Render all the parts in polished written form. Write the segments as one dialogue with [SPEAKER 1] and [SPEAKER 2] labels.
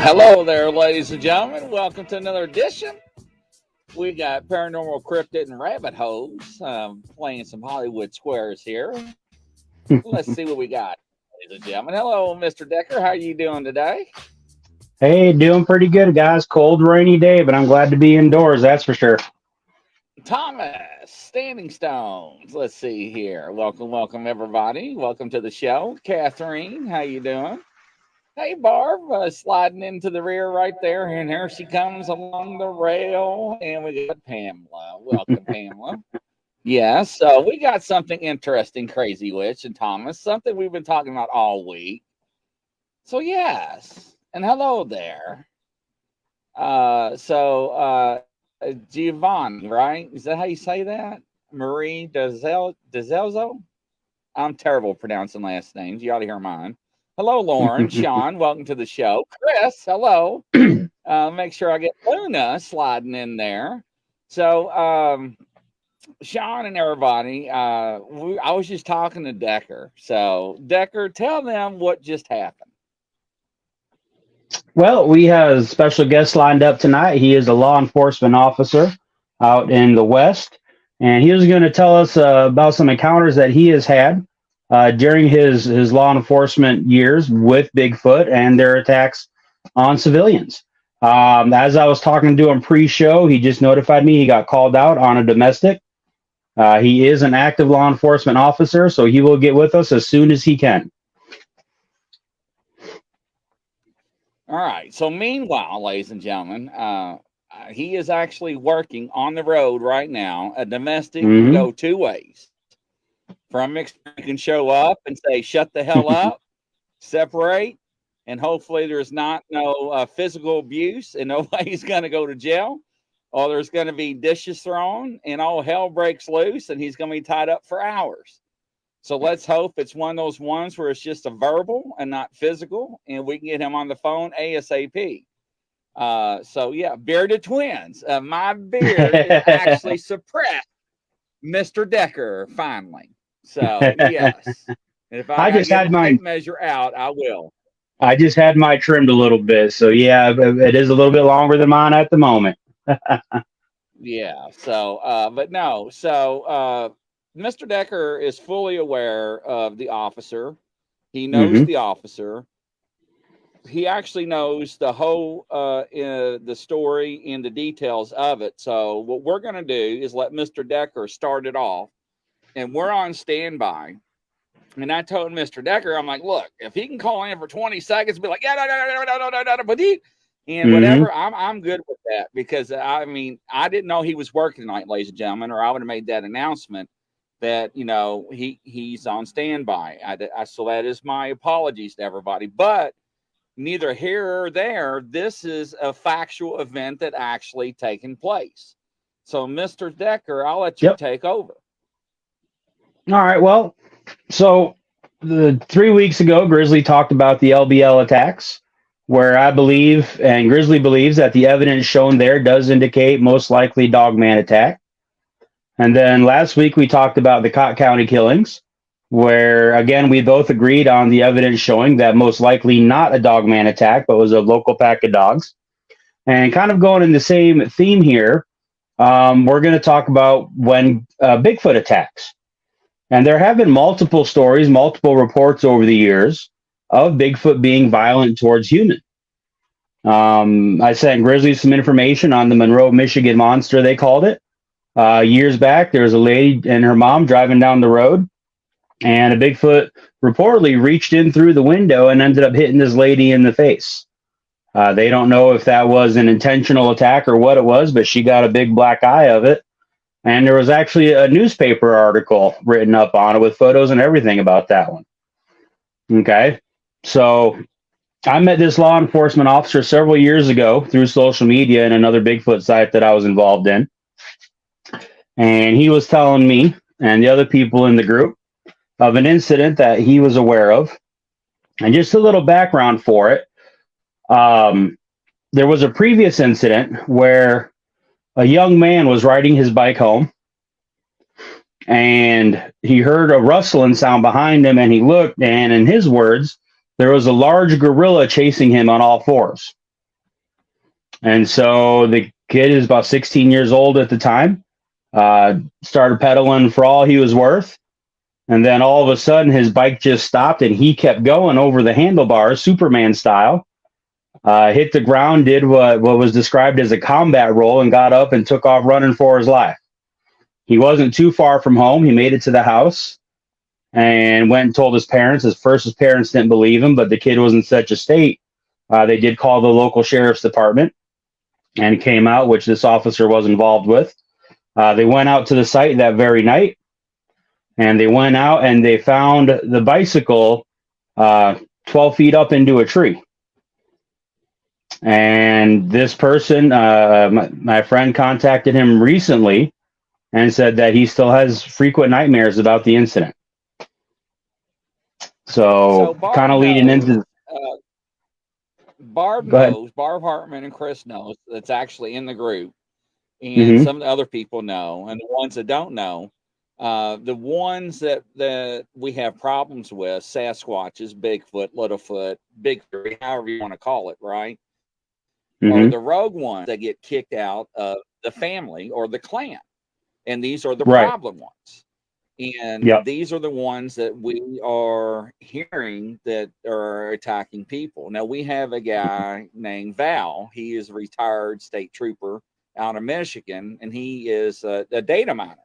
[SPEAKER 1] Hello there, ladies and gentlemen. Welcome to another edition. We got Paranormal, Cryptid, and Rabbit Holes playing some Hollywood Squares here. Let's see what we got, ladies and gentlemen. Hello, Mr. Decker. How are you doing today?
[SPEAKER 2] Hey, doing pretty good, guys. Cold, rainy day, but I'm glad to be indoors, that's for sure.
[SPEAKER 1] Thomas, Standing Stones. Let's see here. Welcome, everybody. Welcome to the show. Catherine, how you doing? Hey, Barb, sliding into the rear right there, and here she comes along the rail, and we got Pamela. Welcome, Pamela. Yes, so we got something interesting, Crazy Witch and Thomas, something we've been talking about all week. So, yes, and hello there. Giovanni, right? Is that how you say that? Marie Dezelzo? I'm terrible at pronouncing last names. You ought to hear mine. Hello, Lauren. Sean, welcome to the show. Chris, hello. Make sure I get Luna sliding in there. So, Sean and everybody, I was just talking to Decker. So, Decker, tell them what just happened.
[SPEAKER 2] Well, we have a special guest lined up tonight. He is a law enforcement officer out in the West, and he was going to tell us about some encounters that he has had during his law enforcement years with Bigfoot and their attacks on civilians. As I was talking to him pre-show, he just notified me he got called out on a domestic. He is an active law enforcement officer, so he will get with us as soon as he can.
[SPEAKER 1] All right. So meanwhile, ladies and gentlemen, he is actually working on the road right now. A domestic can go two ways. From you can show up and say, shut the hell up, separate, and hopefully there's no physical abuse and nobody's going to go to jail, or there's going to be dishes thrown and all hell breaks loose and he's going to be tied up for hours. So let's hope it's one of those ones where it's just a verbal and not physical, and we can get him on the phone ASAP. So, yeah, bearded twins. My beard is actually suppressed Mr. Decker, finally. So, yes. If I just had my tape measure out, I will.
[SPEAKER 2] I just had mine trimmed a little bit. So, yeah, it is a little bit longer than mine at the moment.
[SPEAKER 1] Yeah. So, but no. So, Mr. Decker is fully aware of the officer. He knows the officer. He actually knows the whole the story and the details of it. So what we're going to do is let Mr. Decker start it off, and we're on standby. And I told Mr. Decker, I'm like, look, if he can call in for 20 seconds, be like, yeah, no, and whatever, I'm good with that, because I mean, I didn't know he was working tonight, ladies and gentlemen, or I would have made that announcement that, you know, he's on standby. So that is my apologies to everybody, but neither here or there. This is a factual event that actually taken place. So, Mr. Decker, I'll let you take over.
[SPEAKER 2] All right. Well, so 3 weeks ago, Grizzly talked about the LBL attacks, where I believe, and Grizzly believes, that the evidence shown there does indicate most likely dogman attack. And then last week we talked about the Cott County killings, where, again, we both agreed on the evidence showing that most likely not a dogman attack, but was a local pack of dogs. And kind of going in the same theme here, we're going to talk about when Bigfoot attacks. And there have been multiple stories, multiple reports over the years of Bigfoot being violent towards humans. I sent Grizzly some information on the Monroe, Michigan monster, they called it. Years back, there was a lady and her mom driving down the road, and a Bigfoot reportedly reached in through the window and ended up hitting this lady in the face. They don't know if that was an intentional attack or what it was, but she got a big black eye of it. And there was actually a newspaper article written up on it with photos and everything about that one. Okay, so I met this law enforcement officer several years ago through social media and another Bigfoot site that I was involved in. And he was telling me and the other people in the group of an incident that he was aware of. And just a little background for it. There was a previous incident where a young man was riding his bike home, and he heard a rustling sound behind him, and he looked, and in his words, there was a large gorilla chasing him on all fours. And so the kid is about 16 years old at the time, started pedaling for all he was worth. And then all of a sudden, his bike just stopped and he kept going over the handlebars, Superman style. Hit the ground, did what was described as a combat roll, and got up and took off running for his life. He wasn't too far from home. He made it to the house and went and told his parents. His parents didn't believe him, but the kid was in such a state. They did call the local sheriff's department and came out, which this officer was involved with. They went out to the site that very night, and they went out and they found the bicycle 12 feet up into a tree. And this person, my friend, contacted him recently and said that he still has frequent nightmares about the incident. So kind of leading into.
[SPEAKER 1] Barb knows, Barb Hartman and Chris knows that's actually in the group, and some of the other people know, and the ones that don't know, the ones that we have problems with, Sasquatches, Bigfoot, Littlefoot, Big Three, however you want to call it, right? Are the rogue ones that get kicked out of the family or the clan, and these are the problem ones. And these are the ones that we are hearing that are attacking people. Now, we have a guy named Val. He is a retired state trooper out of Michigan, and he is a data miner.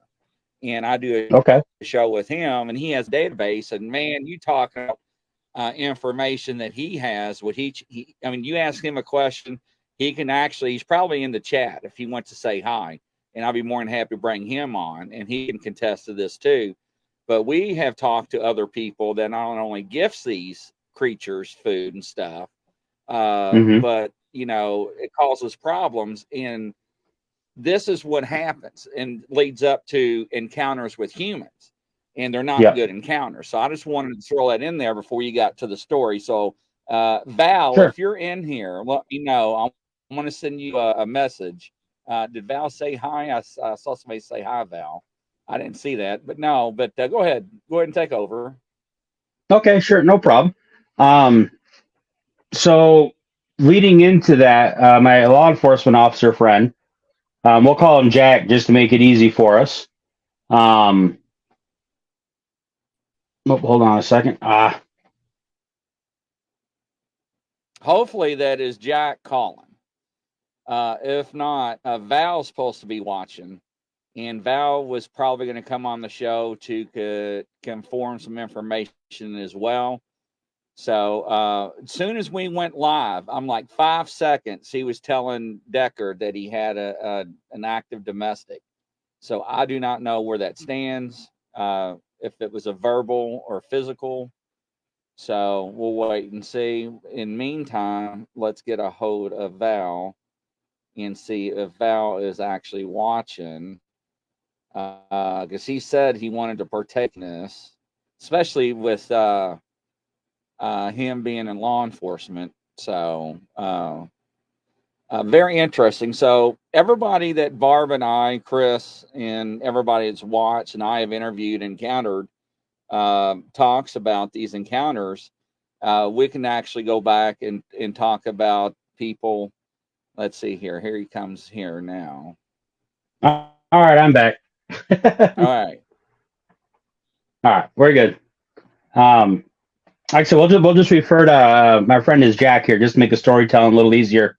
[SPEAKER 1] And I do a show with him, and he has a database. And, man, you talk about information that he has. I mean, you ask him a question, he can actually, he's probably in the chat if he wants to say hi. And I'll be more than happy to bring him on, and he can contest to this too. But we have talked to other people that not only gifts these creatures food and stuff, but, you know, it causes problems. And this is what happens and leads up to encounters with humans. And they're not good encounters. So I just wanted to throw that in there before you got to the story. So, Val, if you're in here, let me know. I'm going to send you a message. Did Val say hi? I saw somebody say hi, Val. I didn't see that, but no. But go ahead and take over.
[SPEAKER 2] Okay, sure, no problem. So leading into that, my law enforcement officer friend, we'll call him Jack just to make it easy for us. Hold on a second.
[SPEAKER 1] Hopefully that is Jack calling. If not, Val's supposed to be watching, and Val was probably going to come on the show to conform some information as well. So as soon as we went live, I'm like 5 seconds, he was telling Decker that he had an active domestic. So I do not know where that stands, if it was a verbal or physical. So we'll wait and see. In the meantime, let's get a hold of Val and see if Val is actually watching, because he said he wanted to partake in this, especially with him being in law enforcement. So very interesting. So everybody that Barb and I, Chris, and everybody that's watched and I have interviewed, encountered, talks about these encounters. We can actually go back and talk about people. Let's see here. Here he comes here now.
[SPEAKER 2] All right, I'm back.
[SPEAKER 1] All
[SPEAKER 2] right, we're good. Like I said, we'll just refer to my friend is Jack here, just to make the storytelling a little easier.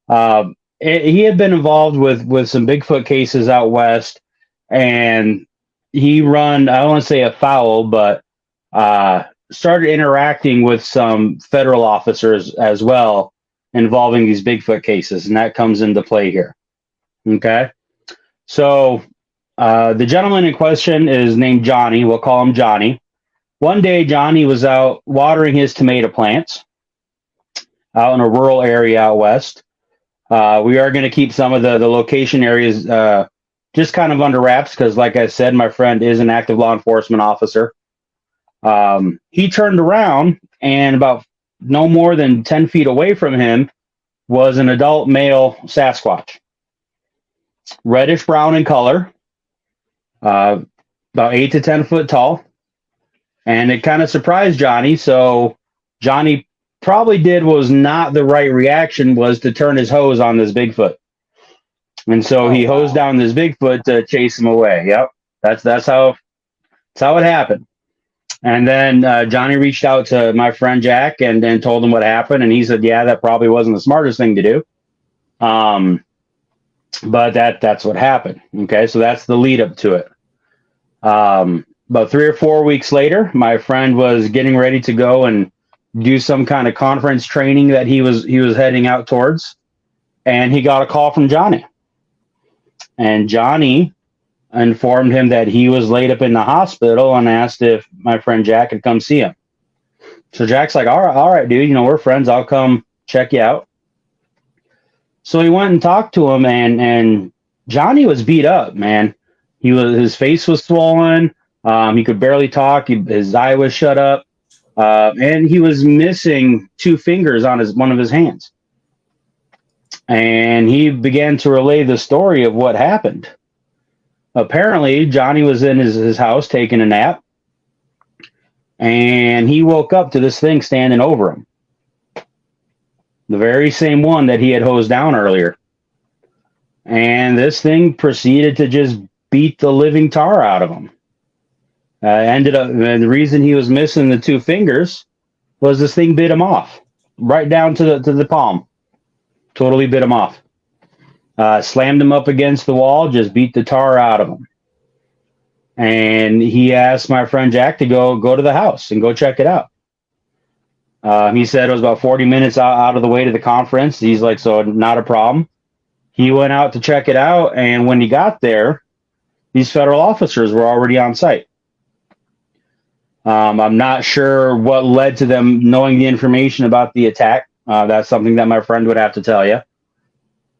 [SPEAKER 2] He had been involved with some Bigfoot cases out west, and he run, I don't want to say afoul, but started interacting with some federal officers as well involving these Bigfoot cases, and that comes into play here. Okay, so the gentleman in question is named Johnny. We'll call him Johnny. One day, Johnny was out watering his tomato plants out in a rural area out west. We are going to keep some of the location areas just kind of under wraps because, like I said, my friend is an active law enforcement officer. He turned around, and about no more than 10 feet away from him was an adult male Sasquatch. Reddish brown in color, about 8 to 10 foot tall. And it kind of surprised Johnny. So Johnny probably did was not the right reaction was to turn his hose on this Bigfoot. And so
[SPEAKER 1] Oh
[SPEAKER 2] he hosed
[SPEAKER 1] wow.
[SPEAKER 2] down this Bigfoot to chase him away. Yep. That's how it happened. And then Johnny reached out to my friend Jack and then told him what happened. And he said, yeah, that probably wasn't the smartest thing to do. But that's what happened. Okay. So that's the lead up to it. About 3 or 4 weeks later, my friend was getting ready to go and do some kind of conference training that he was heading out towards. And he got a call from Johnny. And Johnny informed him that he was laid up in the hospital and asked if my friend Jack could come see him. So Jack's like, all right, dude, we're friends. I'll come check you out. So he went and talked to him, and Johnny was beat up, man. His face was swollen. He could barely talk. His eye was shut up, and he was missing 2 fingers on one of his hands. And he began to relay the story of what happened. Apparently, Johnny was in his house taking a nap, and he woke up to this thing standing over him. The very same one that he had hosed down earlier. And this thing proceeded to just beat the living tar out of him. And the reason he was missing the 2 fingers was this thing bit him off, right down to the palm. Totally bit him off. Slammed him up against the wall, just beat the tar out of him. And he asked my friend Jack to go to the house and go check it out. He said it was about 40 minutes out of the way to the conference. He's like, so not a problem. He went out to check it out, and when he got there, these federal officers were already on site. I'm not sure what led to them knowing the information about the attack. That's something that my friend would have to tell you.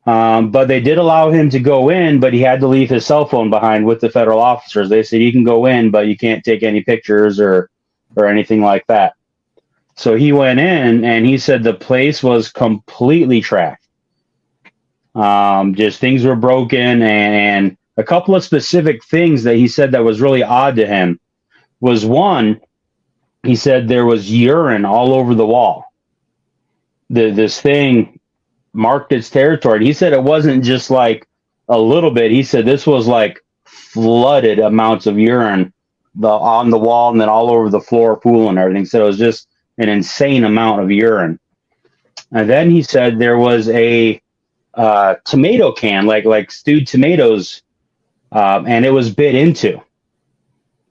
[SPEAKER 2] But they did allow him to go in, but he had to leave his cell phone behind with the federal officers. They said, you can go in, but you can't take any pictures or anything like that. So he went in, and he said the place was completely trashed. Just things were broken, and a couple of specific things that he said that was really odd to him was, one, he said there was urine all over the wall. This thing marked its territory. He said it wasn't just like a little bit. He said this was like flooded amounts of urine on the wall and then all over the floor, pool and everything. So it was just an insane amount of urine. And then he said there was a tomato can, like stewed tomatoes, and it was bit into.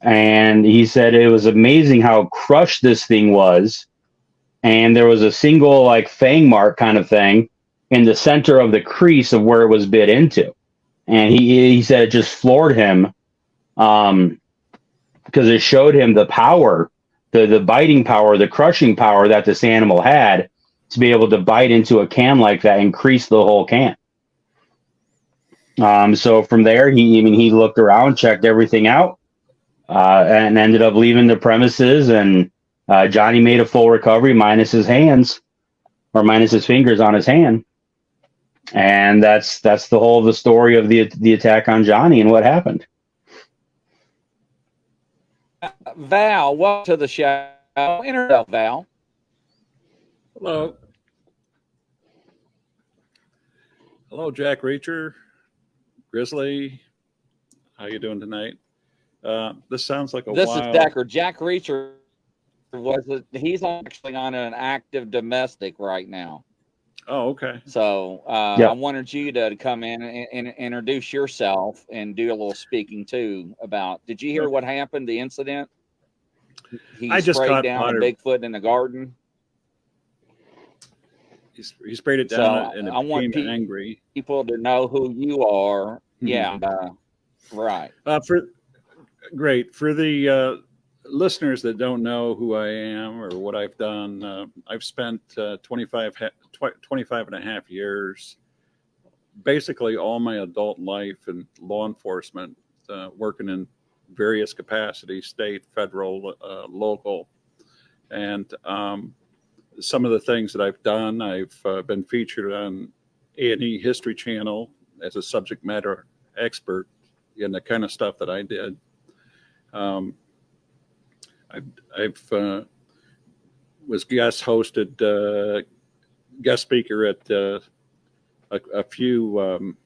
[SPEAKER 2] And he said it was amazing how crushed this thing was. And there was a single like fang mark kind of thing in the center of the crease of where it was bit into. And he said it just floored him, because it showed him the power, the biting power, the crushing power that this animal had to be able to bite into a can like that and crease the whole can. So from there, he looked around, checked everything out, and ended up leaving the premises. And Johnny made a full recovery minus his hands, or minus his fingers on his hand. And that's the story of the attack on Johnny and what happened.
[SPEAKER 1] Val, welcome to the show. Introduce Val.
[SPEAKER 3] Hello. Hello, Jack Reacher, Grizzly. How you doing tonight? This sounds like
[SPEAKER 1] This
[SPEAKER 3] wild...
[SPEAKER 1] is Decker. Jack Reacher he's actually on an active domestic right now.
[SPEAKER 3] Oh, okay.
[SPEAKER 1] So
[SPEAKER 2] Yep.
[SPEAKER 1] I wanted you to come in and introduce yourself and do a little speaking too about. Did you hear what happened? The incident? He
[SPEAKER 3] I just
[SPEAKER 1] sprayed
[SPEAKER 3] caught
[SPEAKER 1] down
[SPEAKER 3] Potter.
[SPEAKER 1] a Bigfoot in the garden.
[SPEAKER 3] He sprayed it down,
[SPEAKER 1] So
[SPEAKER 3] and it
[SPEAKER 1] I want
[SPEAKER 3] became angry.
[SPEAKER 1] people to know who you are. Yeah, right.
[SPEAKER 3] Great for the listeners that don't know who I am or what I've done. I've spent 25 and a half years, basically all my adult life in law enforcement, working in various capacities, state, federal, local. And some of the things that I've done, I've been featured on A&E History Channel as a subject matter expert in the kind of stuff that I did. I've was guest speaker at a few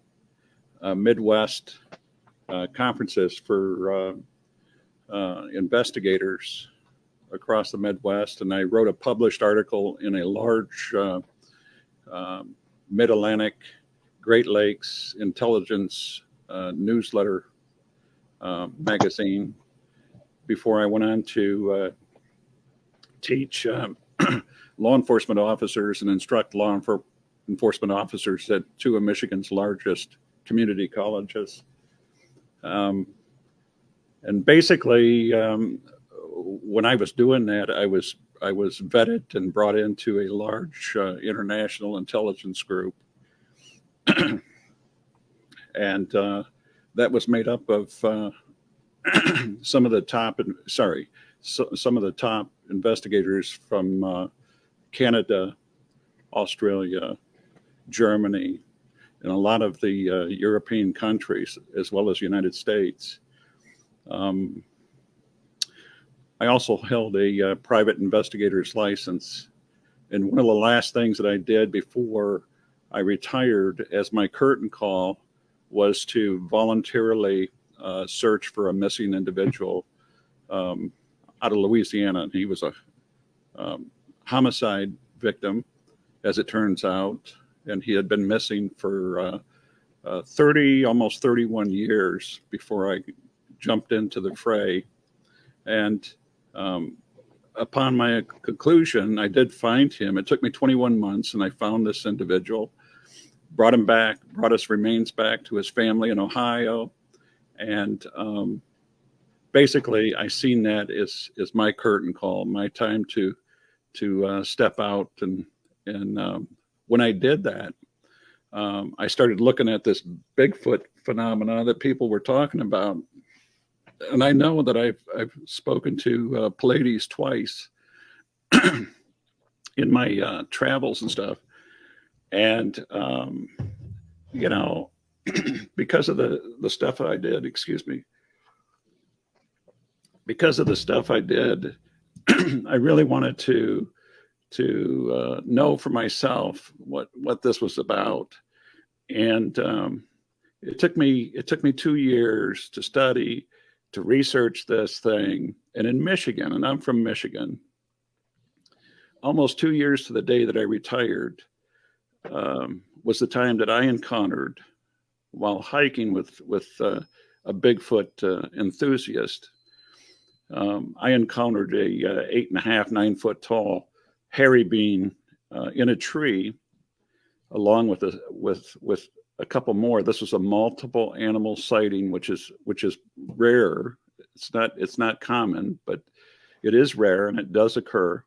[SPEAKER 3] Midwest conferences for investigators across the Midwest, and I wrote a published article in a large Mid-Atlantic Great Lakes intelligence newsletter magazine before I went on to teach law enforcement officers and instruct law enforcement officers at two of Michigan's largest community colleges. And basically, when I was doing that, I was vetted and brought into a large international intelligence group, and that was made up of some of the top investigators from Canada, Australia, Germany, and a lot of the European countries, as well as the United States. I also held a private investigator's license. And one of the last things that I did before I retired as my curtain call was to voluntarily search for a missing individual out of Louisiana. And he was a homicide victim, as it turns out. And he had been missing for almost 31 years before I jumped into the fray. And upon my conclusion, I did find him. It took me 21 months, and I found this individual, brought his remains back to his family in Ohio. And basically, I seen that as my curtain call, my time to step out. And when I did that, I started looking at this Bigfoot phenomena that people were talking about. And I know that I've spoken to Pallades twice in my travels and stuff. And, because of the stuff I did, because of the stuff I did, I really wanted to know for myself what this was about. And it took me 2 years to study, to research this thing. And in Michigan, and I'm from Michigan, almost 2 years to the day that I retired was the time that I encountered, while hiking with a Bigfoot enthusiast, I encountered a 8.5, 9 foot tall hairy being in a tree, along with a couple more. This was a multiple animal sighting, which is rare. It's not common, but it is rare, and it does occur.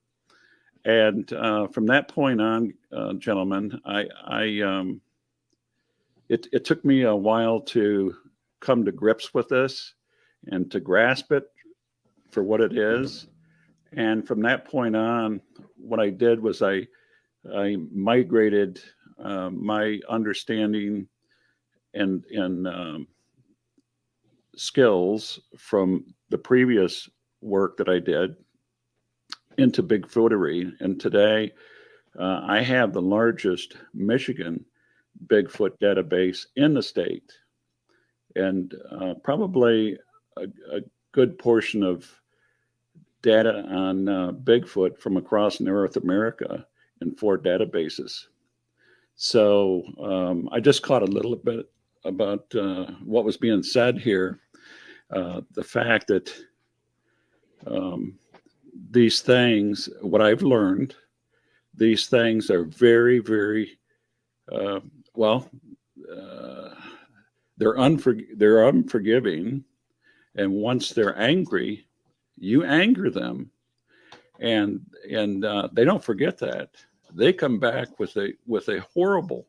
[SPEAKER 3] And from that point on, gentlemen, it took me a while to come to grips with this and to grasp it for what it is. And from that point on, what I did was I migrated my understanding and skills from the previous work that I did into Bigfootery. And today I have the largest Michigan Bigfoot database in the state, and probably a good portion of data on Bigfoot from across North America in 4 databases. So I just caught a little bit about what was being said here. The fact that these things, what I've learned, these things are very, very, they're unforgiving. And once they're angry, you anger them, and they don't forget that. They come back with a horrible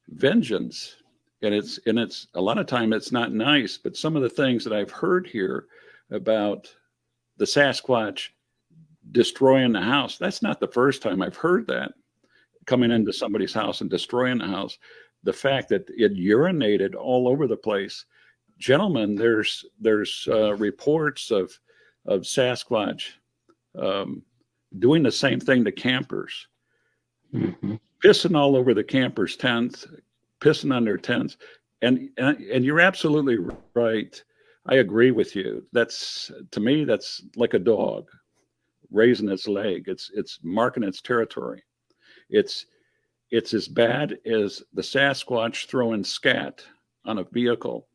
[SPEAKER 3] vengeance, and it's a lot of time it's not nice. But some of the things that I've heard here about the Sasquatch destroying the house, that's not the first time I've heard that, coming into somebody's house and destroying the house. The fact that it urinated all over the place. Gentlemen, there's reports of Sasquatch doing the same thing to campers,
[SPEAKER 2] Mm-hmm.
[SPEAKER 3] pissing all over the campers' tents, pissing on their tents. And you're absolutely right. I agree with you. That's, to me, that's like a dog raising its leg. It's marking its territory. It's as bad as the Sasquatch throwing scat on a vehicle.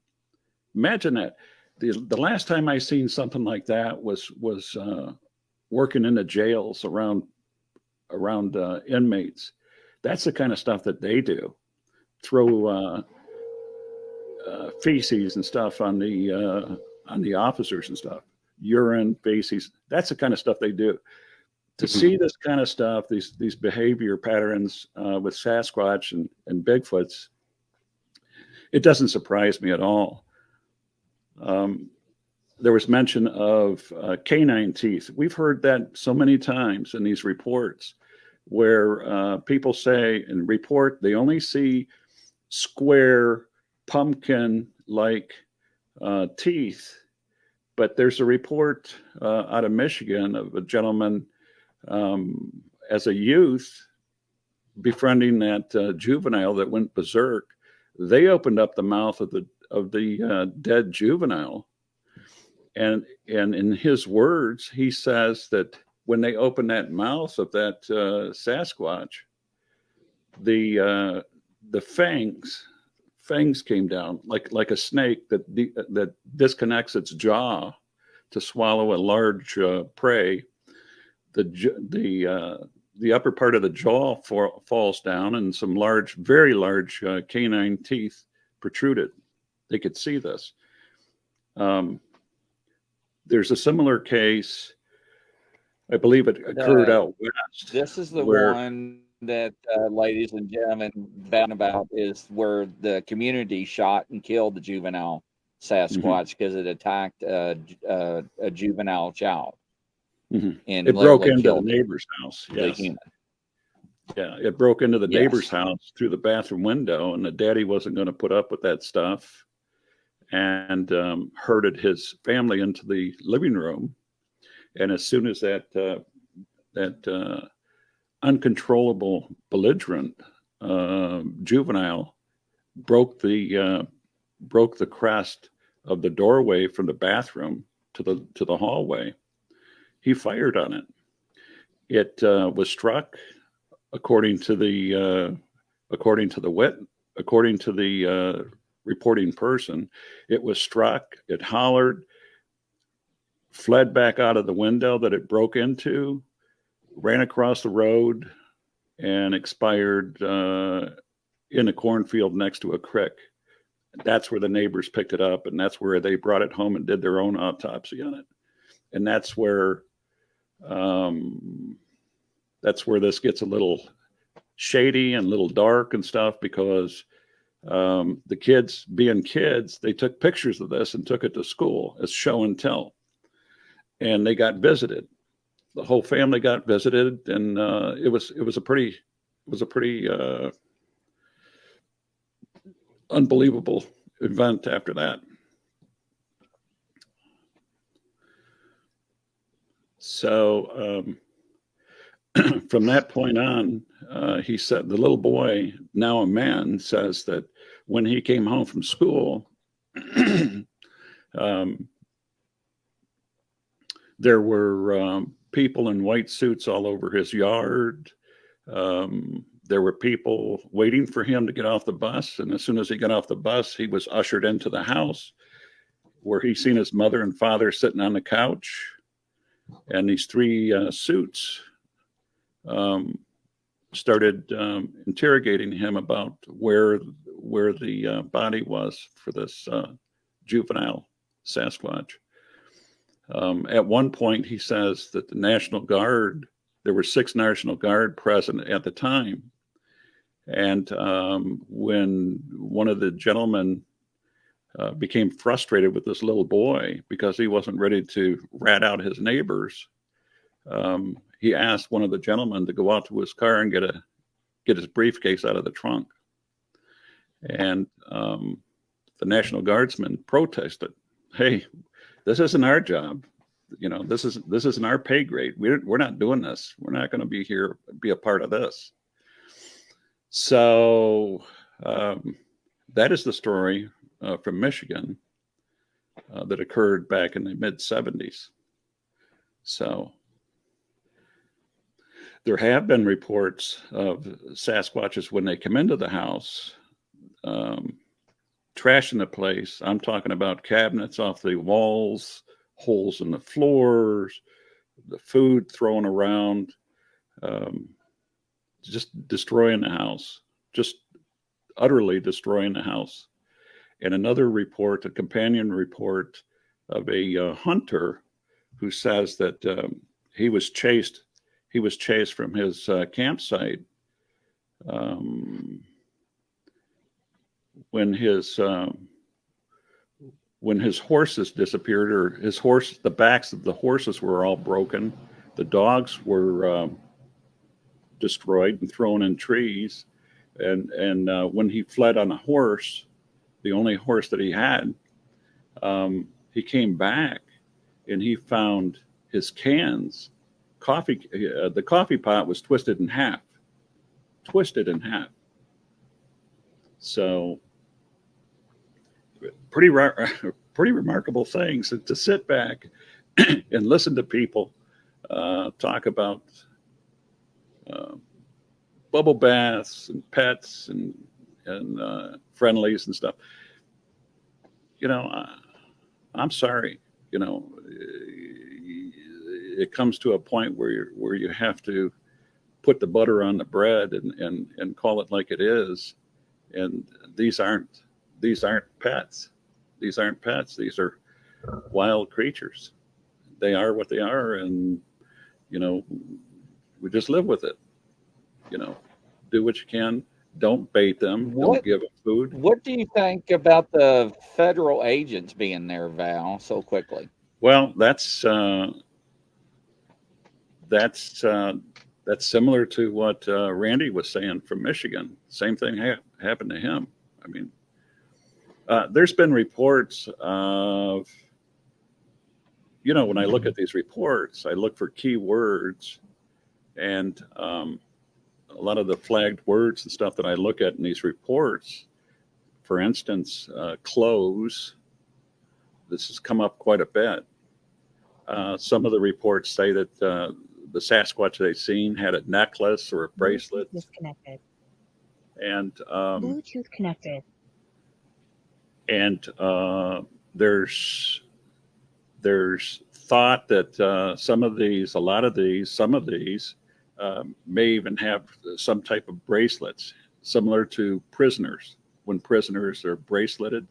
[SPEAKER 3] Imagine that. The last time I seen something like that was working in the jails around inmates. That's the kind of stuff that they do. Throw feces and stuff on the officers and stuff. Urine, feces. That's the kind of stuff they do. To see this kind of stuff, these behavior patterns with Sasquatch and Bigfoots, it doesn't surprise me at all. There was mention of canine teeth. We've heard that so many times in these reports where people say and report they only see square pumpkin-like teeth. But there's a report out of Michigan of a gentleman as a youth befriending that juvenile that went berserk. They opened up the mouth of the dead juvenile, and in his words, he says that when they opened that mouth of that Sasquatch, the fangs came down like a snake that disconnects its jaw to swallow a large prey. The upper part of the jaw falls down, and some very large canine teeth protruded. They could see this. There's a similar case. I believe it occurred out west.
[SPEAKER 1] This is the one that, ladies and gentlemen, about is where the community shot and killed the juvenile Sasquatch because it attacked a juvenile child.
[SPEAKER 3] Mm-hmm. It broke into the neighbor's house. Yes. Yeah, it broke into the neighbor's house through the bathroom window, and the daddy wasn't going to put up with that stuff, and herded his family into the living room. And as soon as that uncontrollable, belligerent juvenile broke the crest of the doorway from the bathroom to the hallway, he fired on it. It was struck, according to the reporting person. It was struck. It hollered, fled back out of the window that it broke into, ran across the road, and expired in a cornfield next to a creek. That's where the neighbors picked it up, and that's where they brought it home and did their own autopsy on it. And that's where this gets a little shady and a little dark and stuff, because the kids, being kids, they took pictures of this and took it to school as show and tell. And they got visited. The whole family got visited, and it was a pretty unbelievable event after that. So from that point on, he said, the little boy, now a man, says that when he came home from school, there were people in white suits all over his yard. There were people waiting for him to get off the bus. And as soon as he got off the bus, he was ushered into the house, where he seen his mother and father sitting on the couch. And these three suits started interrogating him about where the body was for this juvenile Sasquatch. At one point, he says that the National Guard, there were 6 National Guard present at the time. And when one of the gentlemen became frustrated with this little boy because he wasn't ready to rat out his neighbors, he asked one of the gentlemen to go out to his car and get his briefcase out of the trunk. And the National Guardsmen protested, "Hey, this isn't our job. this isn't our pay grade. We're not doing this. We're not going to be here, be a part of this. So that is the story from Michigan that occurred back in the mid 70s. So there have been reports of Sasquatches when they come into the house, trashing the place. I'm talking about cabinets off the walls, holes in the floors, the food thrown around, just destroying the house, just utterly destroying the house. And another report, a companion report of a hunter who says that he was chased from his campsite when his horses disappeared, or the backs of the horses were all broken. The dogs were destroyed and thrown in trees. And when he fled on a horse, the only horse that he had, he came back and he found his cans. The coffee pot was twisted in half. So pretty remarkable things to sit back and listen to people talk about bubble baths and pets and friendlies and stuff. I'm sorry. It comes to a point where you have to put the butter on the bread and call it like it is. And these aren't pets. These aren't pets. These are wild creatures. They are what they are, and we just live with it. Do what you can. Don't bait them. Don't give them food.
[SPEAKER 1] What do you think about the federal agents being there, Val, so quickly?
[SPEAKER 3] Well, that's similar to what Randy was saying from Michigan. Same thing happened to him. I mean, there's been reports of, when I look at these reports, I look for key words, and a lot of the flagged words and stuff that I look at in these reports, for instance, clothes. This has come up quite a bit. Some of the reports say that the Sasquatch they've seen had a necklace or a bracelet.
[SPEAKER 4] Disconnected.
[SPEAKER 3] And
[SPEAKER 4] Bluetooth connected.
[SPEAKER 3] And there's thought that some of these may even have some type of bracelets, similar to prisoners. When prisoners are braceleted,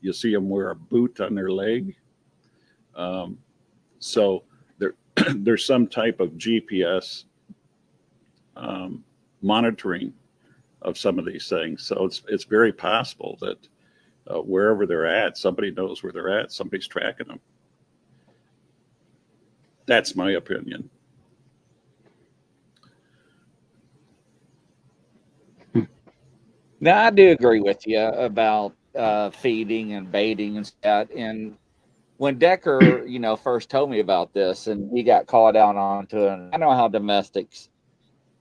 [SPEAKER 3] you see them wear a boot on their leg. So there's some type of GPS monitoring of some of these things. So it's very possible that wherever they're at, somebody knows where they're at. Somebody's tracking them. That's my opinion.
[SPEAKER 1] Now, I do agree with you about feeding and baiting and that. And when Decker, first told me about this, and he got called out onto it, I know how domestics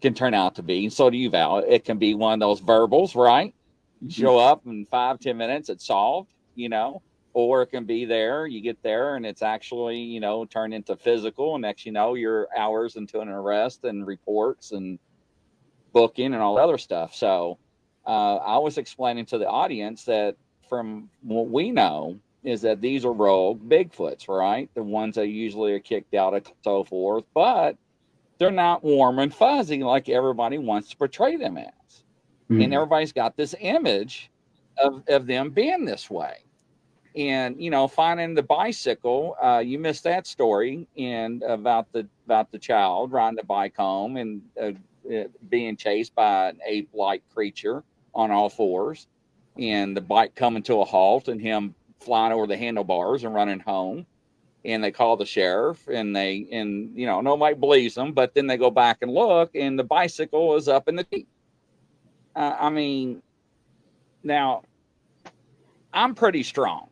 [SPEAKER 1] can turn out to be. And so do you, Val. It can be one of those verbals, right? You show up in 5-10 minutes, it's solved, or it can be there. You get there and it's actually, turned into physical. And next, you're hours into an arrest and reports and booking and all the other stuff. So I was explaining to the audience that from what we know is that these are rogue Bigfoots, right? The ones that usually are kicked out and so forth, but they're not warm and fuzzy like everybody wants to portray them as. Mm-hmm. And everybody's got this image of them being this way. And, finding the bicycle, you missed that story and about the child riding the bike home and being chased by an ape-like creature on all fours, and the bike coming to a halt and him flying over the handlebars and running home. And they call the sheriff, and nobody believes them, but then they go back and look, and the bicycle is up in the tree. I mean, now I'm pretty strong.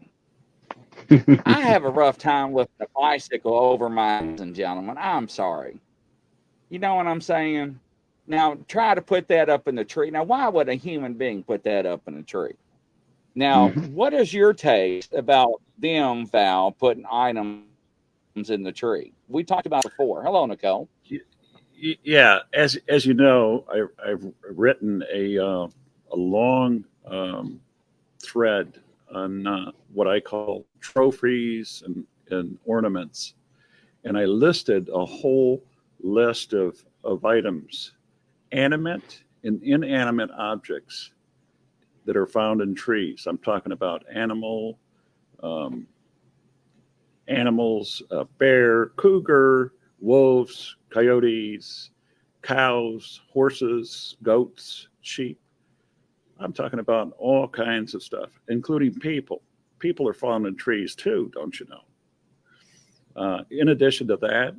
[SPEAKER 1] I have a rough time with a bicycle over my, ladies and gentlemen. I'm sorry. You know what I'm saying? Now, try to put that up in the tree. Now, why would a human being put that up in a tree? Now,
[SPEAKER 2] Mhm.
[SPEAKER 1] what is your taste about them, Val, putting items in the tree? We talked about it before. Hello, Nicole.
[SPEAKER 3] Yeah, as you know, I've written a long thread on what I call trophies and ornaments, and I listed a whole list of items, animate and inanimate objects that are found in trees. I'm talking about um, animals, bear, cougar, wolves, coyotes, cows, horses, goats, sheep. I'm talking about all kinds of stuff, including people. People are found in trees too, don't you know? In addition to that,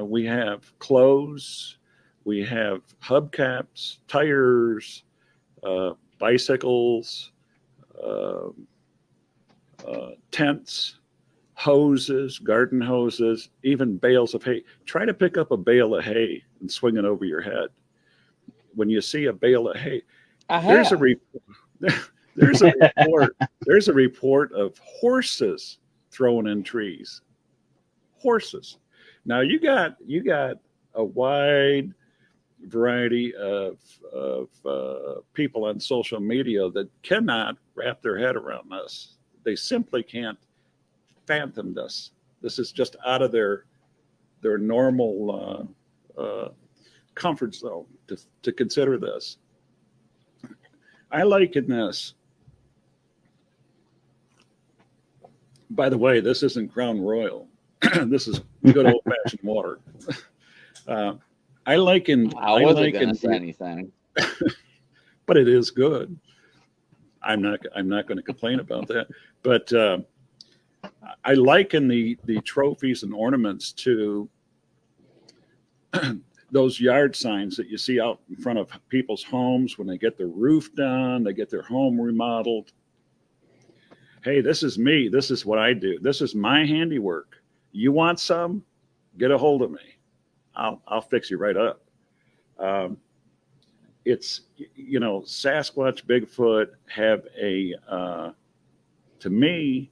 [SPEAKER 3] we have clothes, we have hubcaps, tires, bicycles, uh, tents, hoses, garden hoses, even bales of hay. Try to pick up a bale of hay and swing it over your head. When you see a bale of hay,
[SPEAKER 1] I
[SPEAKER 3] there's a
[SPEAKER 1] have.
[SPEAKER 3] re- there's a report. There's a report of horses thrown in trees. Horses. Now you got a wide variety of people on social media that cannot wrap their head around this. They simply can't fathom this. This is just out of their normal comfort zone to consider this. I liken this. By the way, this isn't Crown Royal. This is good old fashioned water. Uh, I liken
[SPEAKER 1] I
[SPEAKER 3] I
[SPEAKER 1] wasn't going to
[SPEAKER 3] liken,
[SPEAKER 1] say anything.
[SPEAKER 3] but it is good. I'm not going to complain about that. But I liken the trophies and ornaments to those yard signs that you see out in front of people's homes when they get their roof done, they get their home remodeled. Hey, this is me. This is what I do. This is my handiwork. You want some? Get a hold of me. I'll fix you right up. Um, it's Sasquatch, Bigfoot have to me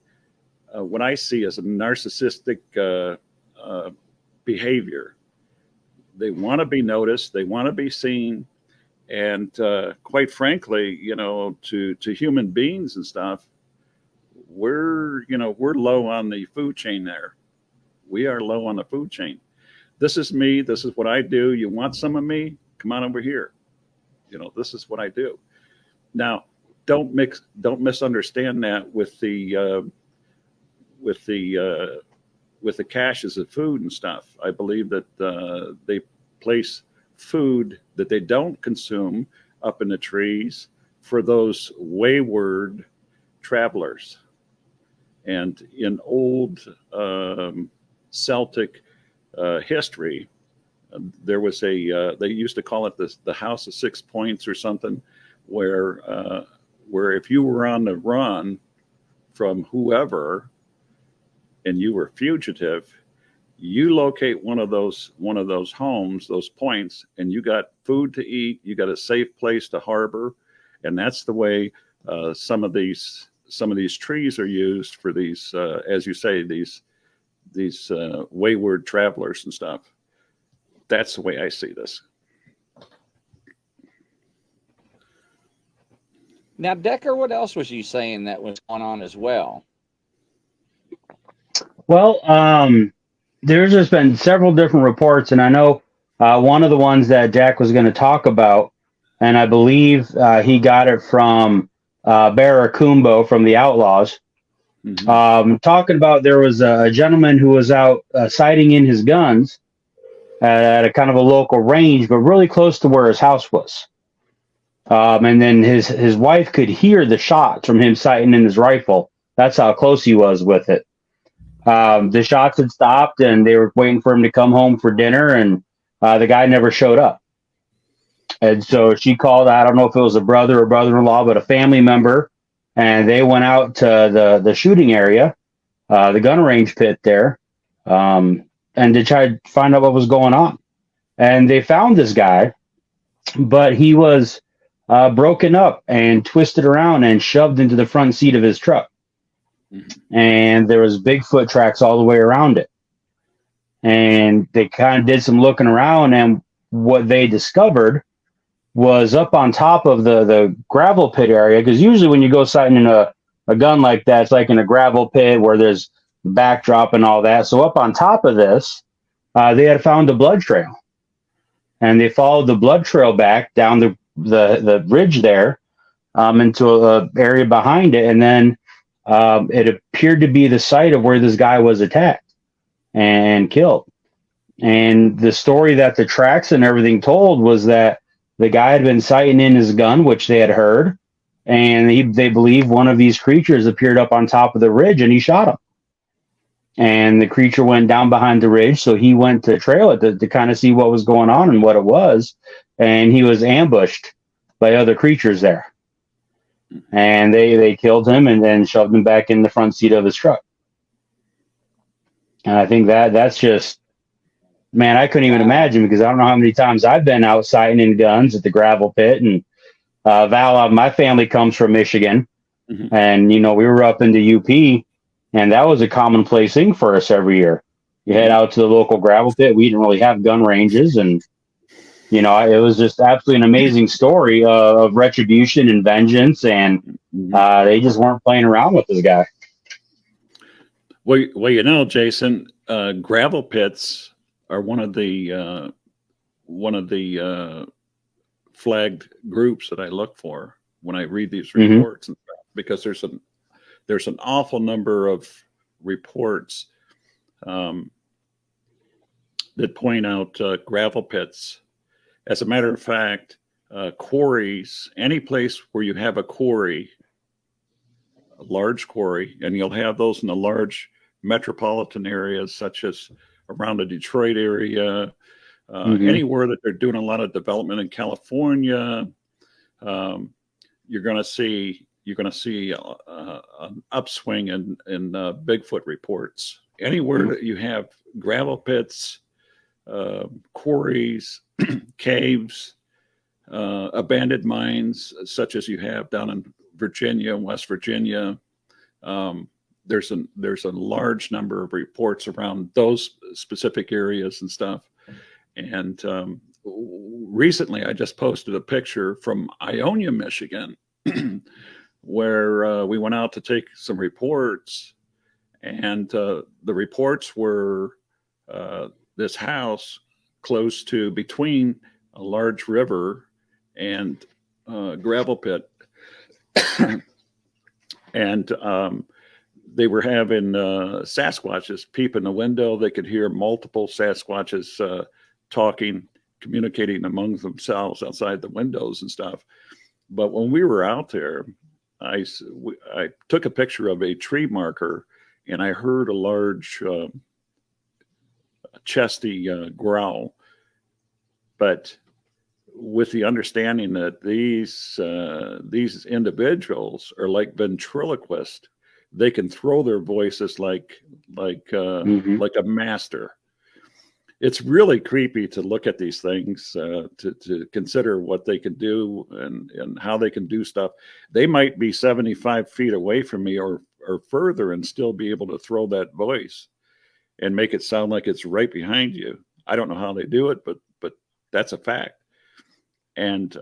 [SPEAKER 3] what I see as a narcissistic behavior. They want to be noticed. They want to be seen. And quite frankly, to human beings and stuff, we're low on the food chain there. We are low on the food chain. This is me. This is what I do. You want some of me? Come on over here. This is what I do. Now, don't misunderstand that with the caches of food and stuff. I believe that they place food that they don't consume up in the trees for those wayward travelers. And in old Celtic history, there was they used to call it the House of Six Points or something, where if you were on the run from whoever and you were fugitive, you locate one of those homes, those points, and you got food to eat, you got a safe place to harbor, and that's the way some of these trees are used for these, as you say, these wayward travelers and stuff. That's the way I see this.
[SPEAKER 1] Now, Decker, what else was you saying that was going on as well?
[SPEAKER 2] Well, there's just been several different reports, and I know one of the ones that Jack was going to talk about, and I believe he got it from Barracumbо from the Outlaws.
[SPEAKER 3] Mm-hmm.
[SPEAKER 2] Talking about there was a gentleman who was out sighting in his guns at a kind of a local range, but really close to where his house was. And then his wife could hear the shots from him sighting in his rifle. That's how close he was with it. The shots had stopped, and they were waiting for him to come home for dinner, and the guy never showed up. And so she called, I don't know if it was a brother or brother-in-law, but a family member, and they went out to the shooting area. the gun range pit there, and to try to find out what was going on. And they found this guy, but he was broken up and twisted around and shoved into the front seat of his truck. And there was Bigfoot tracks all the way around it. And they kind of did some looking around, and what they discovered was up on top of the gravel pit area, because usually when you go sighting in a gun like that, it's like in a gravel pit where there's backdrop and all that. So up on top of this, they had found a blood trail, and they followed the blood trail back down the ridge there into a area behind it, and then it appeared to be the site of where this guy was attacked and killed. And the story that the tracks and everything told was that the guy had been sighting in his gun, which they had heard, and they believe one of these creatures appeared up on top of the ridge, and he shot him. And the creature went down behind the ridge, so he went to trail it to kind of see what was going on and what it was, and he was ambushed by other creatures there. And they killed him and then shoved him back in the front seat of his truck. And I think that's just, man, I couldn't even imagine, because I don't know how many times I've been out sighting in guns at the gravel pit. And Val, my family comes from Michigan, and we were up in the UP, and that was a commonplace thing for us every year. You head out to the local gravel pit. We didn't really have gun ranges, and it was just absolutely an amazing story of retribution and vengeance, and they just weren't playing around with this guy.
[SPEAKER 3] Well, Jason, gravel pits are one of the flagged groups that I look for when I read these reports, and stuff, because there's an awful number of reports that point out gravel pits. As a matter of fact, quarries, any place where you have a quarry, a large quarry, and you'll have those in the large metropolitan areas, such as around the Detroit area, anywhere that they're doing a lot of development in California, you're going to see an upswing in Bigfoot reports. Anywhere that you have gravel pits, quarries, caves, abandoned mines, such as you have down in Virginia, West Virginia, there's a large number of reports around those specific areas and stuff. And recently, I just posted a picture from Ionia, Michigan, where we went out to take some reports, and the reports were this house close to between a large river and gravel pit. And they were having Sasquatches peep in the window. They could hear multiple Sasquatches talking, communicating among themselves outside the windows and stuff. But when we were out there, I took a picture of a tree marker, and I heard a large chesty growl. But with the understanding that these individuals are like ventriloquists, they can throw their voices like a master. It's really creepy to look at these things, to consider what they can do and how they can do stuff. They might be 75 feet away from me or further and still be able to throw that voice and make it sound like it's right behind you. I don't know how they do it, but that's a fact. And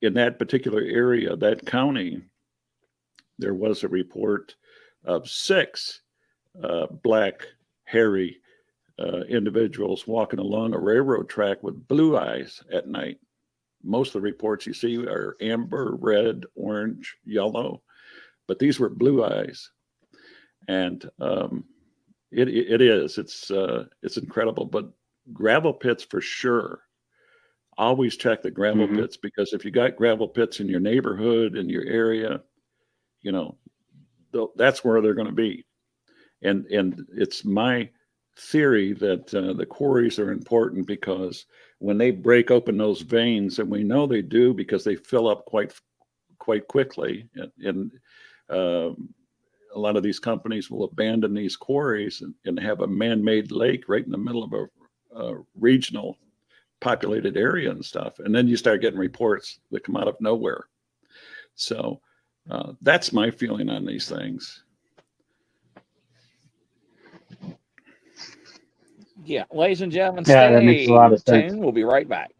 [SPEAKER 3] in that particular area, that county, there was a report of 6 black, hairy individuals walking along a railroad track with blue eyes at night. Most of the reports you see are amber, red, orange, yellow, but these were blue eyes. And it's incredible. But gravel pits for sure. Always check the gravel pits, because if you got gravel pits in your neighborhood, in your area, that's where they're going to be. And it's my theory that the quarries are important, because when they break open those veins, and we know they do because they fill up quite quickly, and a lot of these companies will abandon these quarries and have a man-made lake right in the middle of a regional populated area and stuff. And then you start getting reports that come out of nowhere. So that's my feeling on these things.
[SPEAKER 1] Yeah, ladies and gentlemen,
[SPEAKER 2] Yeah, that makes a lot of
[SPEAKER 1] stay
[SPEAKER 2] sense.
[SPEAKER 1] tuned. We'll be right back.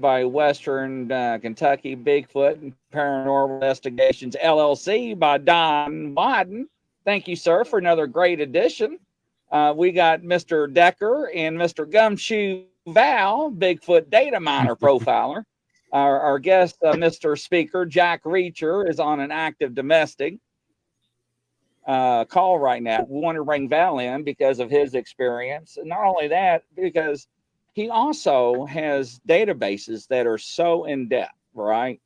[SPEAKER 1] By Western Kentucky Bigfoot and Paranormal Investigations LLC by Don Wadden. Thank you, sir, for another great edition. We got Mr. Decker and Mr. Gumshoe Val, Bigfoot data miner profiler. Our guest, Mr. Speaker, Jack Reacher, is on an active domestic call right now. We want to bring Val in because of his experience. And not only that, because he also has databases that are so in depth, right?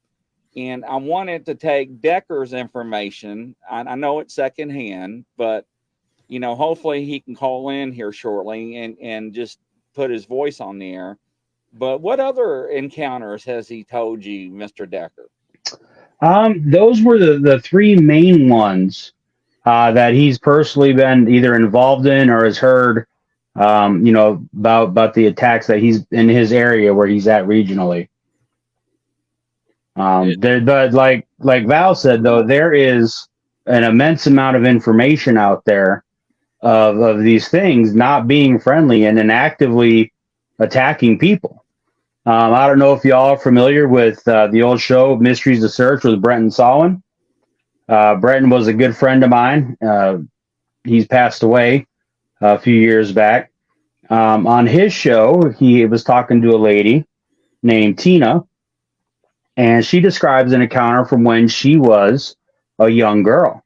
[SPEAKER 1] And I wanted to take Decker's information. I know it's secondhand, but hopefully he can call in here shortly and just put his voice on the air. But what other encounters has he told you, Mr. Decker?
[SPEAKER 2] Those were the three main ones that he's personally been either involved in or has heard. About the attacks that he's in his area where he's at regionally. But like Val said, though, there is an immense amount of information out there of these things not being friendly and then actively attacking people. I don't know if y'all are familiar with the old show Mysteries to Search with Brenton Solon. Brenton was a good friend of mine. He's passed away a few years back. On his show, he was talking to a lady named Tina, and she describes an encounter from when she was a young girl.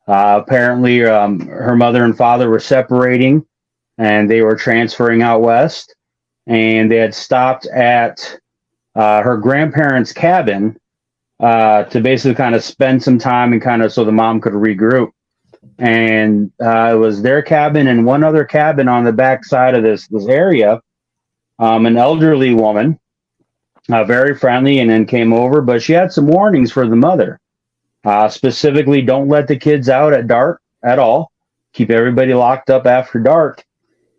[SPEAKER 2] Apparently, her mother and father were separating, and they were transferring out west, and they had stopped at her grandparents' cabin to basically kind of spend some time and kind of so the mom could regroup. And it was their cabin and one other cabin on the back side of this area. An elderly woman, very friendly, and then came over, but she had some warnings for the mother. Specifically, don't let the kids out at dark at all. Keep everybody locked up after dark.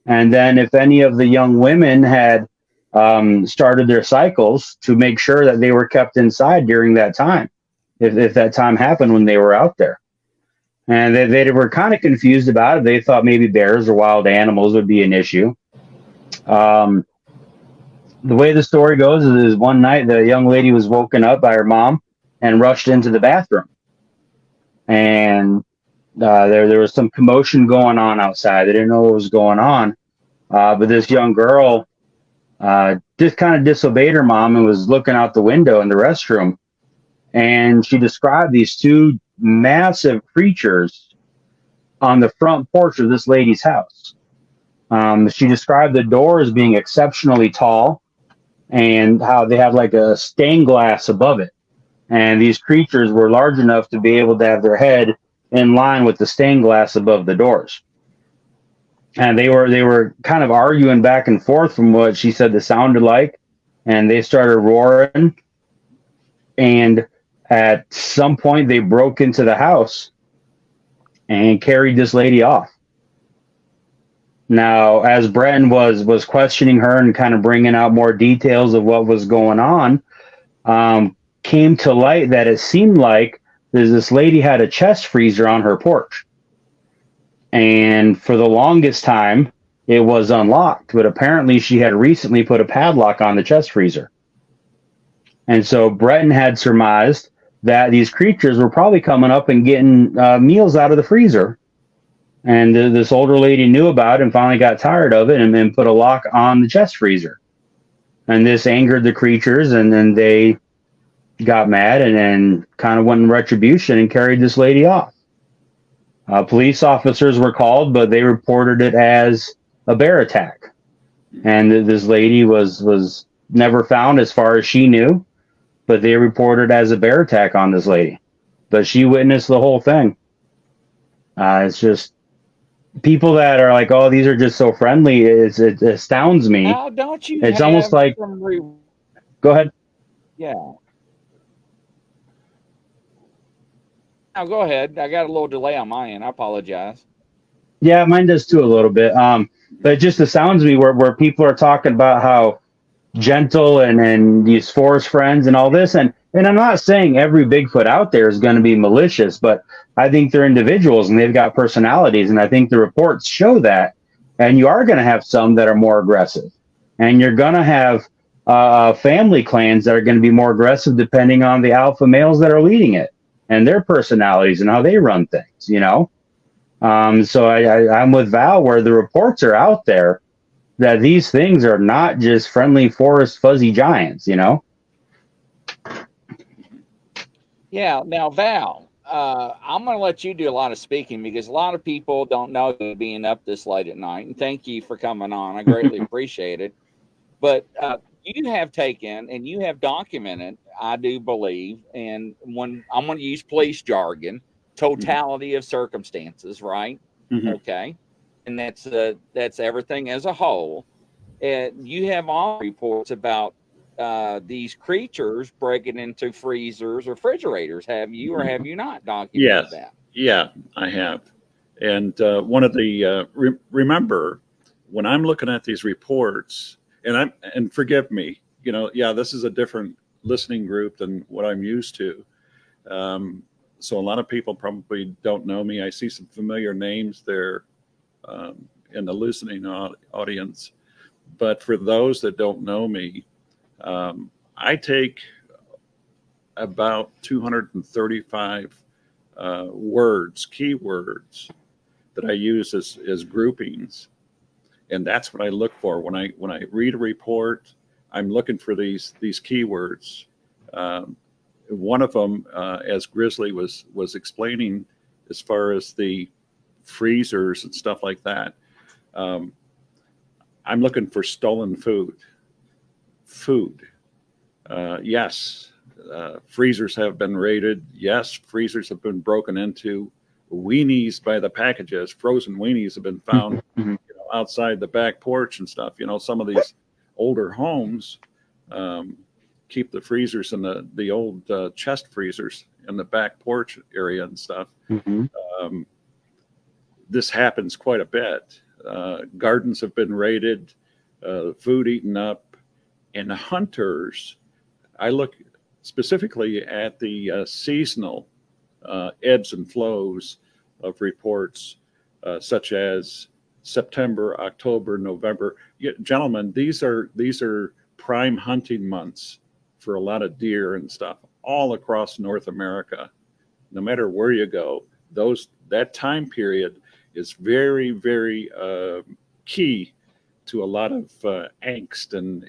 [SPEAKER 2] And then if any of the young women had started their cycles, to make sure that they were kept inside during that time, if that time happened when they were out there. And they were kind of confused about it. They thought maybe bears or wild animals would be an issue. The way the story goes is one night the young lady was woken up by her mom and rushed into the bathroom. And there was some commotion going on outside. They didn't know what was going on. But this young girl just kind of disobeyed her mom and was looking out the window in the restroom. And she described these two massive creatures on the front porch of this lady's house. She described the door as being exceptionally tall and how they have like a stained glass above it. And these creatures were large enough to be able to have their head in line with the stained glass above the doors. And they were kind of arguing back and forth from what she said it sounded like. And they started roaring. And At some point, they broke into the house and carried this lady off. Now, as Breton was questioning her and kind of bringing out more details of what was going on, came to light that it seemed like this lady had a chest freezer on her porch, and for the longest time, it was unlocked. But apparently, she had recently put a padlock on the chest freezer, and so Breton had surmised that these creatures were probably coming up and getting meals out of the freezer. And this older lady knew about it and finally got tired of it and then put a lock on the chest freezer. And this angered the creatures, and then they got mad and then kind of went in retribution and carried this lady off. Police officers were called, but they reported it as a bear attack. And this lady was never found as far as she knew, but they reported as a bear attack on this lady. But she witnessed the whole thing. It's just people that are like, "Oh, these are just so friendly." It astounds me.
[SPEAKER 1] Now, don't you?
[SPEAKER 2] It's almost like. Go ahead.
[SPEAKER 1] Yeah. Now go ahead. I got a little delay on my end. I apologize.
[SPEAKER 2] Yeah, mine does too a little bit. But it just astounds me where people are talking about how gentle and these forest friends and all this, and I'm not saying every Bigfoot out there is going to be malicious, but I think they're individuals and they've got personalities, and I think the reports show that. And you are going to have some that are more aggressive, and you're going to have family clans that are going to be more aggressive depending on the alpha males that are leading it and their personalities and how they run things, you know. So I'm with Val where the reports are out there that these things are not just friendly forest fuzzy giants, you know?
[SPEAKER 1] Yeah. Now, Val, I'm going to let you do a lot of speaking because a lot of people don't know you being up this late at night. And thank you for coming on. I greatly appreciate it. But you have taken and you have documented, I do believe, and when I'm going to use police jargon, totality of circumstances, right?
[SPEAKER 3] Mm-hmm.
[SPEAKER 1] Okay. And that's everything as a whole. And you have all reports about these creatures breaking into freezers or refrigerators. Have you or have you not documented that?
[SPEAKER 3] Yeah, I have. And one of the remember when I'm looking at these reports, and forgive me, you know, this is a different listening group than what I'm used to. So a lot of people probably don't know me. I see some familiar names there in the listening audience. But for those that don't know me, I take about 235 words, keywords that I use as groupings. And that's what I look for when I read a report. I'm looking for these keywords. One of them, as Grizzly was explaining, as far as the freezers and stuff like that, I'm looking for stolen food. Yes, freezers have been raided. Yes, freezers have been broken into. Weenies by the packages, frozen weenies have been found outside the back porch and stuff. You know, some of these older homes keep the freezers in the old chest freezers in the back porch area and stuff. This happens quite a bit. Gardens have been raided, food eaten up, and the hunters. I look specifically at the seasonal ebbs and flows of reports, such as September, October, November. Gentlemen, these are prime hunting months for a lot of deer and stuff all across North America. No matter where you go, that time period is very, very key to a lot of angst and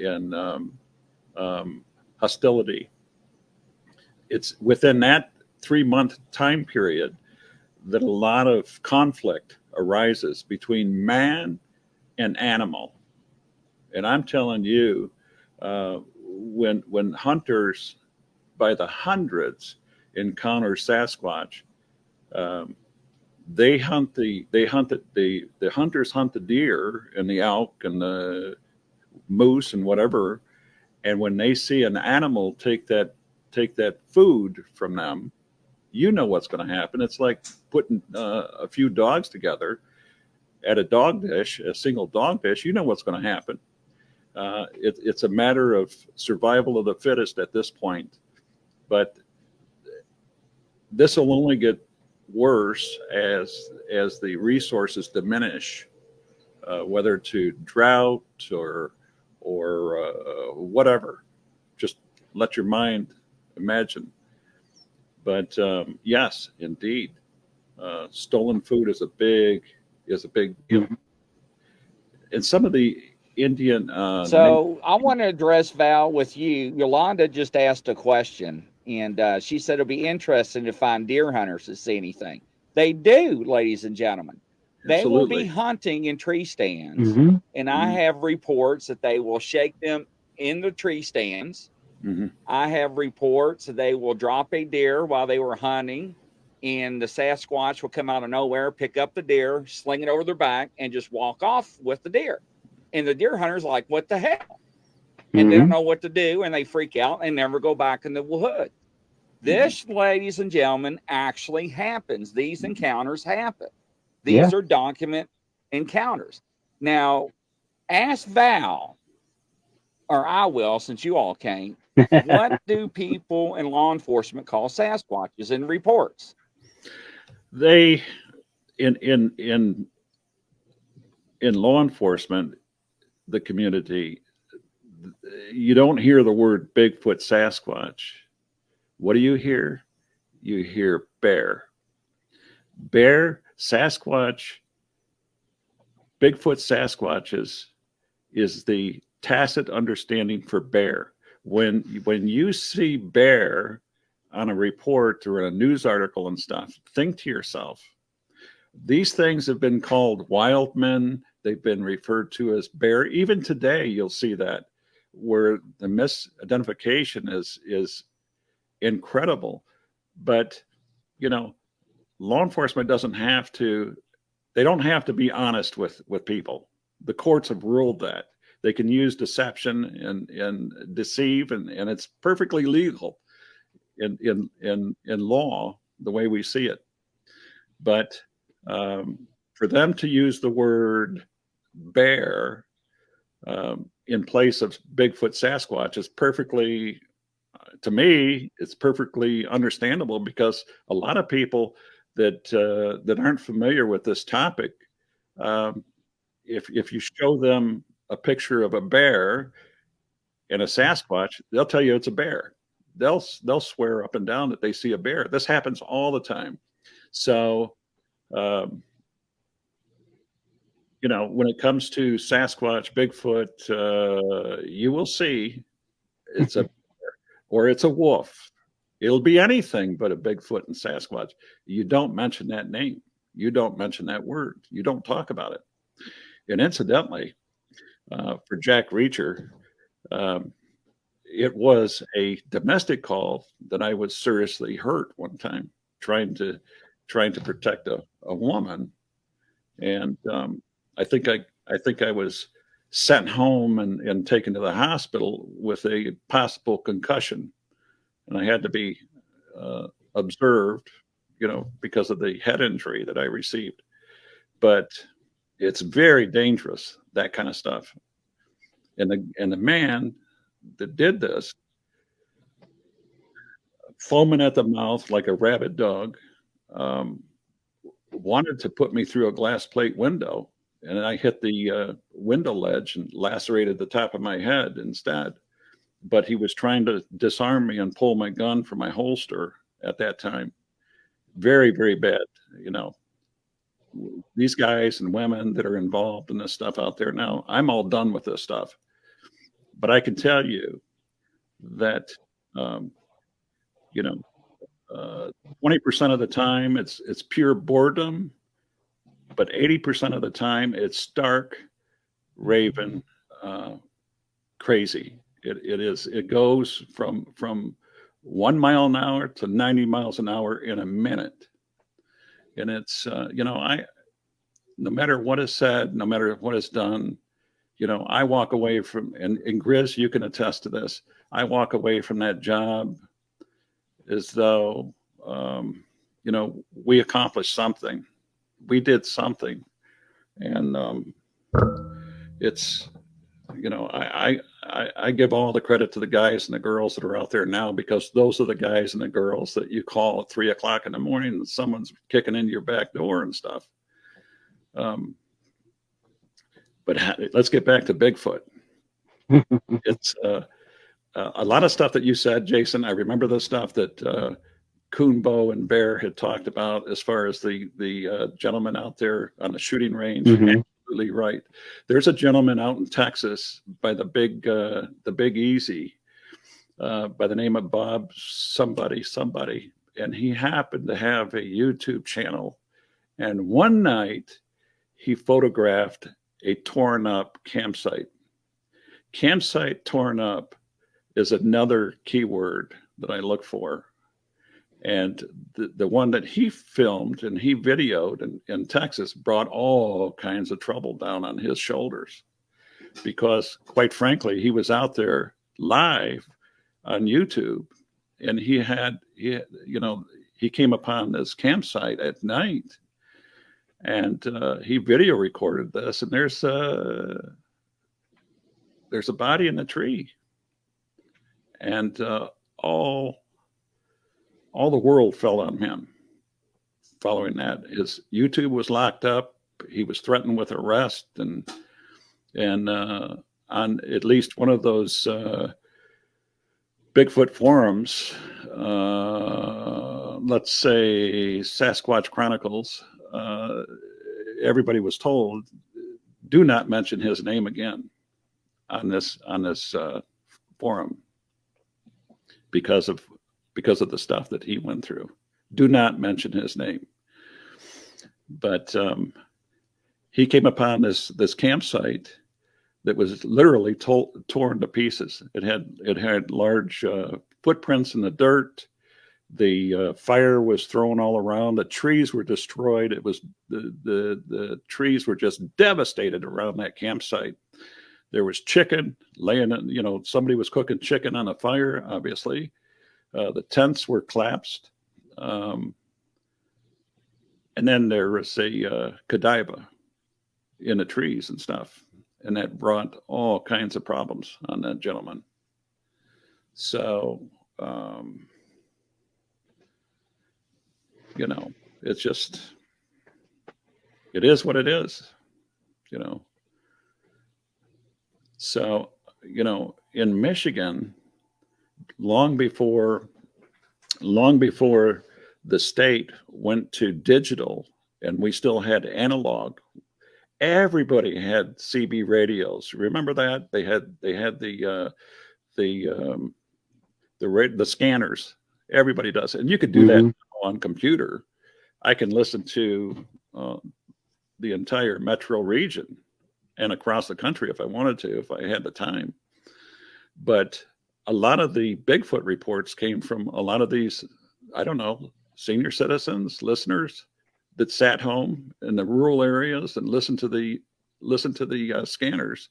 [SPEAKER 3] hostility. It's within that 3-month time period that a lot of conflict arises between man and animal. And I'm telling you, when hunters by the hundreds encounter Sasquatch, the hunters hunt the deer and the elk and the moose and whatever. And when they see an animal take that take that food from them, you know what's going to happen. It's like putting a few dogs together at a dog dish, a single dog dish. You know what's going to happen. It's a matter of survival of the fittest at this point. But this will only get worse as the resources diminish, whether to drought or whatever. Just let your mind imagine. But yes, indeed, stolen food is a big deal. And some of the Indian.
[SPEAKER 1] So I want to address, Val, with you. Yolanda just asked a question, and she said it'll be interesting to find deer hunters that see anything. They do, ladies and gentlemen. They will be hunting in tree stands, and I have reports that they will shake them in the tree stands. I have reports that they will drop a deer while they were hunting, and the Sasquatch will come out of nowhere, pick up the deer, sling it over their back, and just walk off with the deer. And the deer hunter's like, what the hell? And they don't know what to do, and they freak out and never go back in the wood. This, ladies and gentlemen, actually happens. These encounters happen. These are document encounters. Now, ask Val, or I will, since you all came, what do people in law enforcement call Sasquatches in reports?
[SPEAKER 3] They, in law enforcement, the community, you don't hear the word Bigfoot, Sasquatch. What do you hear? You hear bear. Bear, Sasquatch, Bigfoot, Sasquatches is the tacit understanding for bear. When you see bear on a report or in a news article and stuff, think to yourself, these things have been called wild men. They've been referred to as bear. Even today, you'll see that, where the misidentification is incredible. But, law enforcement don't have to be honest with people. The courts have ruled that. They can use deception and deceive, and it's perfectly legal in law, the way we see it. But for them to use the word bear in place of Bigfoot, Sasquatch is perfectly, to me, it's perfectly understandable, because a lot of people that aren't familiar with this topic, if you show them a picture of a bear and a Sasquatch, they'll tell you it's a bear. They'll swear up and down that they see a bear. This happens all the time. So, when it comes to Sasquatch, Bigfoot, you will see it's a bear or it's a wolf. It'll be anything but a Bigfoot and Sasquatch. You don't mention that name. You don't mention that word. You don't talk about it. And incidentally, for Jack Reacher, it was a domestic call that I was seriously hurt one time trying to protect a woman, and I think I was sent home and taken to the hospital with a possible concussion, and I had to be observed, because of the head injury that I received. But it's very dangerous, that kind of stuff. And the man that did this, foaming at the mouth like a rabid dog, wanted to put me through a glass plate window, and I hit the window ledge and lacerated the top of my head instead. But he was trying to disarm me and pull my gun from my holster at that time. Very, very bad. These guys and women that are involved in this stuff out there now, I'm all done with this stuff. But I can tell you that, 20% of the time it's pure boredom, but 80% of the time it's stark, raven, crazy. It goes from 1 mile an hour to 90 miles an hour in a minute. And it's, no matter what is said, no matter what is done, I walk away from, and Grizz, you can attest to this. I walk away from that job as though, we accomplished something. We did something. And it's, I give all the credit to the guys and the girls that are out there now, because those are the guys and the girls that you call at 3 o'clock in the morning and someone's kicking into your back door and stuff. But let's get back to Bigfoot. It's a lot of stuff that you said, Jason. I remember the stuff that Coonbo and Bear had talked about as far as the gentleman out there on the shooting range.
[SPEAKER 2] Mm-hmm.
[SPEAKER 3] Absolutely right. There's a gentleman out in Texas by the Big Easy by the name of Bob somebody, and he happened to have a YouTube channel. And one night he photographed a torn up campsite. Campsite torn up is another keyword that I look for. And the one that he filmed and he videoed in Texas brought all kinds of trouble down on his shoulders, because quite frankly, he was out there live on YouTube, and he came upon this campsite at night, and he video recorded this, and there's a body in the tree, and all the world fell on him following that. His YouTube was locked up. He was threatened with arrest, and on at least one of those Bigfoot forums, let's say Sasquatch Chronicles, everybody was told, do not mention his name again on this forum, because of the stuff that he went through. Do not mention his name. But he came upon this campsite that was literally torn to pieces. It had large footprints in the dirt. The fire was thrown all around. The trees were destroyed. It was the trees were just devastated around that campsite. There was chicken laying in, somebody was cooking chicken on a fire, obviously. The tents were collapsed. And then there was a Godiva in the trees and stuff. And that brought all kinds of problems on that gentleman. So, it's just, it is what it is, So, in Michigan, long before the state went to digital and we still had analog, everybody had CB radios. Remember that? They had the scanners. Everybody does it. And you could do that on computer. I can listen to the entire metro region and across the country if I wanted to, if I had the time. But a lot of the Bigfoot reports came from a lot of these, I don't know, senior citizens, listeners that sat home in the rural areas and listened to the scanners.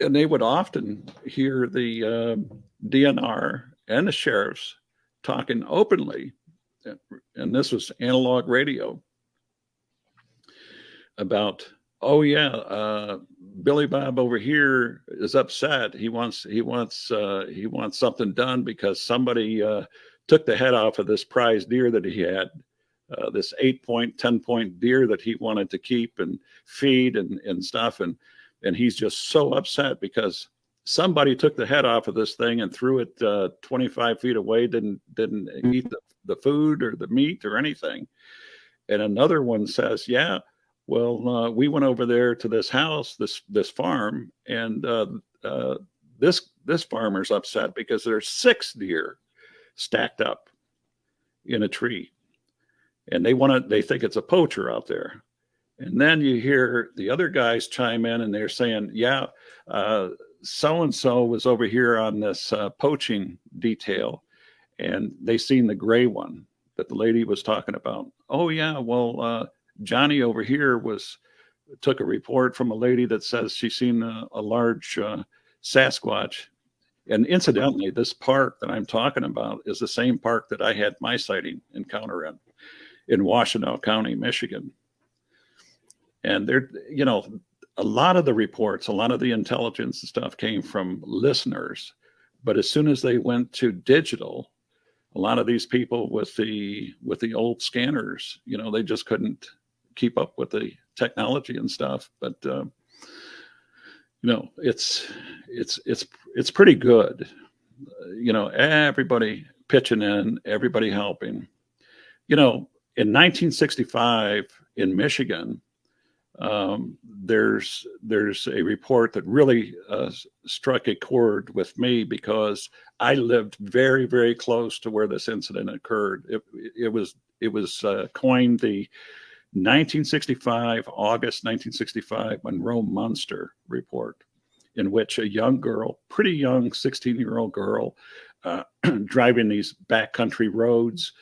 [SPEAKER 3] And they would often hear the DNR and the sheriffs talking openly, and this was analog radio, about, oh yeah, Billy Bob over here is upset. He wants something done because somebody took the head off of this prize deer that he had, this 8-point, 10-point deer that he wanted to keep and feed and stuff, and he's just so upset because somebody took the head off of this thing and threw it 25 feet away. Didn't eat the food or the meat or anything. And another one says, yeah. Well, we went over there to this house, this farm, and this farmer's upset because there's 6 deer stacked up in a tree, and they think it's a poacher out there. And then you hear the other guys chime in, and they're saying, yeah, so and so was over here on this poaching detail, and they seen the gray one that the lady was talking about. Oh yeah, well. Johnny over here took a report from a lady that says she's seen a large Sasquatch And incidentally, this park that I'm talking about is the same park that I had my sighting encounter in Washtenaw County, Michigan. And there, you know, a lot of the reports, a lot of the intelligence and stuff came from listeners. But as soon as they went to digital, a lot of these people with the old scanners, you know, they just couldn't keep up with the technology and stuff. But you know, it's pretty good. You know, everybody pitching in, everybody helping. You know, in 1965 in Michigan, there's a report that really struck a chord with me because I lived very, very close to where this incident occurred. It was coined the 1965 August 1965 Monroe Monster Report, in which a young girl, pretty young 16-year-old girl, driving these backcountry roads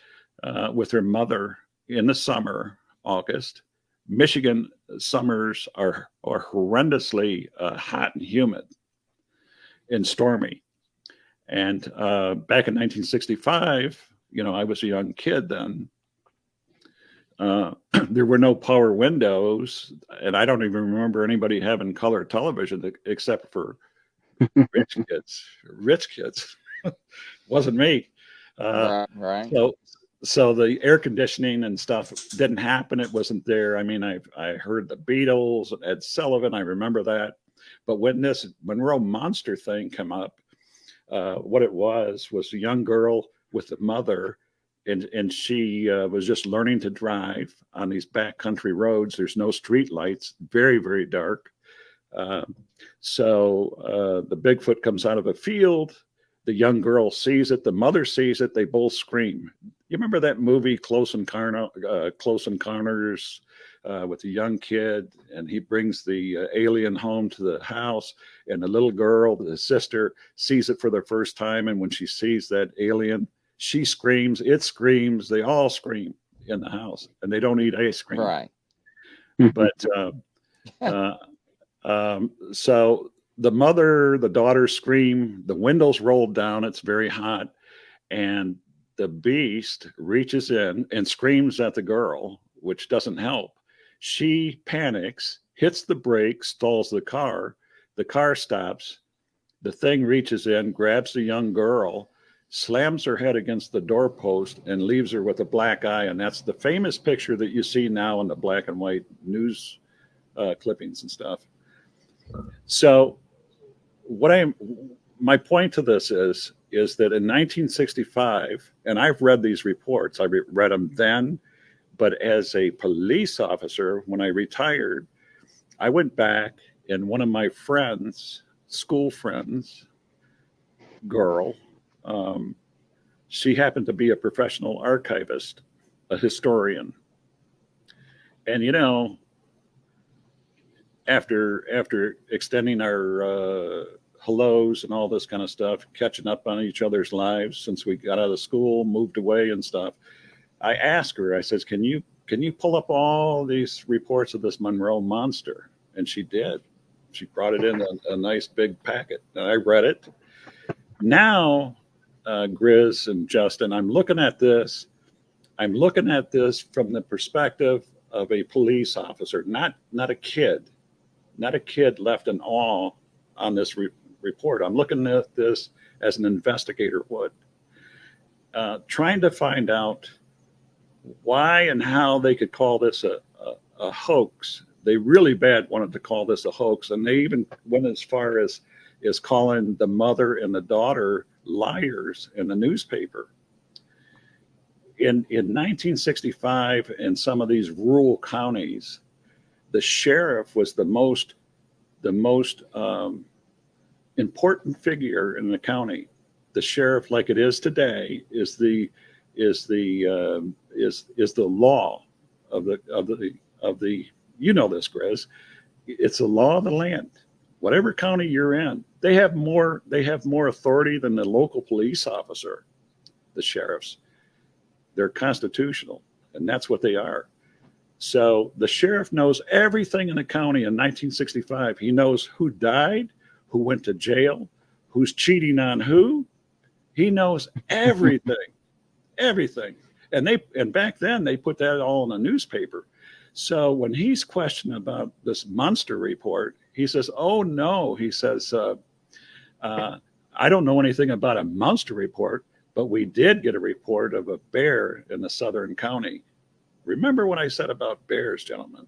[SPEAKER 3] with her mother in the summer, August. Michigan summers are horrendously hot and humid and stormy. And back in 1965, you know, I was a young kid then. There were no power windows, and I don't even remember anybody having color television except for rich kids. Rich kids. Wasn't me.
[SPEAKER 1] Right.
[SPEAKER 3] So the air conditioning and stuff didn't happen. It wasn't there. I mean, I heard the Beatles and Ed Sullivan. I remember that. But when this Monroe Monster thing came up, what it was a young girl with a mother, and she was just learning to drive on these backcountry roads. There's no street lights, very, very dark. So the Bigfoot comes out of a field. The young girl sees it. The mother sees it. They both scream. You remember that movie, Close Encounters, with the young kid, and he brings the alien home to the house, and the little girl, the sister, sees it for the first time. And when she sees that alien, she screams, it screams, they all scream in the house, and they don't eat ice cream.
[SPEAKER 1] Right.
[SPEAKER 3] But so the mother, the daughter scream, the windows rolled down, it's very hot, and the beast reaches in and screams at the girl, which doesn't help. She panics, hits the brake, stalls the car stops, the thing reaches in, grabs the young girl, slams her head against the doorpost, and leaves her with a black eye. And that's the famous picture that you see now in the black and white news clippings and stuff. So my point to this is that in 1965, and I've read these reports, I read them then, but as a police officer, when I retired, I went back, and one of my friends, school friends, girl, she happened to be a professional archivist, a historian. And, you know, after extending our hellos and all this kind of stuff, catching up on each other's lives since we got out of school, moved away and stuff, I asked her, I says, can you pull up all these reports of this Monroe Monster? And she did. She brought it in a nice big packet, and I read it. Now, Grizz and Justin, I'm looking at this from the perspective of a police officer, not a kid left in awe on this report. I'm looking at this as an investigator would, trying to find out why and how they could call this a hoax. They really bad wanted to call this a hoax, and they even went as far as calling the mother and the daughter liars in the newspaper. In 1965, in some of these rural counties, the sheriff was the most important figure in the county. The sheriff, like it is today, is the law of the you know this, Grizz. It's the law of the land. Whatever county you're in, they have more authority than the local police officer, the sheriffs. They're constitutional, and that's what they are. So the sheriff knows everything in the county in 1965. He knows who died, who went to jail, who's cheating on who. He knows everything, everything. And back then they put that all in a newspaper. So when he's questioned about this monster report, he says, "Oh no," he says, "I don't know anything about a monster report, but we did get a report of a bear in the southern county." Remember what I said about bears, gentlemen?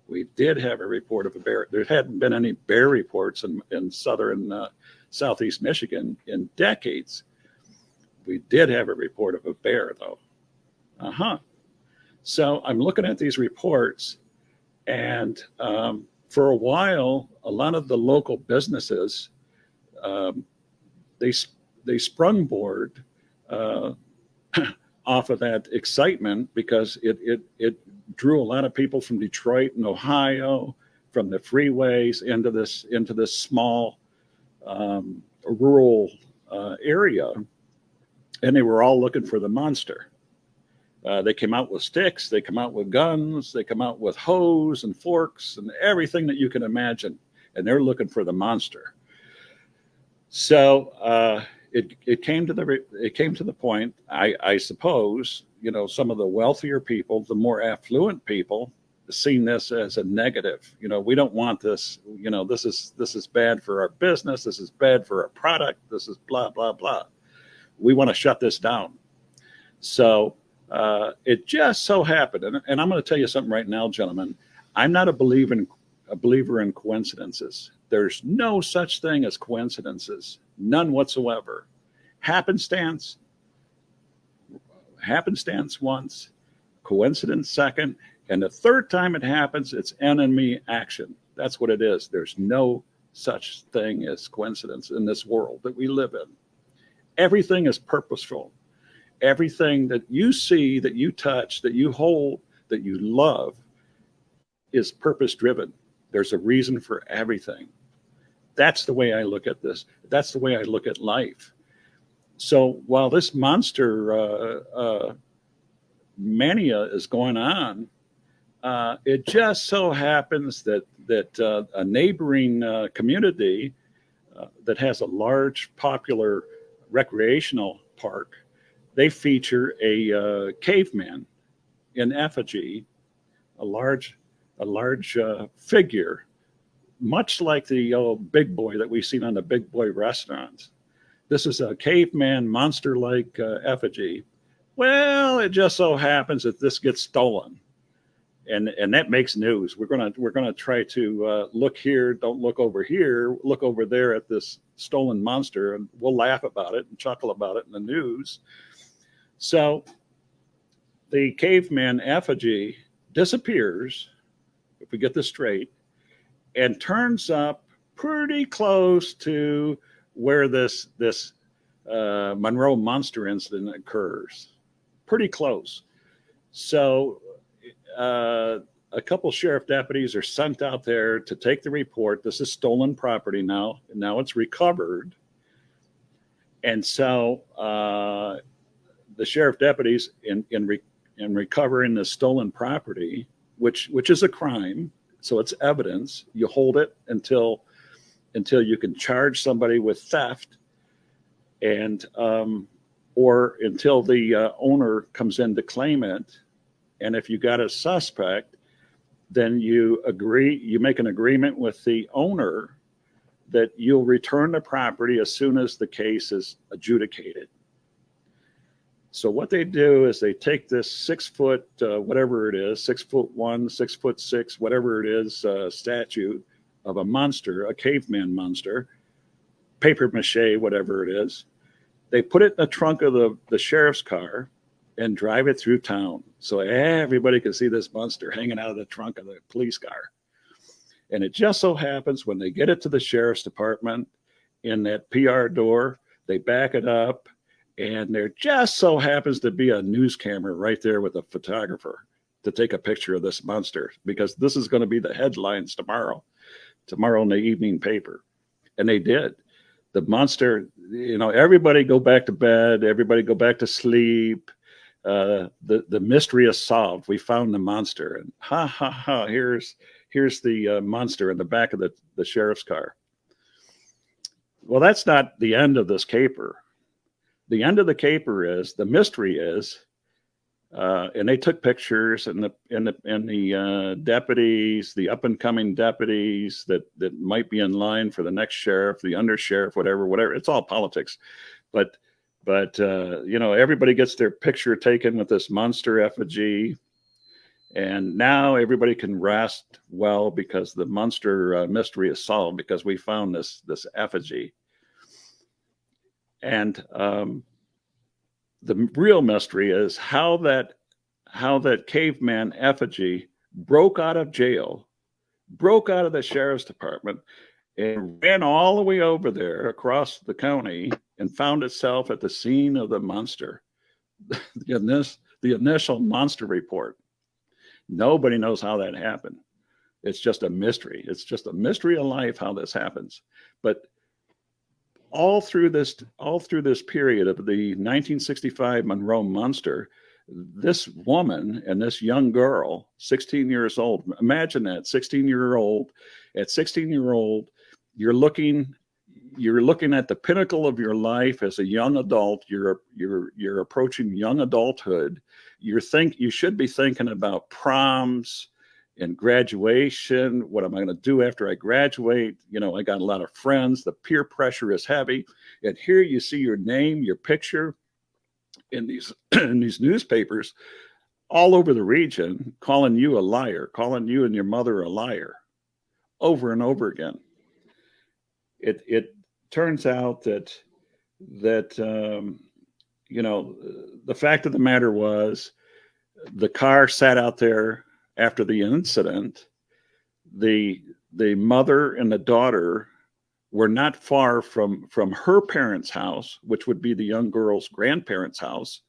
[SPEAKER 3] We did have a report of a bear. There hadn't been any bear reports in southern southeast Michigan in decades. We did have a report of a bear, though. So I'm looking at these reports, and for a while, a lot of the local businesses, they sprungboard off of that excitement because it drew a lot of people from Detroit and Ohio, from the freeways into this small rural area, and they were all looking for the monster. They came out with sticks, they come out with guns, they come out with hoes and forks and everything that you can imagine, and they're looking for the monster. So it came to the point. I suppose, you know, some of the wealthier people, the more affluent people, seen this as a negative. You know, we don't want this. You know, this is bad for our business. This is bad for our product. This is blah blah blah. We want to shut this down. So it just so happened, and I'm going to tell you something right now, gentlemen. I'm not a believer in coincidences. There's no such thing as coincidences, none whatsoever. Happenstance once, coincidence second, and the third time it happens, it's enemy action. That's what it is. There's no such thing as coincidence in this world that we live in. Everything is purposeful. Everything that you see, that you touch, that you hold, that you love is purpose driven. There's a reason for everything. That's the way I look at this. That's the way I look at life. So while this monster mania is going on, it just so happens that a neighboring community that has a large popular recreational park, they feature a caveman in effigy, a large figure, much like the big boy that we've seen on the big boy restaurants. This is a caveman monster-like effigy. Well, it just so happens that this gets stolen, and that makes news. We're gonna try to look here, don't look over here, look over there at this stolen monster, and we'll laugh about it and chuckle about it in the news. So the caveman effigy disappears, if we get this straight, and turns up pretty close to where this Monroe monster incident occurs. Pretty close. So a couple sheriff deputies are sent out there to take the report. This is stolen property now. Now it's recovered. And so the sheriff deputies in recovering the stolen property, which is a crime, so it's evidence. You hold it until you can charge somebody with theft, and or until the owner comes in to claim it. And if you got a suspect, then you make an agreement with the owner that you'll return the property as soon as the case is adjudicated. So what they do is they take this 6 foot, whatever it is, 6'1", 6'6", whatever it is, statue of a monster, a caveman monster, paper mache, whatever it is. They put it in the trunk of the sheriff's car and drive it through town. So everybody can see this monster hanging out of the trunk of the police car. And it just so happens when they get it to the sheriff's department in that PR door, they back it up, and there just so happens to be a news camera right there with a photographer to take a picture of this monster, because this is going to be the headlines tomorrow in the evening paper. And they did. The monster, everybody go back to bed, everybody go back to sleep. The mystery is solved. We found the monster, and ha ha ha, here's the monster in the back of the sheriff's car. Well, that's not the end of this caper. The end of the caper is the mystery is, and they took pictures, and the deputies, the up and coming deputies that might be in line for the next sheriff, the undersheriff, whatever. It's all politics, but everybody gets their picture taken with this monster effigy, and now everybody can rest well because the monster mystery is solved because we found this effigy. And the real mystery is how that caveman effigy broke out of jail, broke out of the sheriff's department, and ran all the way over there across the county and found itself at the scene of the monster, the initial monster report. Nobody knows how that happened. It's just a mystery. It's just a mystery of life how this happens. But all through this period of the 1965 Monroe Monster, this woman and this young girl, 16 years old, imagine that, 16-year-old. At 16-year-old, you're looking at the pinnacle of your life as a young adult. You're approaching young adulthood. You should be thinking about proms and graduation. What am I going to do after I graduate? I got a lot of friends. The peer pressure is heavy. And here you see your name, your picture in these in these newspapers all over the region, calling you a liar, calling you and your mother a liar over and over again. It turns out that the fact of the matter was the car sat out there after the incident. The mother and the daughter were not far from her parents' house, which would be the young girl's grandparents' house,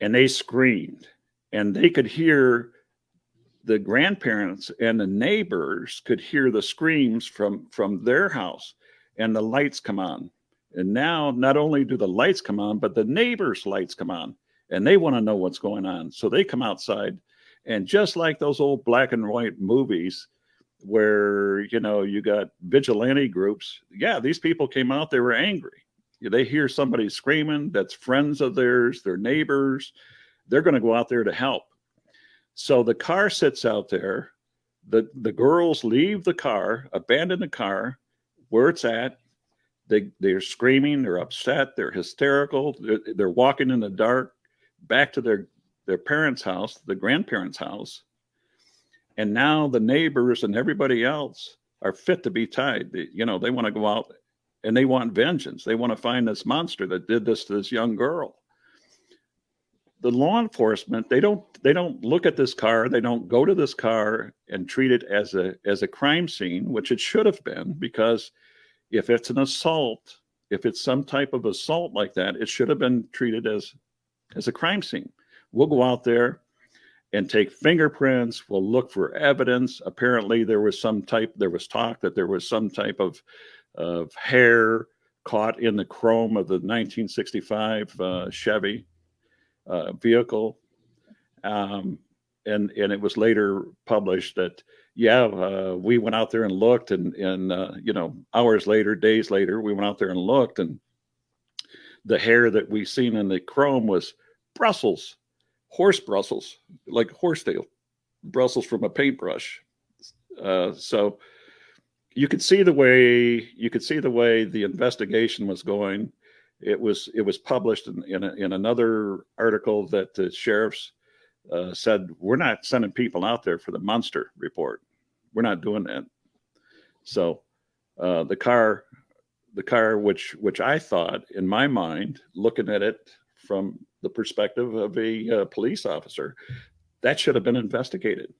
[SPEAKER 3] and they screamed, and they could hear the grandparents and the neighbors could hear the screams from their house, and the lights come on. And now not only do the lights come on, but the neighbors' lights come on, and they want to know what's going on. So they come outside, and just like those old black and white movies where, you got vigilante groups. Yeah, these people came out, they were angry. They hear somebody screaming that's friends of theirs, their neighbors. They're going to go out there to help. So the car sits out there. The girls leave the car, abandon the car where it's at. They're screaming, they're upset, they're hysterical. They're walking in the dark back to their parents' house, the grandparents' house. And now the neighbors and everybody else are fit to be tied. They want to go out and they want vengeance. They want to find this monster that did this to this young girl. The law enforcement, they don't look at this car. They don't go to this car and treat it as a crime scene, which it should have been, because if it's an assault, if it's some type of assault like that, it should have been treated as a crime scene. We'll go out there and take fingerprints. We'll look for evidence. Apparently there was talk that there was some type of hair caught in the chrome of the 1965 Chevy vehicle. And it was later published that, we went out there and looked, and hours later, days later, we went out there and looked, and the hair that we seen in the chrome was Brussels. Horse Brussels, like horsetail Brussels from a paintbrush. So you could see the way the investigation was going. It was published in another article that the sheriffs said, we're not sending people out there for the monster report. We're not doing that. So the car, which I thought, in my mind, looking at it from the perspective of a police officer, that should have been investigated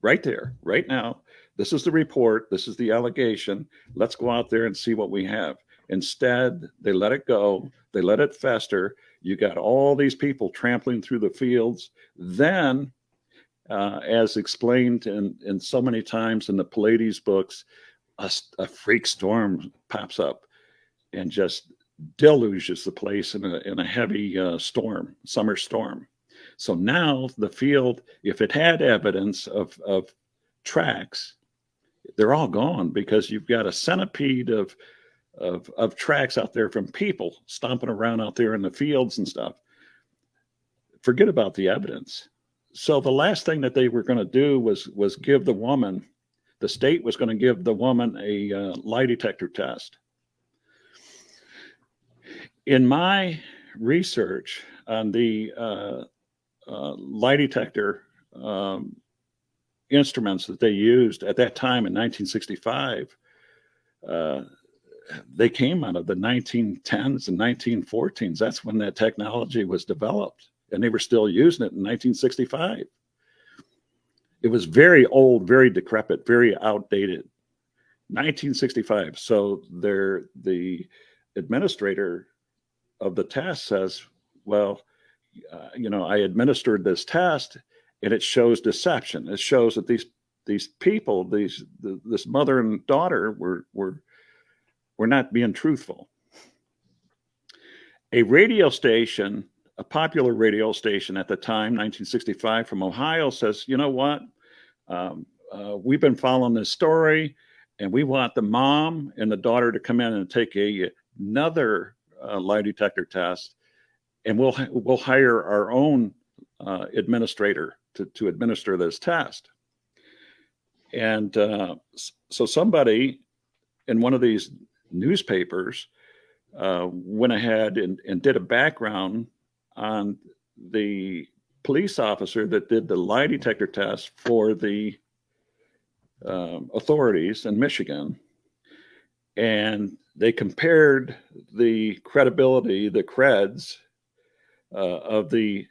[SPEAKER 3] right there, right now. This is the report. This is the allegation. Let's go out there and see what we have. Instead, they let it go. They let it fester. You got all these people trampling through the fields. Then, as explained in so many times in the Pallades books, a freak storm pops up and just deluges the place in a heavy summer storm. So now the field, if it had evidence of tracks, they're all gone, because you've got a centipede of of tracks out there from people stomping around out there in the fields and stuff. Forget about the evidence. So the last thing that they were going to do was give the woman, the state was going to give the woman a lie detector test. In my research on the lie detector instruments that they used at that time in 1965, they came out of the 1910s and 1914s. That's when that technology was developed, and they were still using it in 1965. It was very old, very decrepit, very outdated. 1965. So the administrator of the test says, well, I administered this test, and it shows deception. It shows that these people, this mother and daughter were not being truthful. A radio station, a popular radio station at the time, 1965, from Ohio, says, you know what? We've been following this story, and we want the mom and the daughter to come in and take another lie detector test, and we'll hire our own administrator to administer this test. And so somebody in one of these newspapers went ahead and did a background on the police officer that did the lie detector test for the authorities in Michigan. And they compared the credibility, the creds of the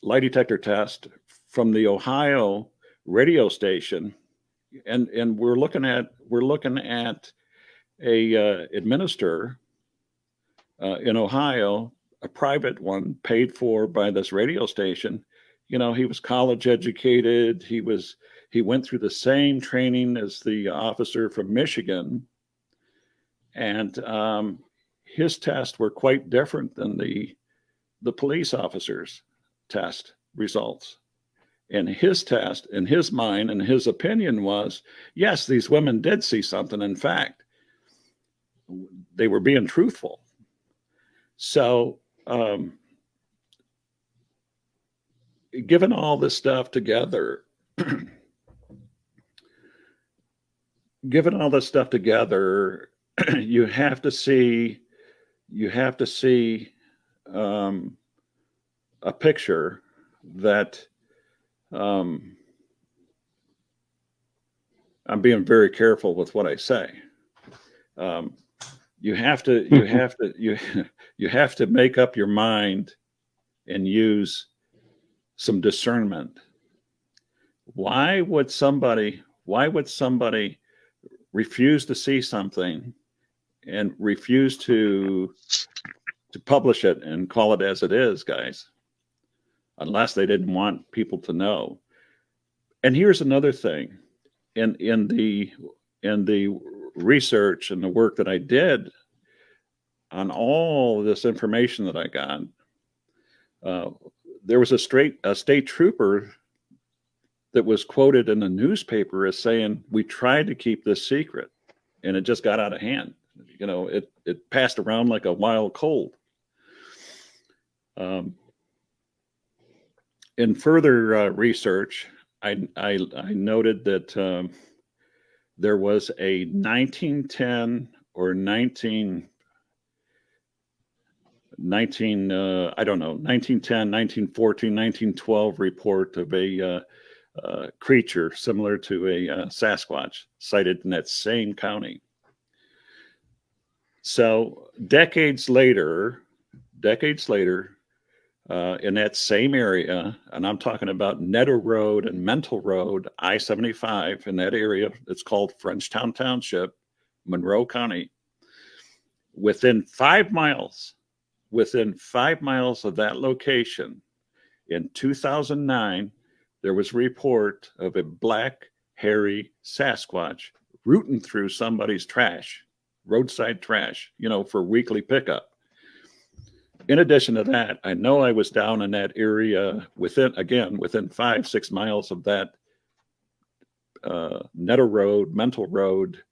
[SPEAKER 3] lie detector test from the Ohio radio station, and we're looking at a administrator in Ohio, a private one paid for by this radio station. He was college educated. He went through the same training as the officer from Michigan, and his tests were quite different than the police officer's test results. And his test, in his mind, and his opinion was, yes, these women did see something. In fact, they were being truthful. So, given all this stuff together, you have to see a picture that I'm being very careful with what I say. You have to make up your mind and use some discernment. Why would somebody refuse to see something and refuse to publish it and call it as it is, guys? Unless they didn't want people to know. And here's another thing. In the research and the work that I did on all this information that I got, there was a state trooper that was quoted in the newspaper as saying, we tried to keep this secret and it just got out of hand. It passed around like a wild cold. In further research, I noted that there was a 1910 or 1910, 1914, 1912 report of a creature similar to a Sasquatch sighted in that same county. So decades later, in that same area, and I'm talking about Netter Road and Mental Road, I-75 in that area. It's called Frenchtown Township, Monroe County. Within 5 miles of that location, in 2009, there was a report of a black, hairy Sasquatch rooting through somebody's trash, roadside trash, for weekly pickup. In addition to that, I know I was down in that area within 5-6 miles of that Netter Road, Mental Road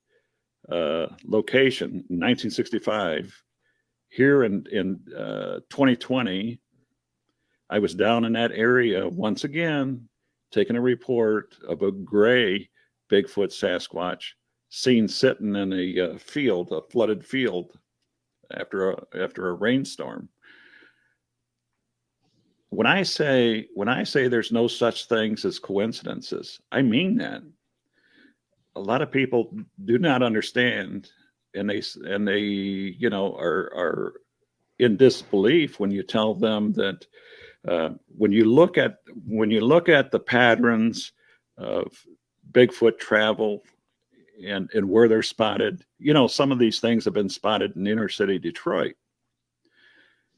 [SPEAKER 3] location in 1965. Here in 2020, I was down in that area once again, taking a report of a gray Bigfoot Sasquatch seen sitting in a field, a flooded field, after a rainstorm. When I say there's no such things as coincidences, I mean that. A lot of people do not understand, and they are in disbelief when you tell them that when you look at the patterns of Bigfoot travel and where they're spotted, some of these things have been spotted in inner city Detroit.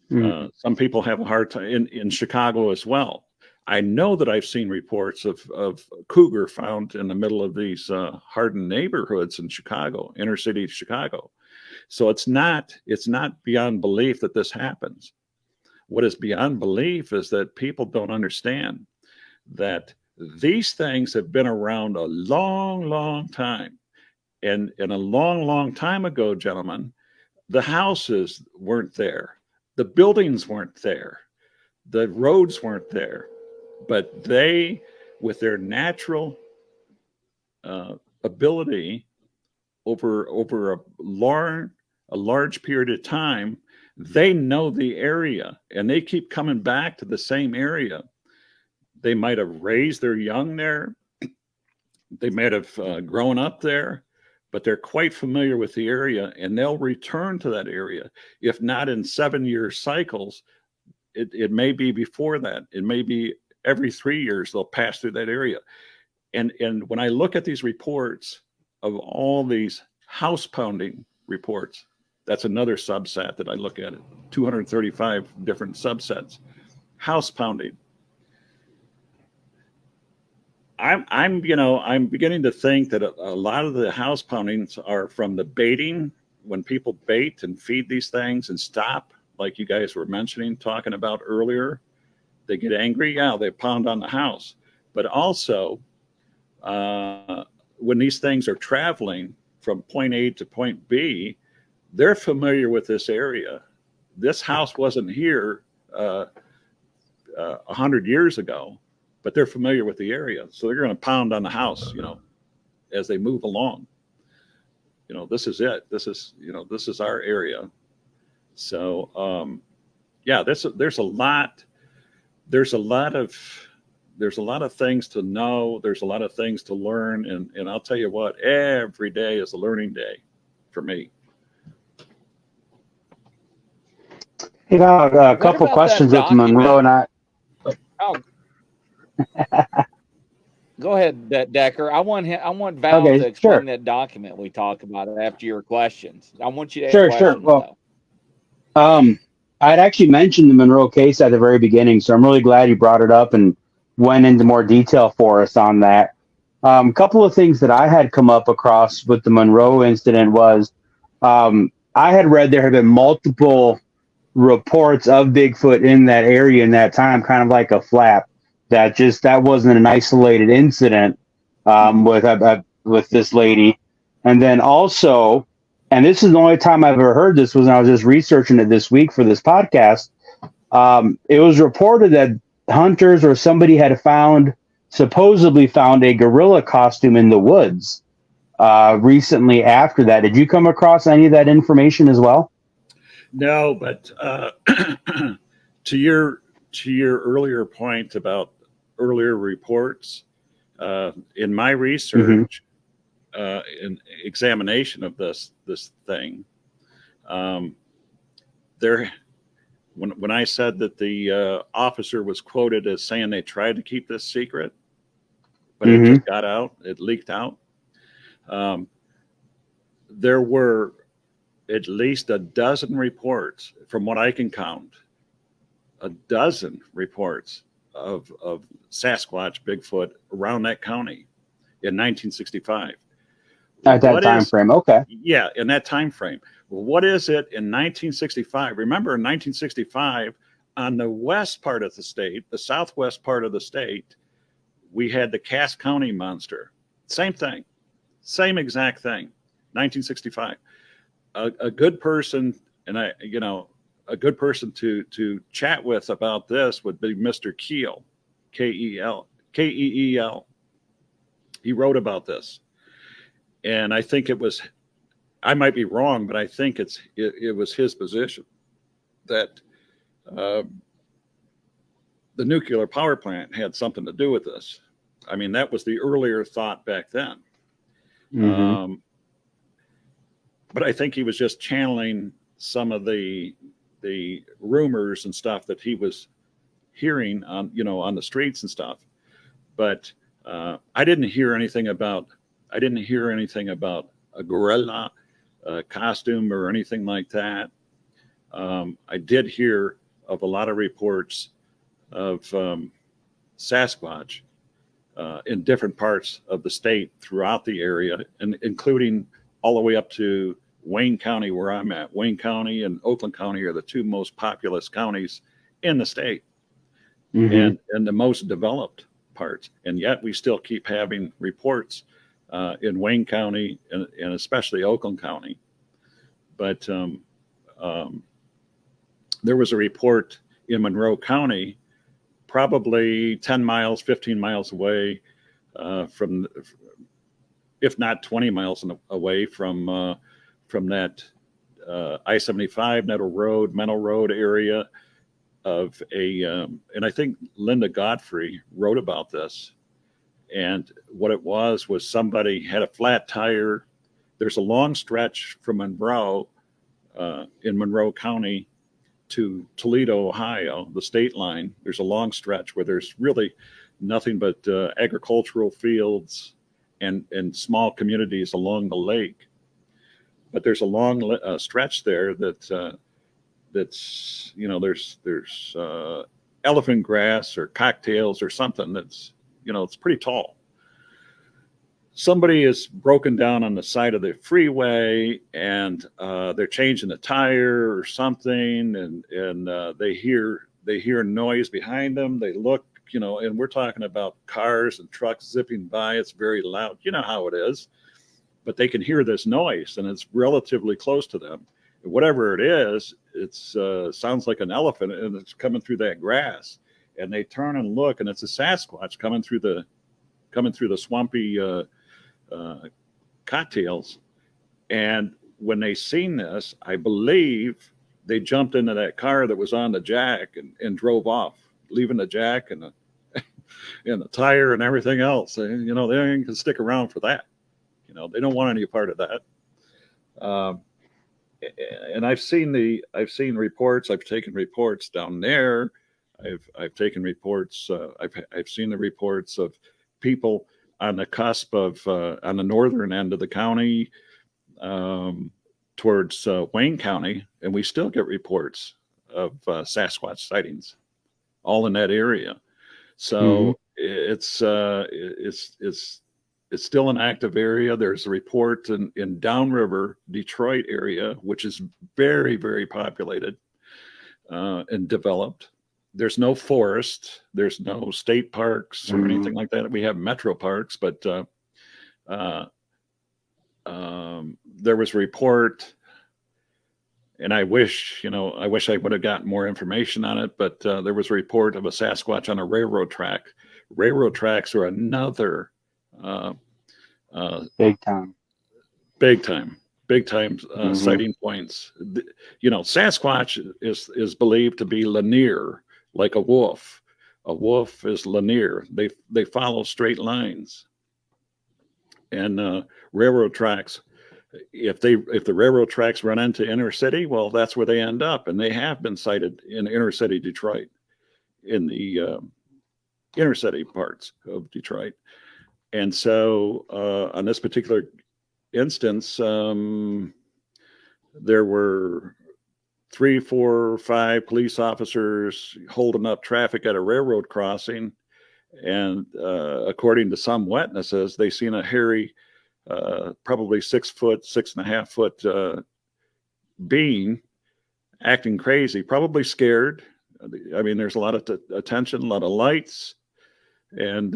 [SPEAKER 3] Some people have a hard time in Chicago as well. I know that I've seen reports of cougar found in the middle of these hardened neighborhoods in Chicago, inner city Chicago. So it's not beyond belief that this happens. What is beyond belief is that people don't understand that these things have been around a long, long time. And a long, long time ago, gentlemen, the houses weren't there. The buildings weren't there. The roads weren't there. But they, with their natural ability over a large period of time, they know the area and they keep coming back to the same area. They might have raised their young there. They might have grown up there, but they're quite familiar with the area and they'll return to that area. If not in 7-year cycles, it may be before that. It may be every 3 years they'll pass through that area. And when I look at these reports of all these house pounding reports, that's another subset that I look at. 235 different subsets. House pounding. I'm beginning to think that a lot of the house poundings are from the baiting, when people bait and feed these things and stop, like you guys were mentioning, talking about earlier. They get angry, yeah, they pound on the house. But also, when these things are traveling from point A to point B, they're familiar with this area. This house wasn't here 100 years ago, but they're familiar with the area. So they're going to pound on the house, as they move along. This is it. This is our area. So, yeah, there's a lot of things to know. There's a lot of things to learn. And I'll tell you what, every day is a learning day for me.
[SPEAKER 2] You got a couple questions with Monroe and I.
[SPEAKER 1] Oh, go ahead, Decker. I want Val to explain that document we talked about after your questions. I want you to ask questions.
[SPEAKER 2] Well, I'd actually mentioned the Monroe case at the very beginning, so I'm really glad you brought it up and went into more detail for us on that. A couple of things that I had come up across with the Monroe incident was I had read there had been multiple reports of Bigfoot in that area in that time, kind of like a flap. That wasn't an isolated incident with this lady. And then also, and this is the only time I've ever heard this, was when I was just researching it this week for this podcast. It was reported that hunters or somebody had supposedly found a gorilla costume in the woods recently after that. Did you come across any of that information as well?
[SPEAKER 3] No, but to your earlier point about earlier reports, in my research, in examination of this thing, when I said that the officer was quoted as saying they tried to keep this secret, but it just got out, it leaked out. There were at least a dozen reports, from what I can count, a dozen reports of Sasquatch, Bigfoot around that county in 1965. At that time frame, okay. Yeah, in that time frame. Well, what is it in 1965? Remember, in 1965, on the west part of the state, the southwest part of the state, we had the Cass County monster. Same thing, same exact thing. 1965. A good person, and a good person to chat with about this would be Mr. Keel, Keel. He wrote about this, and I think it was. I might be wrong, but I think it was his position that uh, the nuclear power plant had something to do with this. I mean, that was the earlier thought back then.
[SPEAKER 2] Mm-hmm.
[SPEAKER 3] But I think he was just channeling some of the rumors and stuff that he was hearing on the streets and stuff. But I didn't hear anything about a gorilla costume or anything like that. I did hear of a lot of reports of Sasquatch in different parts of the state throughout the area, and including all the way up to Wayne County, where I'm at. Wayne County and Oakland County are the two most populous counties in the state,
[SPEAKER 2] Mm-hmm.
[SPEAKER 3] and the most developed parts. And yet we still keep having reports in Wayne County and especially Oakland County. But there was a report in Monroe County, probably 10 miles, 15 miles away from, if not 20 miles away from that I-75 Mental Road area of and I think Linda Godfrey wrote about this. And what it was somebody had a flat tire. There's a long stretch from Monroe in Monroe County to Toledo, Ohio, the state line. There's a long stretch where there's really nothing but agricultural fields and small communities along the lake. But there's a long stretch there that's there's elephant grass or cocktails or something that's it's pretty tall. Somebody is broken down on the side of the freeway, and they're changing the tire or something, and they hear noise behind them. They look, and we're talking about cars and trucks zipping by. It's very loud. You know how it is, but they can hear this noise, and it's relatively close to them. Whatever it is, it's sounds like an elephant, and it's coming through that grass. And they turn and look, and it's a Sasquatch coming through the swampy cocktails. And when they seen this, I believe they jumped into that car that was on the jack and drove off, leaving the jack and the tire and everything else. They ain't gonna stick around for that. They don't want any part of that. And I've seen reports. I've taken reports down there. I've taken reports. I've seen the reports of people on the cusp of on the northern end of the county towards Wayne County, and we still get reports of Sasquatch sightings all in that area. So it's still an active area. There's a report in Downriver, Detroit area, which is very, very populated and developed. There's no forest. There's no state parks or anything like that. We have metro parks, but there was a report, and I wish I would have gotten more information on it, but there was a report of a Sasquatch on a railroad track. Railroad tracks are another
[SPEAKER 2] Big time
[SPEAKER 3] sighting points. Sasquatch is believed to be linear, like a wolf. A wolf is linear. They follow straight lines. And railroad tracks, if the railroad tracks run into inner city, well, that's where they end up. And they have been sighted in inner city Detroit, in the inner city parts of Detroit. And so on this particular instance, there were 3, 4, 5 police officers holding up traffic at a railroad crossing. And according to some witnesses, they seen a hairy, probably 6 foot, 6.5 foot being acting crazy, probably scared. I mean, there's a lot of attention, a lot of lights, and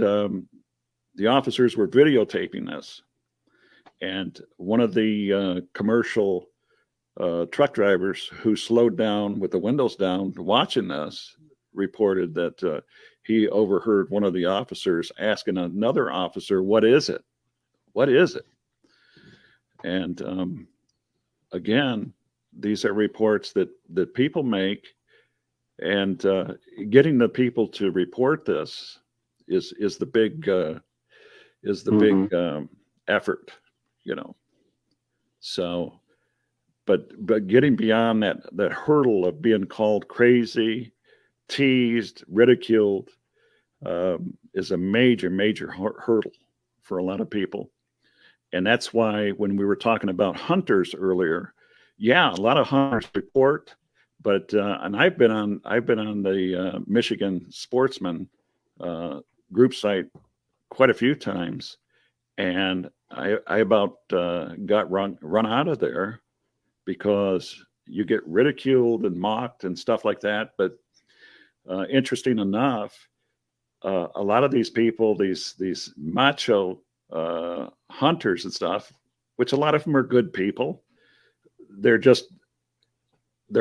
[SPEAKER 3] the officers were videotaping this. And one of the commercial truck drivers who slowed down with the windows down watching us reported that he overheard one of the officers asking another officer, "What is it? What is it?" And again, these are reports that people make, and getting the people to report this is the big big effort, you know. So, but getting beyond that hurdle of being called crazy, teased, ridiculed, is a major hurdle for a lot of people. And that's why when we were talking about hunters earlier, yeah, a lot of hunters report, but and I've been on the Michigan Sportsman group site quite a few times, and I about got run out of there because you get ridiculed and mocked and stuff like that. But interesting enough, a lot of these people, these macho hunters and stuff, which a lot of them are good people, they're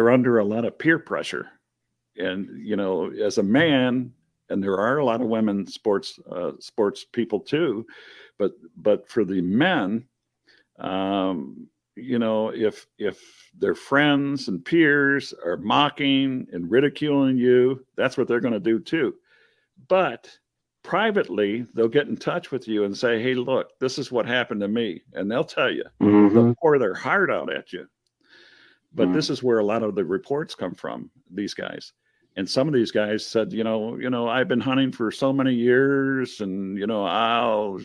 [SPEAKER 3] under a lot of peer pressure. And you know, as a man, and there are a lot of women sports people too, but for the men, you know, if their friends and peers are mocking and ridiculing you, that's what they're going to do too. But privately, they'll get in touch with you and say, "Hey, look, this is what happened to me," and they'll tell you. They'll pour their heart out at you. But this is where a lot of the reports come from, these guys. And some of these guys said, you know, I've been hunting for so many years, and you know, I'll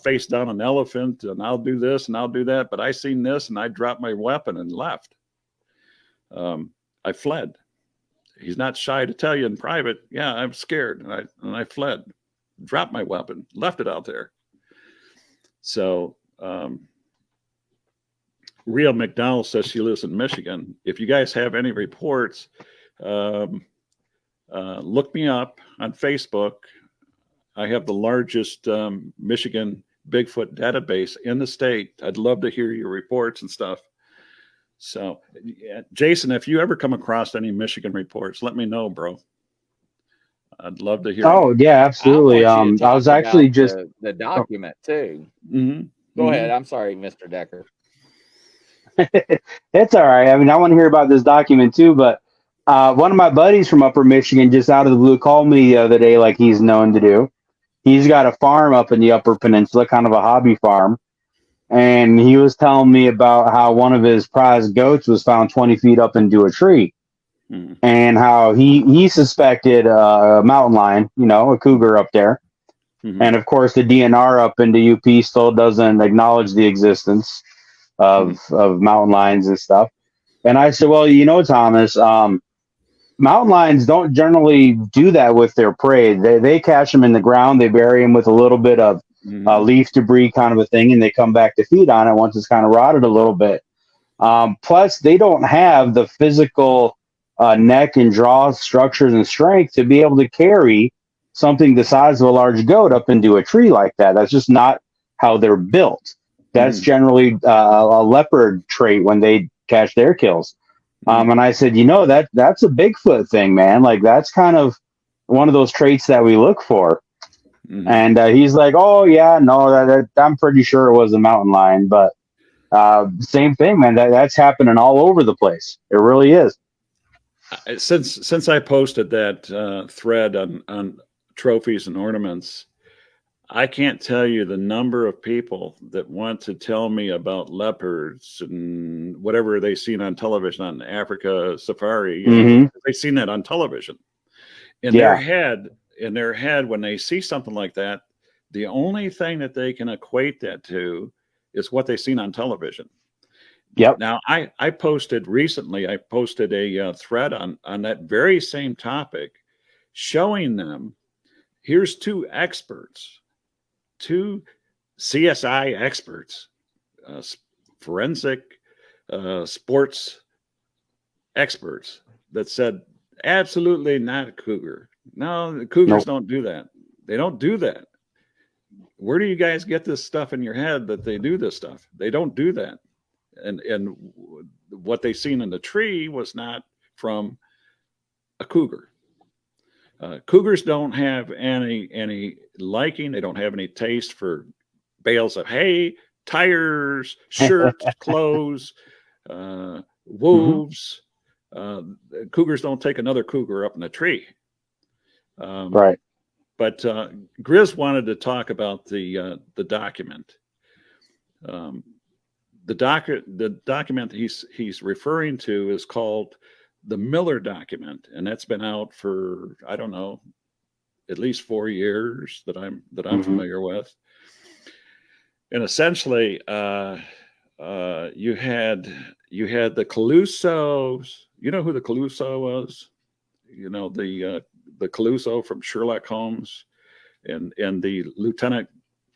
[SPEAKER 3] face down an elephant, and I'll do this and I'll do that, but I seen this and I dropped my weapon and left. I fled. He's not shy to tell you in private, yeah, I'm scared, and I fled, dropped my weapon, left it out there. So Rhea McDowell says she lives in Michigan. If you guys have any reports, look me up on Facebook. I have the largest Michigan Bigfoot database in the state. I'd love to hear your reports and stuff. So, yeah, Jason, if you ever come across any Michigan reports, let me know, bro. I'd love to hear
[SPEAKER 2] Oh,
[SPEAKER 3] them.
[SPEAKER 2] yeah, absolutely.
[SPEAKER 1] I want you to
[SPEAKER 2] I was
[SPEAKER 1] talk
[SPEAKER 2] actually
[SPEAKER 1] about
[SPEAKER 2] just,
[SPEAKER 1] the document too.
[SPEAKER 3] Mm-hmm.
[SPEAKER 1] Go ahead. I'm sorry, Mr. Decker.
[SPEAKER 2] it's all right. I mean, I want to hear about this document too, but one of my buddies from Upper Michigan just out of the blue called me the other day, like he's known to do. He's got a farm up in the Upper Peninsula, kind of a hobby farm. And he was telling me about how one of his prize goats was found 20 feet up into a tree,
[SPEAKER 3] Mm-hmm.
[SPEAKER 2] and how he suspected a mountain lion, you know, a cougar up there.
[SPEAKER 3] Mm-hmm.
[SPEAKER 2] And of course, the DNR up into UP still doesn't acknowledge the existence of mountain lions and stuff. And I said, well, you know, Thomas, mountain lions don't generally do that with their prey. They catch them in the ground, they bury them with a little bit of leaf debris kind of a thing, and they come back to feed on it once it's kind of rotted a little bit. Plus, they don't have the physical neck and jaw structures and strength to be able to carry something the size of a large goat up into a tree like that. That's just not how they're built. That's generally a leopard trait when they catch their kills. And I said, you know, that's a Bigfoot thing, man. Like, that's kind of one of those traits that we look for. And he's like, oh, yeah, no, that I'm pretty sure it was a mountain lion. But same thing, man. That's happening all over the place. It really is.
[SPEAKER 3] Since I posted that thread on trophies and ornaments, I can't tell you the number of people that want to tell me about leopards and whatever they've seen on television on Africa Safari. They've seen that on television. In their head, when they see something like that, the only thing that they can equate that to is what they've seen on television.
[SPEAKER 2] Yep.
[SPEAKER 3] Now, I posted recently, a thread on that very same topic, showing them, here's two CSI experts, forensic sports experts, that said, absolutely not a cougar. No, the cougars don't do that. They don't do that. where do you guys get this stuff in your head that they do this stuff? They don't do that. And what they seen in the tree was not from a cougar. Cougars don't have any liking. They don't have any taste for bales of hay, tires, shirts, clothes, wolves. Cougars don't take another cougar up in a tree.
[SPEAKER 2] Right.
[SPEAKER 3] But Grizz wanted to talk about the document. The document he's referring to is called the Miller document, and that's been out for, I don't know, at least 4 years that I'm familiar with. And essentially, you had the Calusos. You know who the Caluso was? You know, the Caluso from Sherlock Holmes, and the Lieutenant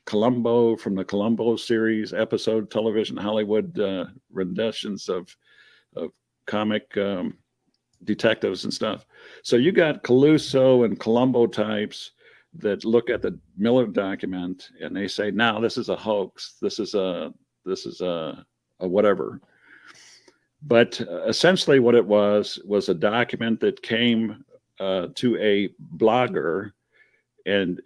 [SPEAKER 3] Columbo from the Columbo series, episode television Hollywood renditions of comic detectives and stuff. So you got Caluso and Columbo types that look at the Miller document and they say, "Now this is a hoax. This is a whatever." But essentially, what it was a document that came to a blogger, and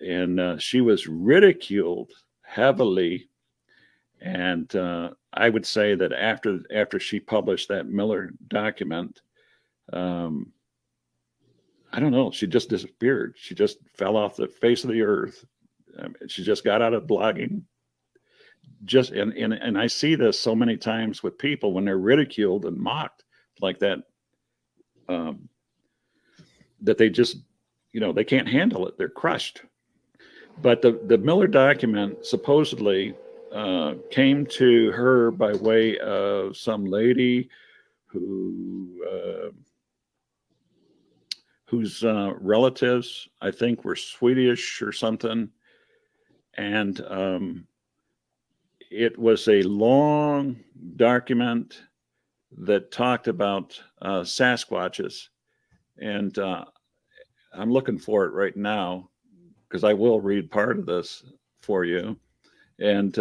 [SPEAKER 3] she was ridiculed heavily. And I would say that after she published that Miller document, I don't know, she just disappeared. She just fell off the face of the earth. She just got out of blogging. And I see this so many times with people when they're ridiculed and mocked like that, that they just, they can't handle it. They're crushed. But the Miller document supposedly came to her by way of some lady whose relatives, I think, were Swedish or something. And it was a long document that talked about Sasquatches. And I'm looking for it right now because I will read part of this for you. And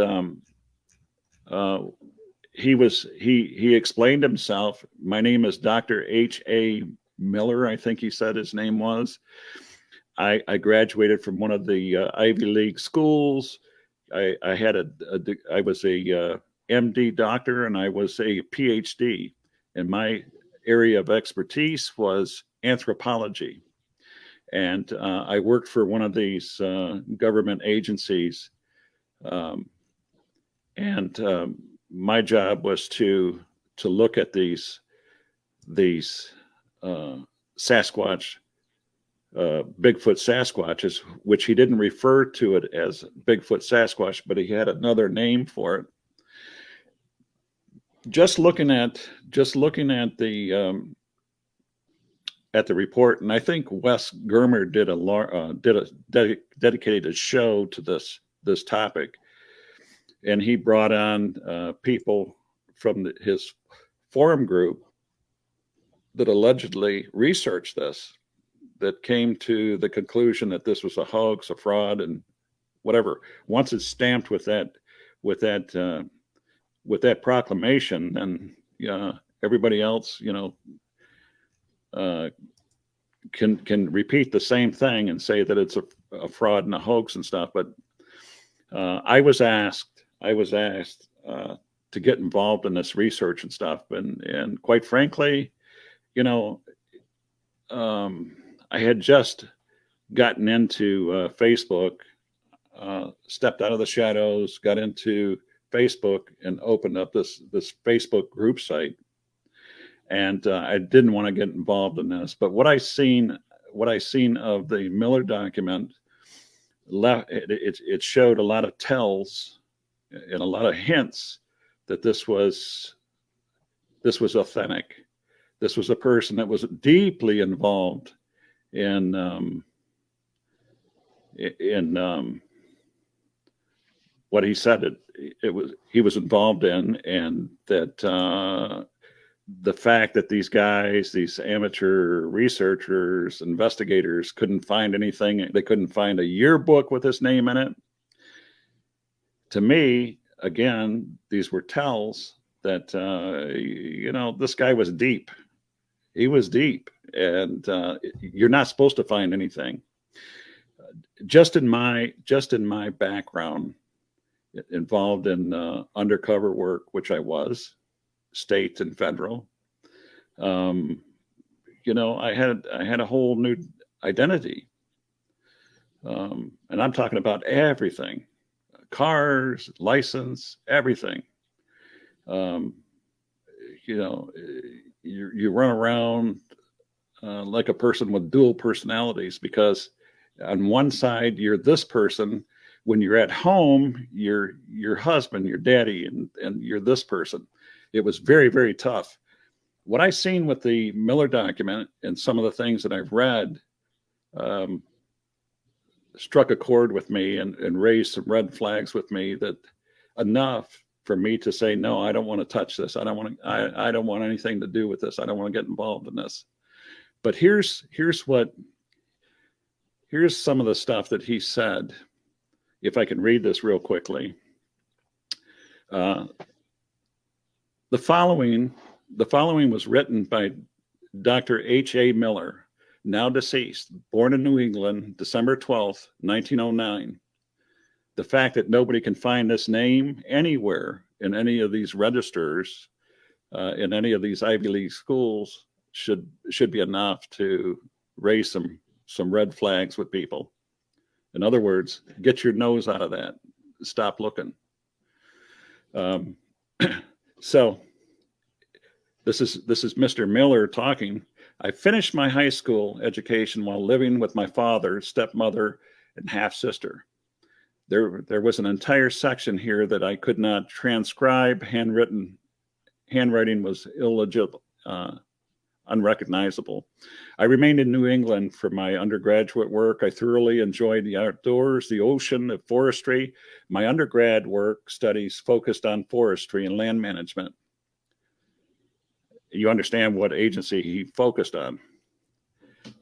[SPEAKER 3] he explained himself. My name is Dr. H.A. Miller, I think he said his name was. I graduated from one of the Ivy League schools. I was a MD doctor and I was a PhD, and my area of expertise was anthropology. And I worked for one of these government agencies, and my job was to look at these Sasquatch, Bigfoot Sasquatches, which he didn't refer to it as Bigfoot Sasquatch, but he had another name for it. Just looking at the report, and I think Wes Germer did a dedicated show to this topic, and he brought on people from his forum group that allegedly researched this, that came to the conclusion that this was a hoax, a fraud, and whatever. Once it's stamped with that proclamation, then everybody else, can repeat the same thing and say that it's a fraud and a hoax and stuff. But I was asked to get involved in this research and stuff, and quite frankly, I had just gotten into Facebook, stepped out of the shadows, got into Facebook, and opened up this Facebook group site. And I didn't want to get involved in this, but what I seen of the Miller document, it showed a lot of tells and a lot of hints that this was authentic. This was a person that was deeply involved in what he said he was involved in, and that the fact that these guys, these amateur To me, again, these were tells that, this guy was deep. He was deep, and you're not supposed to find anything. Just in my background, involved in undercover work, which I was, state and federal. Um, I had a whole new identity, and I'm talking about everything: cars, license, everything. Um, you run around like a person with dual personalities, because on one side you're this person, when you're at home you're your husband, your daddy, and you're this person. It was very, very tough. What I seen with the Miller document and some of the things that I've read, um, struck a chord with me, and raised some red flags with me, that enough for me to say, no, I don't want to touch this. I don't want anything to do with this. I don't want to get involved in this. But here's some of the stuff that he said. If I can read this real quickly. Uh, the following was written by Dr. H.A. Miller, now deceased, born in New England, December 12th, 1909. The fact that nobody can find this name anywhere in any of these registers, in any of these Ivy League schools, should be enough to raise some red flags with people. In other words, get your nose out of that. Stop looking. So this is Mr. Miller talking. I finished my high school education while living with my father, stepmother, and half sister. There was an entire section here that I could not transcribe. Handwriting was illegible, unrecognizable. I remained in New England for my undergraduate work. I thoroughly enjoyed the outdoors, the ocean, the forestry. My undergrad work studies focused on forestry and land management. You understand what agency he focused on.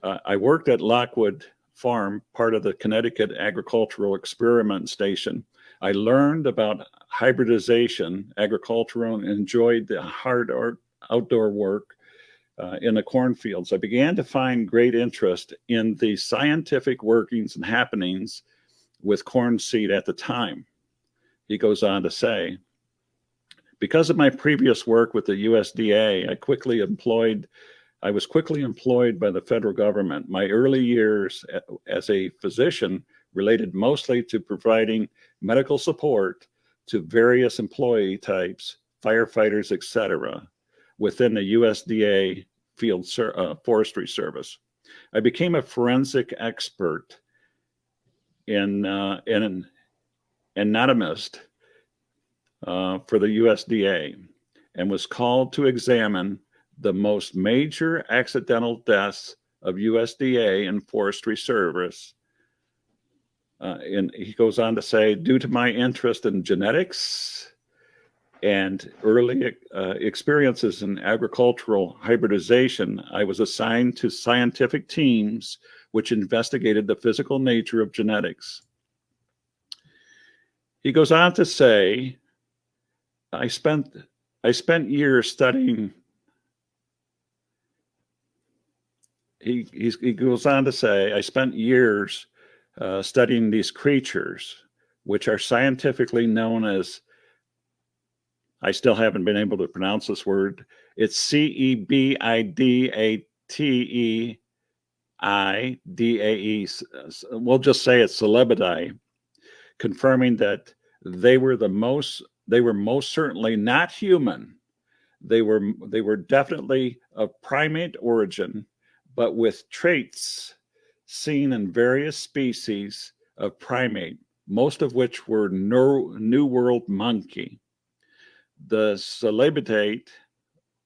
[SPEAKER 3] I worked at Lockwood Farm, part of the Connecticut Agricultural Experiment Station. I learned about hybridization, agricultural, and enjoyed the hard outdoor work in the cornfields. I began to find great interest in the scientific workings and happenings with corn seed at the time. He goes on to say, because of my previous work with the USDA, I was quickly employed by the federal government. My early years as a physician related mostly to providing medical support to various employee types, firefighters, etc., within the USDA field forestry service. I became a forensic expert in an anatomist for the USDA, and was called to examine the most major accidental deaths of USDA and Forestry Service. And he goes on to say, due to my interest in genetics and early experiences in agricultural hybridization, I was assigned to scientific teams which investigated the physical nature of genetics. He goes on to say, I spent years studying. He goes on to say, I spent years studying these creatures, which are scientifically known as, I still haven't been able to pronounce this word. It's Cebidaeidae. We'll just say it's Celebidae, confirming that they were most certainly not human. They were definitely of primate origin, but with traits seen in various species of primate, most of which were New World monkey. The Celebidae,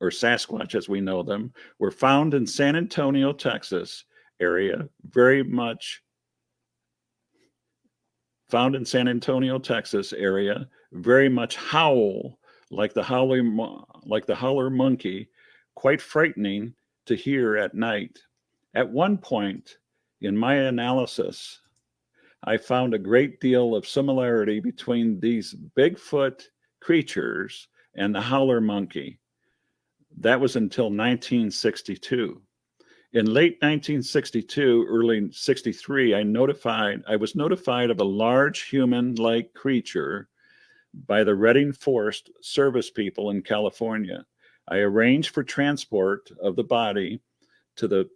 [SPEAKER 3] or Sasquatch as we know them, were found in San Antonio, Texas area, very much howl like the howler monkey, quite frightening to hear at night. At one point in my analysis, I found a great deal of similarity between these Bigfoot creatures and the howler monkey. That was until 1962. In late 1962, early 63, I was notified of a large human-like creature by the Redding Forest Service people in California. I arranged for transport of the body to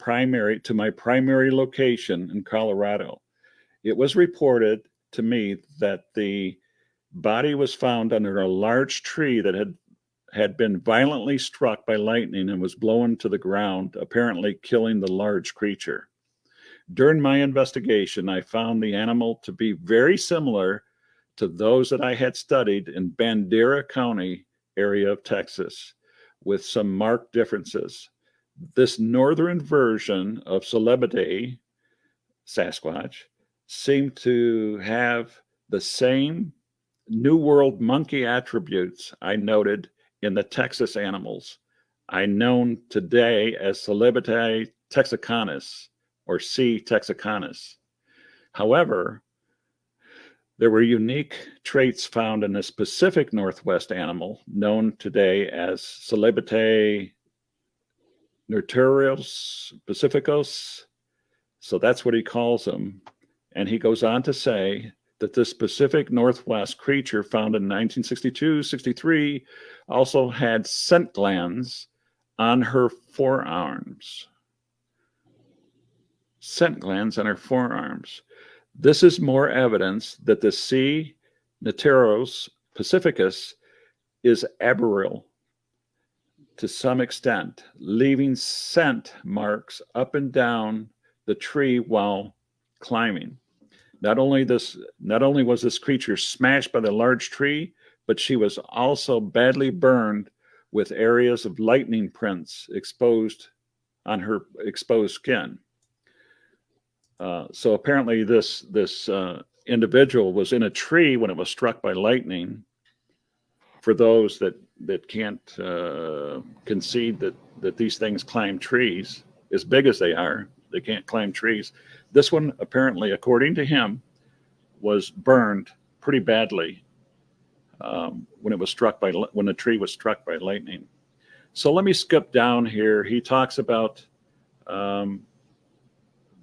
[SPEAKER 3] my primary location in Colorado. It was reported to me that the body was found under a large tree that had been violently struck by lightning and was blown to the ground, apparently killing the large creature. During my investigation, I found the animal to be very similar to those that I had studied in Bandera County area of Texas, with some marked differences. This northern version of Celebidae, Sasquatch, seemed to have the same New World monkey attributes I noted in the Texas animals, I known today as Celebidae texacanus or C. texacanus. However, there were unique traits found in this Pacific Northwest animal known today as Celebidae Nerturios pacificus. So that's what he calls them. And he goes on to say that this Pacific Northwest creature found in 1962-63 also had scent glands on her forearms. Scent glands on her forearms. This is more evidence that the C. Nerturios pacificus is arboreal to some extent, leaving scent marks up and down the tree while climbing. Not only was this creature smashed by the large tree, but she was also badly burned with areas of lightning prints exposed on her exposed skin. So apparently this individual was in a tree when it was struck by lightning. For those that can't concede that these things climb trees, as big as they are, they can't climb trees. This one, apparently, according to him, was burned pretty badly when the tree was struck by lightning. So let me skip down here. He talks about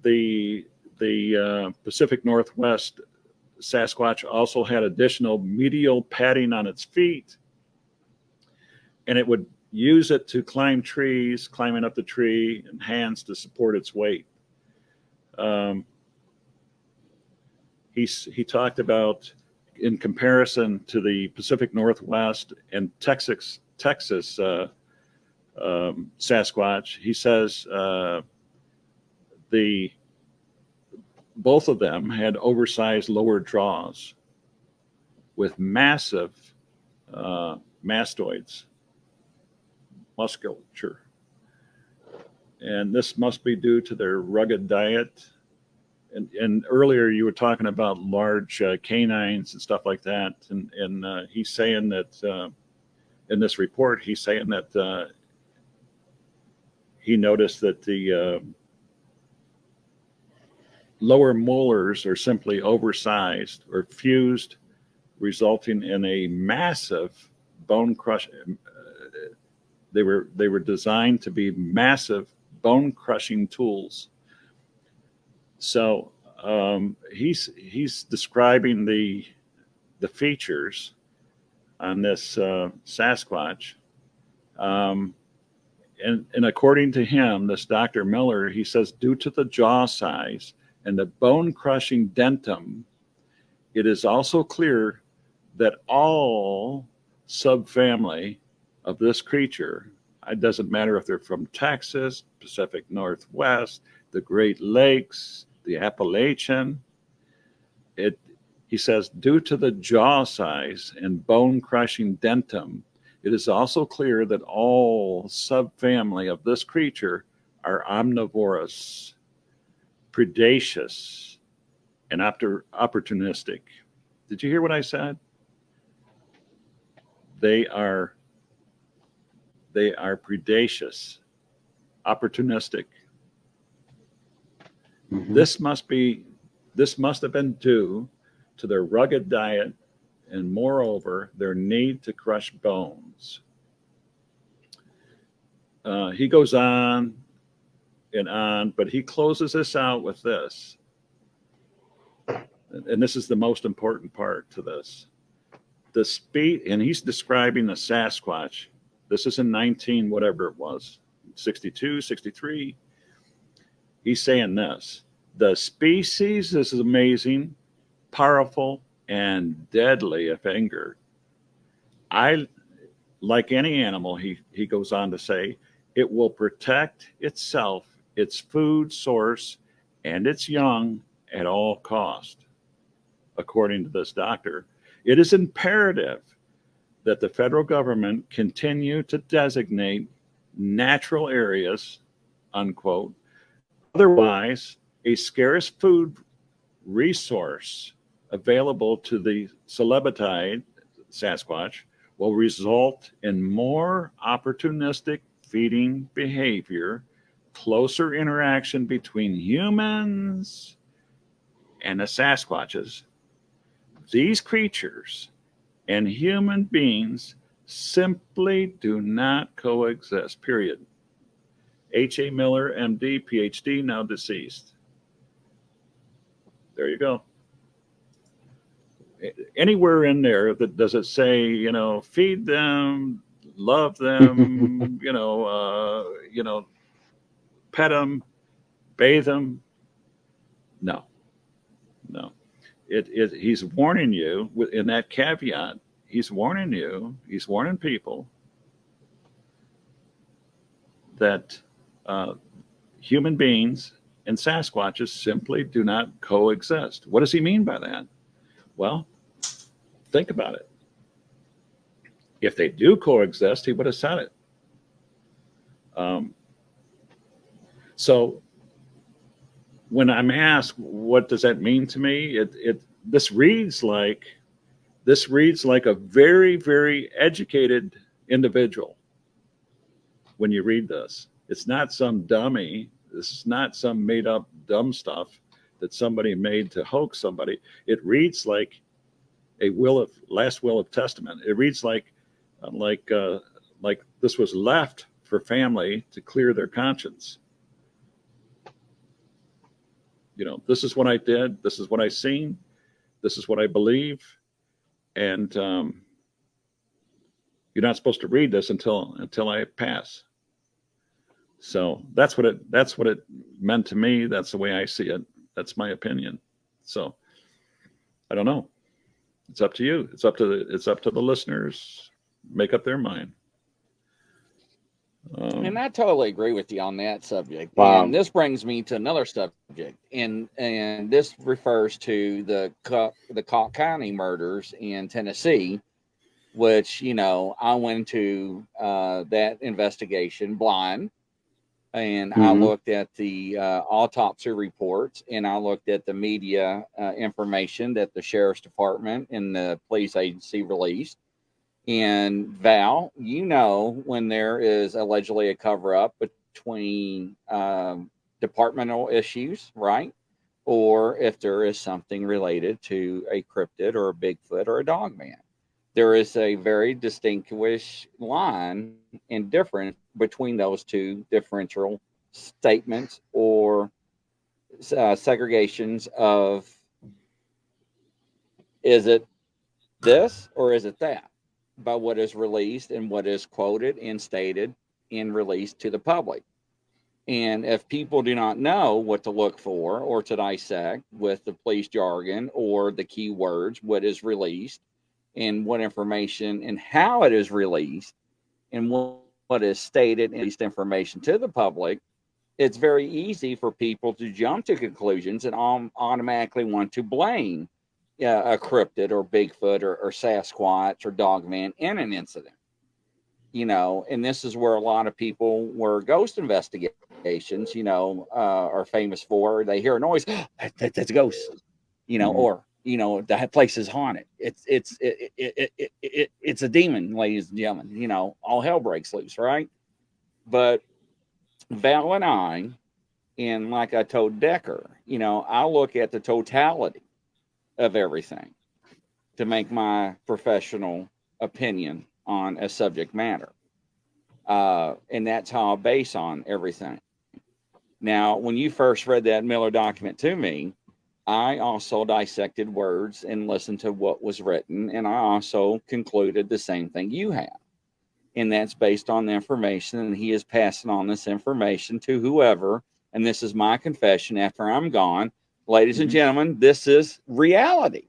[SPEAKER 3] the Pacific Northwest Sasquatch also had additional medial padding on its feet, and it would use it to climb trees, climbing up the tree, and hands to support its weight. He talked about, in comparison to the Pacific Northwest and Texas Sasquatch, he says both of them had oversized lower jaws with massive mastoids musculature. And this must be due to their rugged diet. And earlier you were talking about large canines and stuff like that. And he's saying that in this report, he's saying that he noticed that the lower molars are simply oversized or fused, resulting in a massive bone crush. They were designed to be massive bone crushing tools. So he's describing the features on this Sasquatch, and according to him, this Dr. Miller, he says, due to the jaw size and the bone-crushing dentum, it is also clear that all subfamily of this creature, it doesn't matter if they're from Texas, Pacific Northwest, the Great Lakes, the Appalachian, he says, due to the jaw size and bone-crushing dentum, it is also clear that all subfamily of this creature are omnivorous, predaceous, and opportunistic. Did you hear what I said? They are predaceous, opportunistic. Mm-hmm. This must be This must have been due to their rugged diet and, moreover, their need to crush bones. He goes on and on, but he closes this out with this. And this is the most important part to this. The speed, and he's describing the Sasquatch. This is in 19, whatever it was, 62, 63. He's saying this: the species is amazing, powerful, and deadly if angered. I, like any animal, he goes on to say, it will protect itself, its food source, and its young at all cost. According to this doctor, it is imperative that the federal government continue to designate natural areas, unquote. Otherwise, a scarce food resource available to the celebritide Sasquatch will result in more opportunistic feeding behavior, closer interaction between humans and the Sasquatches. These creatures and human beings simply do not coexist, period. H.A. Miller, M.D., Ph.D., now deceased. There you go. Anywhere in there that does it say, feed them, love them, pet them, bathe them? No, no. He's warning you in that caveat. He's warning you. He's warning people that human beings and Sasquatches simply do not coexist. What does he mean by that? Well, think about it. If they do coexist, he would have said it. So when I'm asked, what does that mean to me? This reads like a very, very educated individual. When you read this, it's not some dummy. This is not some made up dumb stuff that somebody made to hoax somebody. It reads like a last will of testament. It reads like this was left for family to clear their conscience. This is what I did. This is what I seen. This is what I believe. And you're not supposed to read this until I pass. So that's what it meant to me. That's the way I see it. That's my opinion. So I don't know. It's up to you. It's up to the listeners. Make up their mind.
[SPEAKER 1] And I totally agree with you on that subject.
[SPEAKER 2] Wow.
[SPEAKER 1] And this brings me to another subject, and this refers to the Cobb County murders in Tennessee, which I went to that investigation blind, and I looked at the autopsy reports, and I looked at the media information that the sheriff's department and the police agency released. And Val, when there is allegedly a cover-up between departmental issues, right? Or if there is something related to a cryptid or a Bigfoot or a dogman. There is a very distinguished line and difference between those two differential statements or segregations of, is it this or is it that? By what is released and what is quoted and stated and released to the public. And if people do not know what to look for or to dissect with the police jargon or the keywords, what is released and what information and how it is released and what is stated and released information to the public, it's very easy for people to jump to conclusions and automatically want to blame a cryptid or Bigfoot or Sasquatch or Dogman in an incident. And this is where a lot of people where ghost investigations, are famous for. They hear a noise, that's a ghost, or that place is haunted. It's a demon, ladies and gentlemen. All hell breaks loose, right? But Val and I And like I told Decker, I look at the totality of everything to make my professional opinion on a subject matter. And that's how I base on everything. Now, when you first read that Miller document to me, I also dissected words and listened to what was written, and I also concluded the same thing you have. And that's based on the information, and he is passing on this information to whoever. And this is my confession after I'm gone. Ladies and gentlemen, this is reality.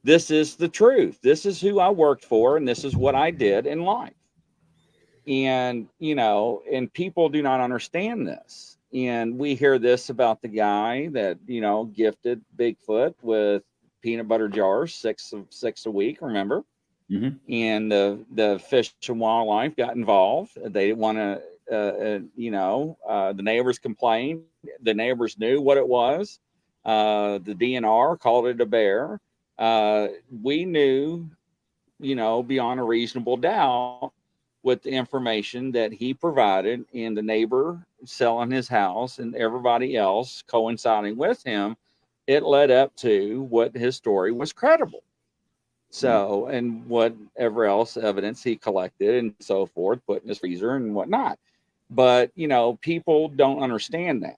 [SPEAKER 1] This is the truth. This is who I worked for, and this is what I did in life. And, and people do not understand this. And we hear this about the guy that, gifted Bigfoot with peanut butter jars, six a week, remember?
[SPEAKER 3] Mm-hmm.
[SPEAKER 1] And the Fish and Wildlife got involved. They didn't want to, the neighbors complained. The neighbors knew what it was. The DNR called it a bear. We knew, beyond a reasonable doubt, with the information that he provided and the neighbor selling his house and everybody else coinciding with him, it led up to what his story was credible. So, and whatever else evidence he collected and so forth, put in his freezer and whatnot. But, people don't understand that.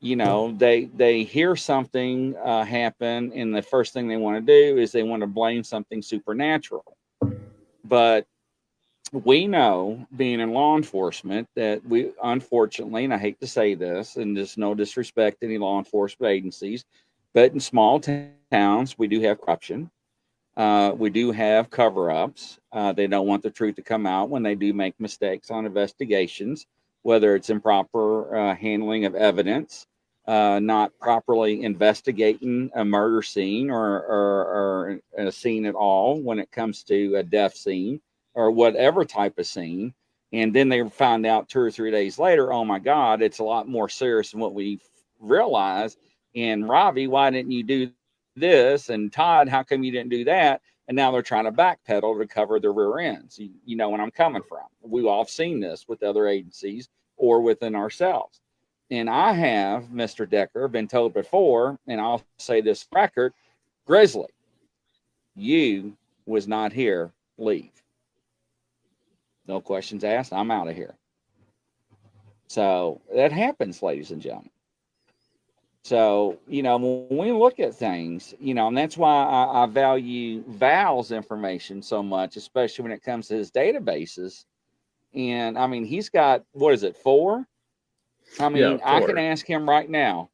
[SPEAKER 1] They hear something happen, and the first thing they want to do is they want to blame something supernatural. But we know, being in law enforcement, that we, unfortunately, and I hate to say this, and there's no disrespect to any law enforcement agencies, but in small towns, we do have corruption. We do have cover-ups. They don't want the truth to come out when they do make mistakes on investigations, whether it's improper handling of evidence, not properly investigating a murder scene or a scene at all when it comes to a death scene or whatever type of scene. And then they find out 2 or 3 days later, oh my God, it's a lot more serious than what we realized. And Ravi, why didn't you do this? And Todd, how come you didn't do that? And now they're trying to backpedal to cover their rear ends. You know where I'm coming from. We've all seen this with other agencies or within ourselves. And I have, Mr. Decker, been told before, and I'll say this record, Grizzly, you was not here, leave. No questions asked, I'm out of here. So that happens, ladies and gentlemen. So, when we look at things, and that's why I value Val's information so much, especially when it comes to his databases. And I mean, he's got, what is it, 4? I mean,
[SPEAKER 3] Yeah, 4.
[SPEAKER 1] I can ask him right now,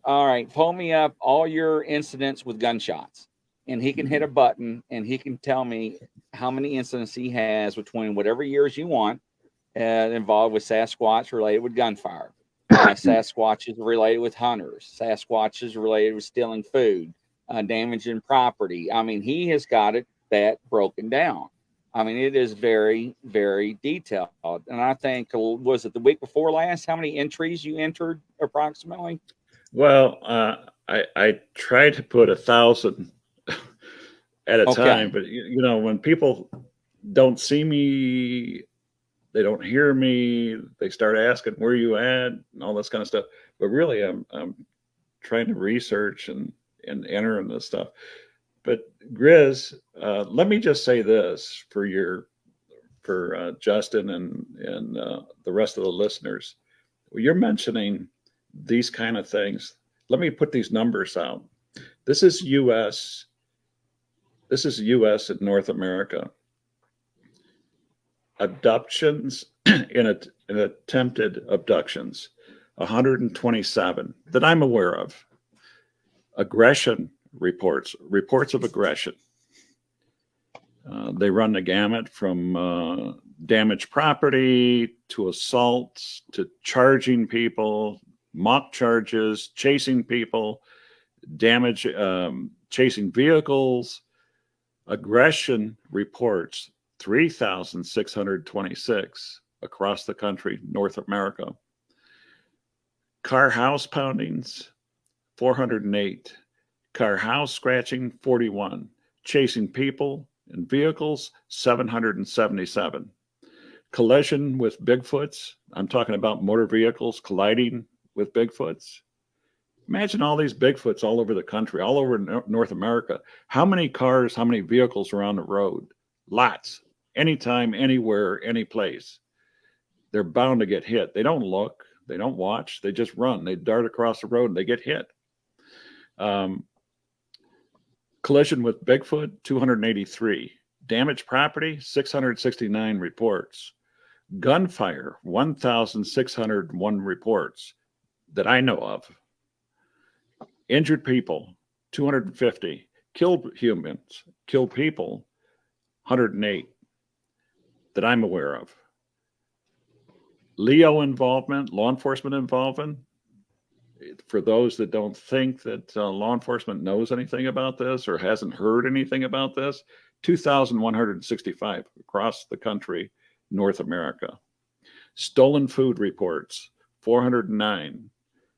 [SPEAKER 1] all right, pull me up all your incidents with gunshots. And he can hit a button and he can tell me how many incidents he has between whatever years you want involved with Sasquatch related with gunfire. Sasquatch is related with hunters. Sasquatch is related with stealing food, damaging property. I mean, he has got that broken down. I mean, it is very, very detailed. And I think, was it the week before last? How many entries you entered approximately?
[SPEAKER 3] Well, I try to put 1,000 at a time, but when people don't see me, they don't hear me, they start asking where you at and all this kind of stuff. But really, I'm trying to research and enter in this stuff. But Grizz, let me just say this for Justin and the rest of the listeners. You're mentioning these kind of things. Let me put these numbers out. This is U.S. This is U.S. and North America. Abductions in attempted abductions, 127 that I'm aware of. Aggression reports of aggression. They run the gamut from damaged property to assaults to charging people, mock charges, chasing people, chasing vehicles. Aggression reports 3,626 across the country, North America. Car house poundings, 408. Car house scratching, 41. Chasing people and vehicles, 777. collision with Bigfoots. I'm talking about motor vehicles colliding with Bigfoots. Imagine all these Bigfoots all over the country, all over North America. How many cars, how many vehicles are on the road? Lots. Anytime, anywhere, any place. They're bound to get hit. They don't look, they don't watch, they just run. They dart across the road and they get hit. Collision with Bigfoot, 283. Damaged property, 669 reports. Gunfire, 1,601 reports that I know of. Injured people, 250. Killed humans, killed people, 108 that I'm aware of. LEO involvement, law enforcement involvement. For those that don't think that law enforcement knows anything about this or hasn't heard anything about this, 2,165 across the country, North America. Stolen food reports, 409.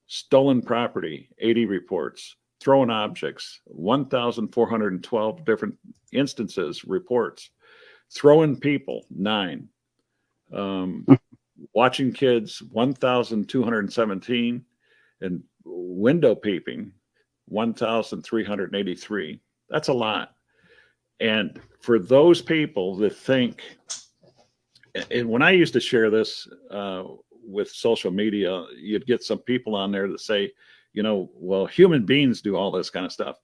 [SPEAKER 3] Stolen property, 80 reports. Thrown objects, 1,412 different instances, reports. Throwing people, 9. Watching kids, 1,217. And window peeping, 1,383. That's a lot. And for those people that think, and when I used to share this with social media, you'd get some people on there that say, well, human beings do all this kind of stuff.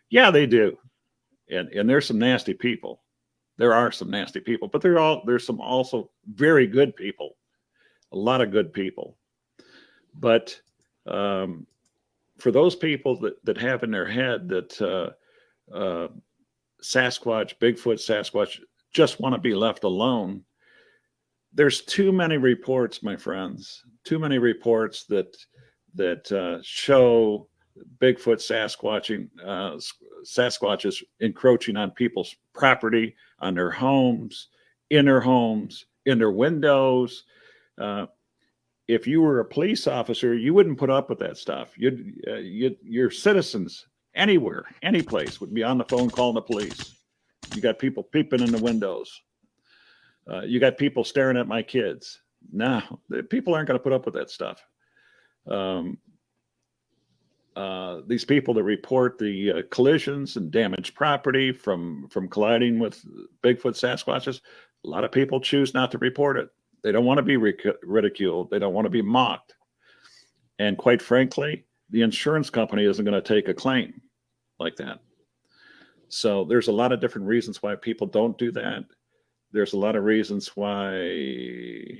[SPEAKER 3] Yeah, they do. And there's some nasty people. There are some nasty people, but there's some also very good people, a lot of good people. But for those people that have in their head that Sasquatch, Bigfoot, Sasquatch just want to be left alone, there's too many reports, my friends, too many reports that show Bigfoot, Sasquatches encroaching on people's property, on their homes, in their windows. If you were a police officer, you wouldn't put up with that stuff. Your citizens anywhere, any place would be on the phone calling the police. You got people peeping in the windows. You got people staring at my kids. No, people aren't going to put up with that stuff. These people that report the collisions and damaged property from colliding with Bigfoot, Sasquatches, a lot of people choose not to report it. They don't want to be ridiculed. They don't want to be mocked. And quite frankly, the insurance company isn't going to take a claim like that. So there's a lot of different reasons why people don't do that. There's a lot of reasons why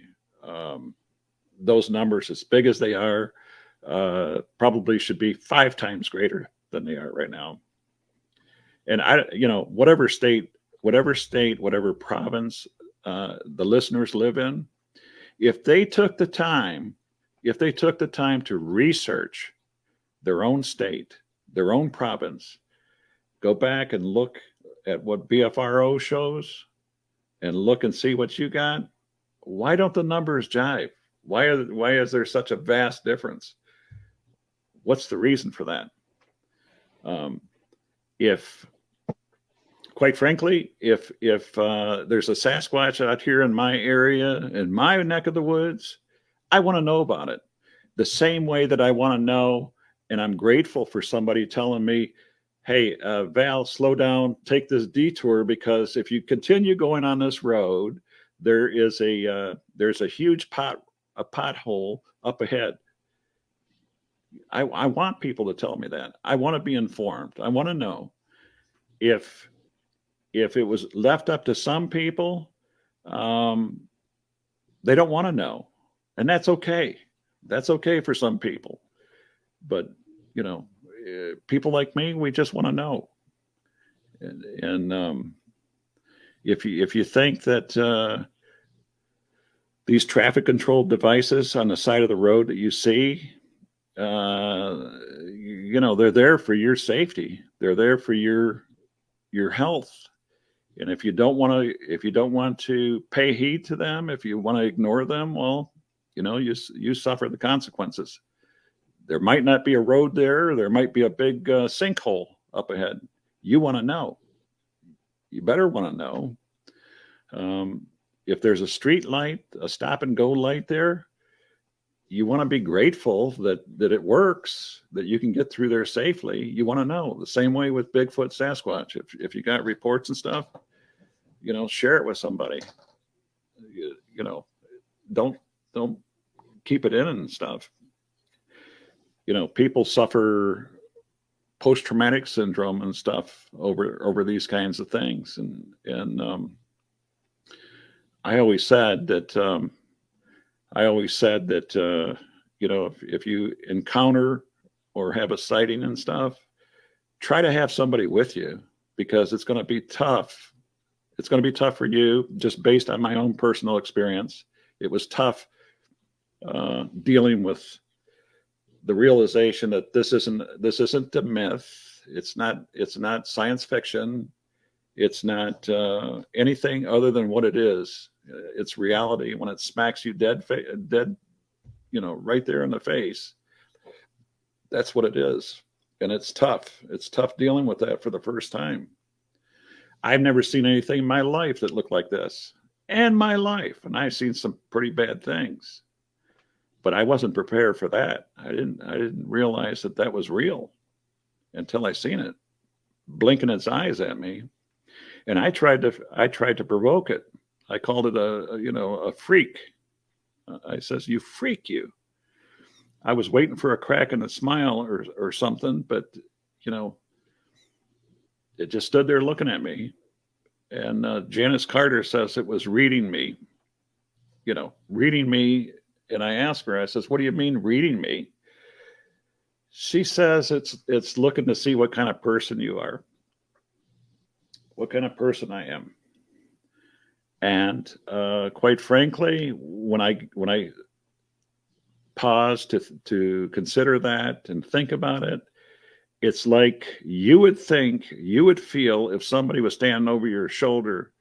[SPEAKER 3] those numbers, as big as they are, probably should be 5 times greater than they are right now. And whatever state, whatever province the listeners live in, if they took the time to research their own state, their own province, go back and look at what BFRO shows and look and see what you got, why don't the numbers jive? Why is there such a vast difference? What's the reason for that? Quite frankly, if there's a Sasquatch out here in my area, in my neck of the woods, I want to know about it. The same way that I want to know, and I'm grateful for somebody telling me, hey, Val, slow down, take this detour, because if you continue going on this road, there's a huge pothole up ahead. I want people to tell me that. I want to be informed. I want to know. If it was left up to some people, they don't want to know. And that's okay. That's okay for some people. But, people like me, we just want to know. And if you think that these traffic control devices on the side of the road that you see, they're there for your safety. They're there for your health. And if you don't want to pay heed to them, if you want to ignore them, well, you suffer the consequences. There might not be a road there. There might be a big sinkhole up ahead. You want to know. You better want to know. if there's a street light, a stop and go light there, you want to be grateful that it works, that you can get through there safely. You want to know. The same way with Bigfoot, Sasquatch. If you got reports and stuff, share it with somebody. Don't keep it in and stuff. People suffer post-traumatic syndrome and stuff over these kinds of things, and I always said that if you encounter or have a sighting and stuff, try to have somebody with you, because it's going to be tough. It's going to be tough for you, just based on my own personal experience. It was tough dealing with the realization that this isn't a myth. It's not science fiction. It's not anything other than what it is. It's reality. When it smacks you dead, right there in the face, that's what it is. And it's tough. It's tough dealing with that for the first time. I've never seen anything in my life that looked like this. And I've seen some pretty bad things. But I wasn't prepared for that. I didn't realize that was real until I seen it blinking its eyes at me. And I tried to provoke it. I called it a freak. I says, "You freak, you." I was waiting for a crack in the smile or something, but it just stood there looking at me. And Janice Carter says it was reading me. And I asked her, I says, "What do you mean reading me?" She says it's looking to see what kind of person you are, what kind of person I am. And quite frankly, when I pause to consider that and think about it, it's like you would feel if somebody was standing over your shoulder,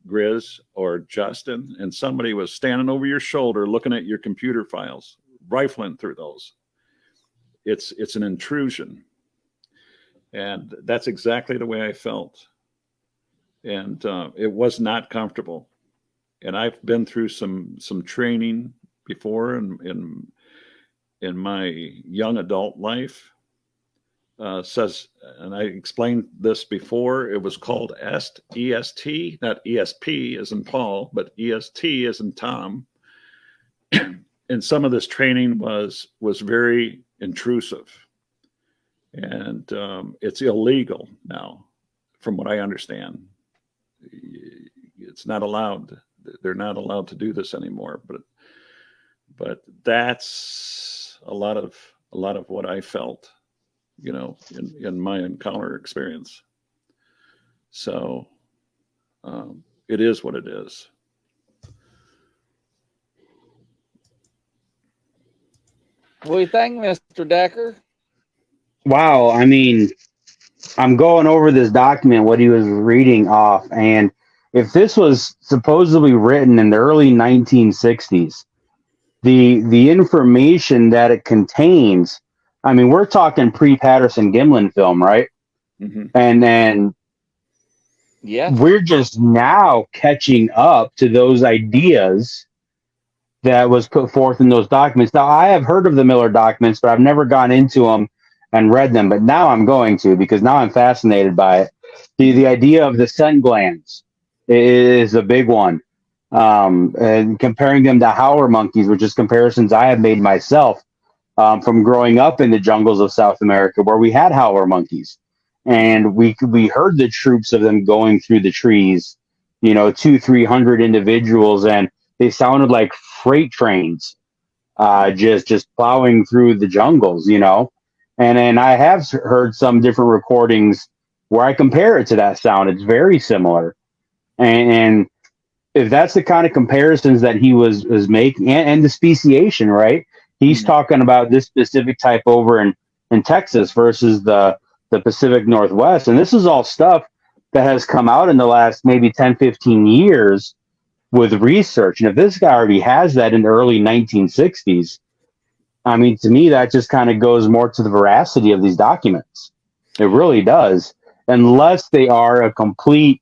[SPEAKER 3] Grizz or Justin, and somebody was standing over your shoulder looking at your computer files, rifling through those. It's an intrusion. And that's exactly the way I felt. And it was not comfortable. And I've been through some training before in my young adult life. Says, and I explained this before, it was called EST, not ESP as in Paul, but EST as in Tom. And some of this training was very intrusive. And it's illegal now, from what I understand. It's not allowed. They're not allowed to do this anymore. But that's a lot of what I felt, in my encounter experience. So it is what it is.
[SPEAKER 1] What do you think, Mr. Decker?
[SPEAKER 2] Wow, I mean, I'm going over this document, what he was reading off, and if this was supposedly written in the early 1960s, the information that it contains, I mean, we're talking pre-Patterson Gimlin film, right?
[SPEAKER 3] Mm-hmm.
[SPEAKER 2] And then we're just now catching up to those ideas that was put forth in those documents. Now, I have heard of the Miller documents, but I've never gone into them and read them. But now I'm going to, because now I'm fascinated by it. The idea of the scent glands is a big one. And comparing them to howler monkeys, which is comparisons I have made myself from growing up in the jungles of South America, where we had howler monkeys. And we heard the troops of them going through the trees, 200-300 individuals, and they sounded like freight trains, just plowing through the jungles, And then I have heard some different recordings where I compare it to that sound. It's very similar. And if that's the kind of comparisons that he was making, and the speciation, right? He's talking about this specific type over in Texas versus the Pacific Northwest. And this is all stuff that has come out in the last maybe 10, 15 years with research. And if this guy already has that in the early 1960s, I mean, to me, that just kind of goes more to the veracity of these documents. It really does. Unless they are a complete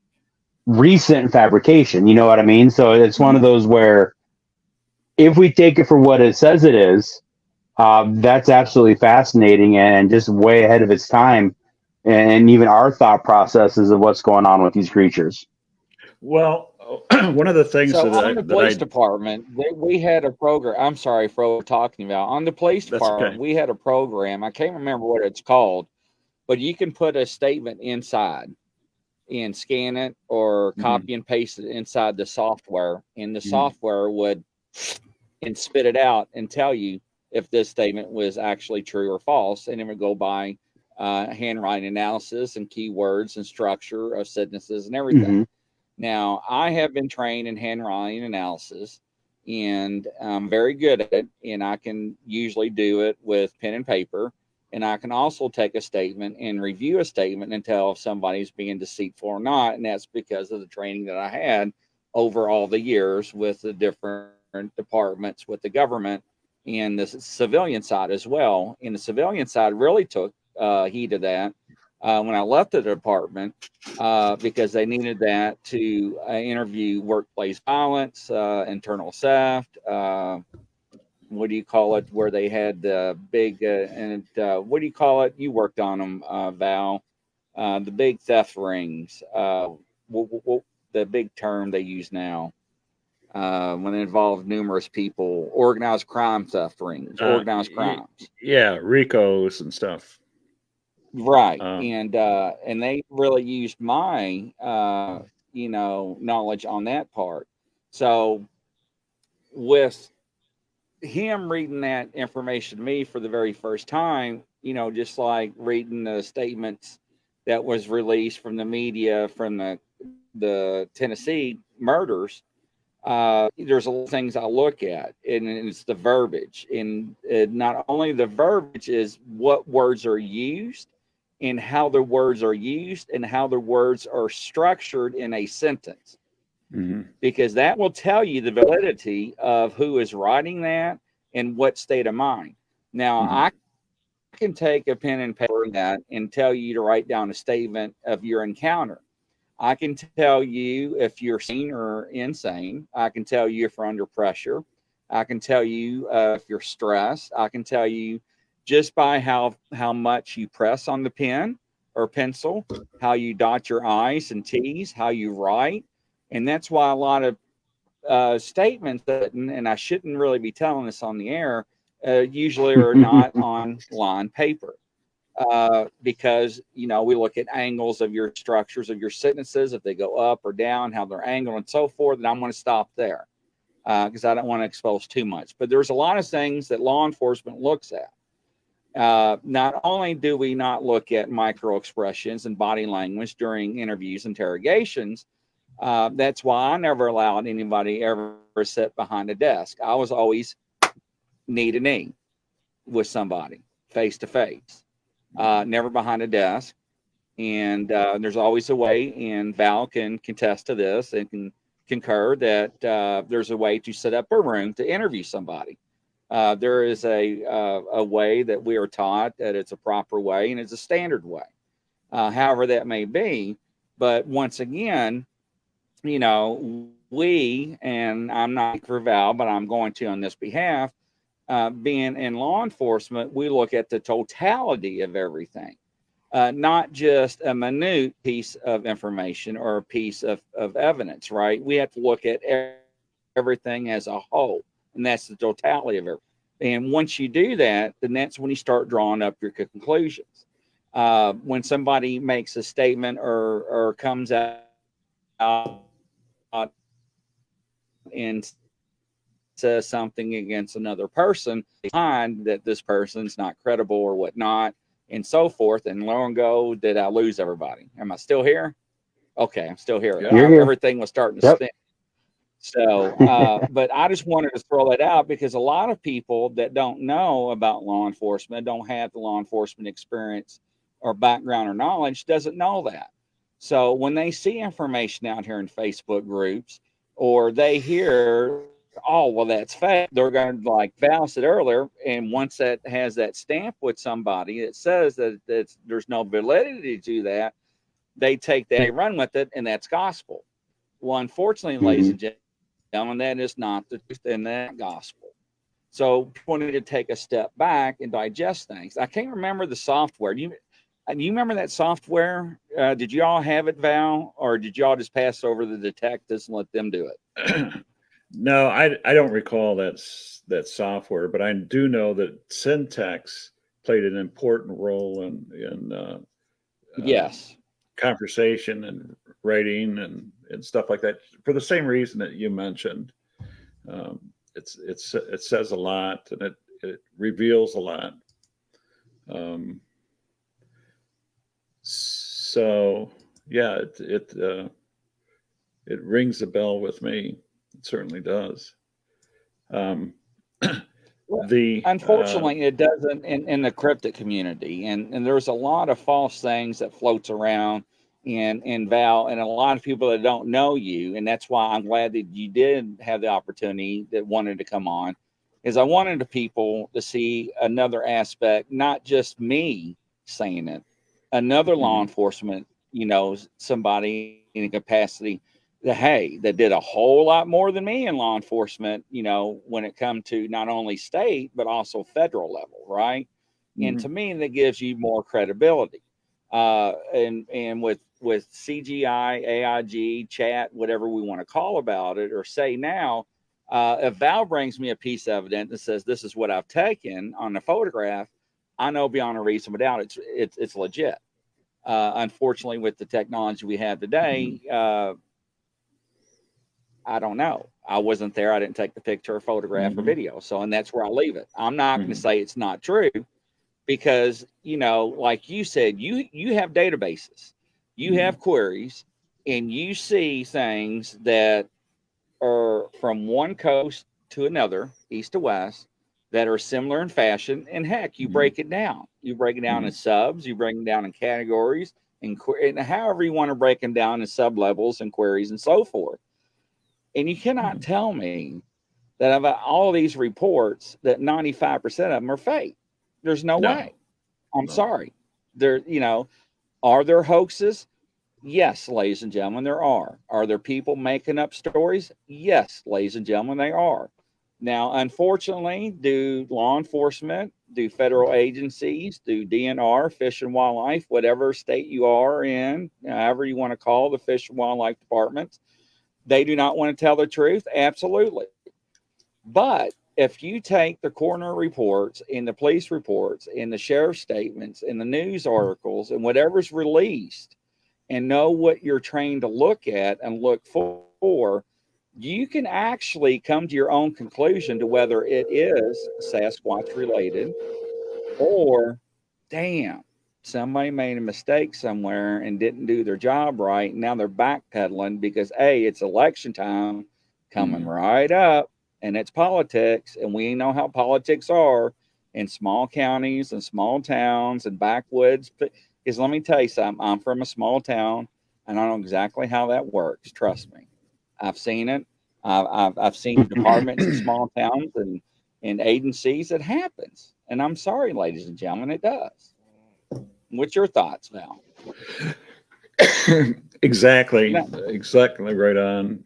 [SPEAKER 2] recent fabrication. You know what I mean? So it's one of those where if we take it for what it says it is, that's absolutely fascinating and just way ahead of its time, and even our thought processes of what's going on with these creatures.
[SPEAKER 3] Well, one of the things
[SPEAKER 1] So
[SPEAKER 3] that
[SPEAKER 1] on the police department, we had a program. I'm sorry for talking about on the police
[SPEAKER 3] That's
[SPEAKER 1] department.
[SPEAKER 3] okay.
[SPEAKER 1] We had a program. I can't remember what it's called, but you can put a statement inside and scan it or copy and paste it inside the software, and the software would and spit it out and tell you if this statement was actually true or false, and it would go by handwriting analysis and keywords and structure of sentences and everything. Now, I have been trained in handwriting analysis, and I'm very good at it, and I can usually do it with pen and paper. And I can also take a statement and review a statement and tell if somebody's being deceitful or not. And that's because of the training that I had over all the years with the different departments with the government and the civilian side as well. And the civilian side really took heed of that when I left the department because they needed that to interview workplace violence, internal theft, what do you call it, where they had the big, what do you call it? You worked on them, Val, the big theft rings, the big term they use now. When it involved numerous people, organized crime theft rings, organized crimes.
[SPEAKER 3] Yeah, Ricos and stuff.
[SPEAKER 1] Right. And they really used my, knowledge on that part. So with him reading that information to me for the very first time, just like reading the statements that was released from the media from the Tennessee murders, there's a lot of things I look at, and it's the verbiage. And not only the verbiage is what words are used and how the words are used and how the words are structured in a sentence. Because that will tell you the validity of who is writing that and what state of mind. Now, I can take a pen and paper and tell you to write down a statement of your encounter. I can tell you if you're sane or insane. I can tell you if you're under pressure. I can tell you if you're stressed. I can tell you just by how much you press on the pen or pencil, how you dot your I's and T's, how you write. And that's why a lot of statements that, and I shouldn't really be telling this on the air, usually are not on line paper. Because we look at angles of your structures of your sentences, if they go up or down, how they're angled and so forth. And I'm going to stop there because I don't want to expose too much. But there's a lot of things that law enforcement looks at. Not only do we not look at micro expressions and body language during interviews, interrogations. That's why I never allowed anybody ever sit behind a desk. I was always knee to knee with somebody, face to face. Never behind a desk. And there's always a way, and Val can contest to this and can concur that there's a way to set up a room to interview somebody. There is a way that we are taught that it's a proper way and it's a standard way, however that may be. But once again, we, and I'm not for Val, but I'm going to on this behalf, being in law enforcement, we look at the totality of everything, not just a minute piece of information or a piece of evidence, right? We have to look at everything as a whole, and that's the totality of everything. And once you do that, then that's when you start drawing up your conclusions. When somebody makes a statement or comes out and says something against another person, find that this person's not credible or whatnot, and so forth. And lo and go, did I lose everybody? Am I still here? Okay, I'm still here.
[SPEAKER 2] You're here.
[SPEAKER 1] Everything was starting to spin. So, but I just wanted to throw that out because a lot of people that don't know about law enforcement, don't have the law enforcement experience or background or knowledge, doesn't know that. So when they see information out here in Facebook groups or they hear, oh, well, that's fake, they're going to, like Val said earlier, and once that has that stamp with somebody that says that there's no validity to that, they take that, they run with it, and that's gospel. Well, unfortunately, ladies and gentlemen, that is not the truth and that gospel. So people need to take a step back and digest things. I can't remember the software. Do you remember that software? Did you all have it, Val, or did you all just pass over the detectives and let them do it?
[SPEAKER 3] No, I don't recall that software, but I do know that syntax played an important role in
[SPEAKER 1] Yes.
[SPEAKER 3] conversation and writing and stuff like that for the same reason that you mentioned. It says a lot and it reveals a lot. So yeah, it rings a bell with me. It certainly does.
[SPEAKER 1] Well,
[SPEAKER 3] The
[SPEAKER 1] unfortunately, it doesn't in the cryptid community, and there's a lot of false things that floats around in Val, and a lot of people that don't know you, and that's why I'm glad that you did have the opportunity that wanted to come on, is I wanted the people to see another aspect, not just me saying it, another law enforcement, somebody in a capacity that, hey, that did a whole lot more than me in law enforcement, when it comes to not only state but also federal level, right? And to me, that gives you more credibility. And with CGI, AIG, chat, whatever we want to call about it or say now, if Val brings me a piece of evidence that says this is what I've taken on the photograph, I know beyond a reasonable doubt it's legit. Unfortunately, with the technology we have today, I don't know. I wasn't there. I didn't take the picture or photograph or video. So, and that's where I leave it. I'm not going to say it's not true because, like you said, you have databases, you have queries, and you see things that are from one coast to another, east to west, that are similar in fashion. And heck, you break it down. You break it down in subs, you break it down in categories, and however you want to break them down in sub levels and queries and so forth. And you cannot tell me that about all these reports that 95% of them are fake. There's no way. I'm sorry. There, are there hoaxes? Yes, ladies and gentlemen, there are. Are there people making up stories? Yes, ladies and gentlemen, they are. Now, unfortunately, do law enforcement, do federal agencies, do DNR, Fish and Wildlife, whatever state you are in, however you want to call the Fish and Wildlife departments, they do not want to tell the truth? Absolutely. But if you take the coroner reports and the police reports and the sheriff's statements and the news articles and whatever's released and know what you're trained to look at and look for, you can actually come to your own conclusion to whether it is Sasquatch related or, damn, somebody made a mistake somewhere and didn't do their job right. Now they're backpedaling because, A, it's election time coming right up and it's politics. And we know how politics are in small counties and small towns and backwoods. Because let me tell you something, I'm from a small town and I know exactly how that works. Trust me. I've seen it. I've seen departments in small towns and agencies. It happens. And I'm sorry, ladies and gentlemen, it does. What's your thoughts, Val?
[SPEAKER 3] Exactly right on.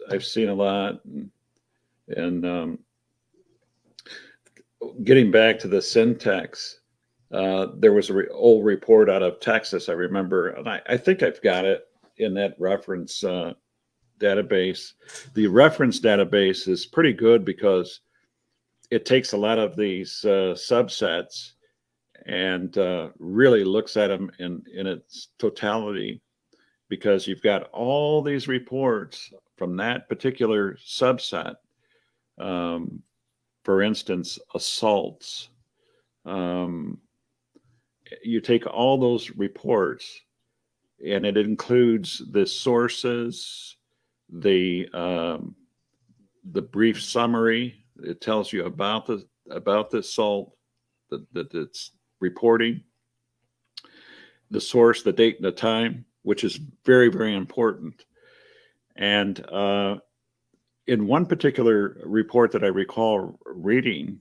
[SPEAKER 3] I've seen a lot, and getting back to the syntax, there was an old report out of Texas. I remember, and I think I've got it in that reference database. The reference database is pretty good because it takes a lot of these subsets and really looks at them in its totality, because you've got all these reports from that particular subset. For instance, assaults. You take all those reports and it includes the sources, the brief summary. It tells you about the assault that it's reporting, the source, the date, and the time, which is very, very important. And in one particular report that I recall reading,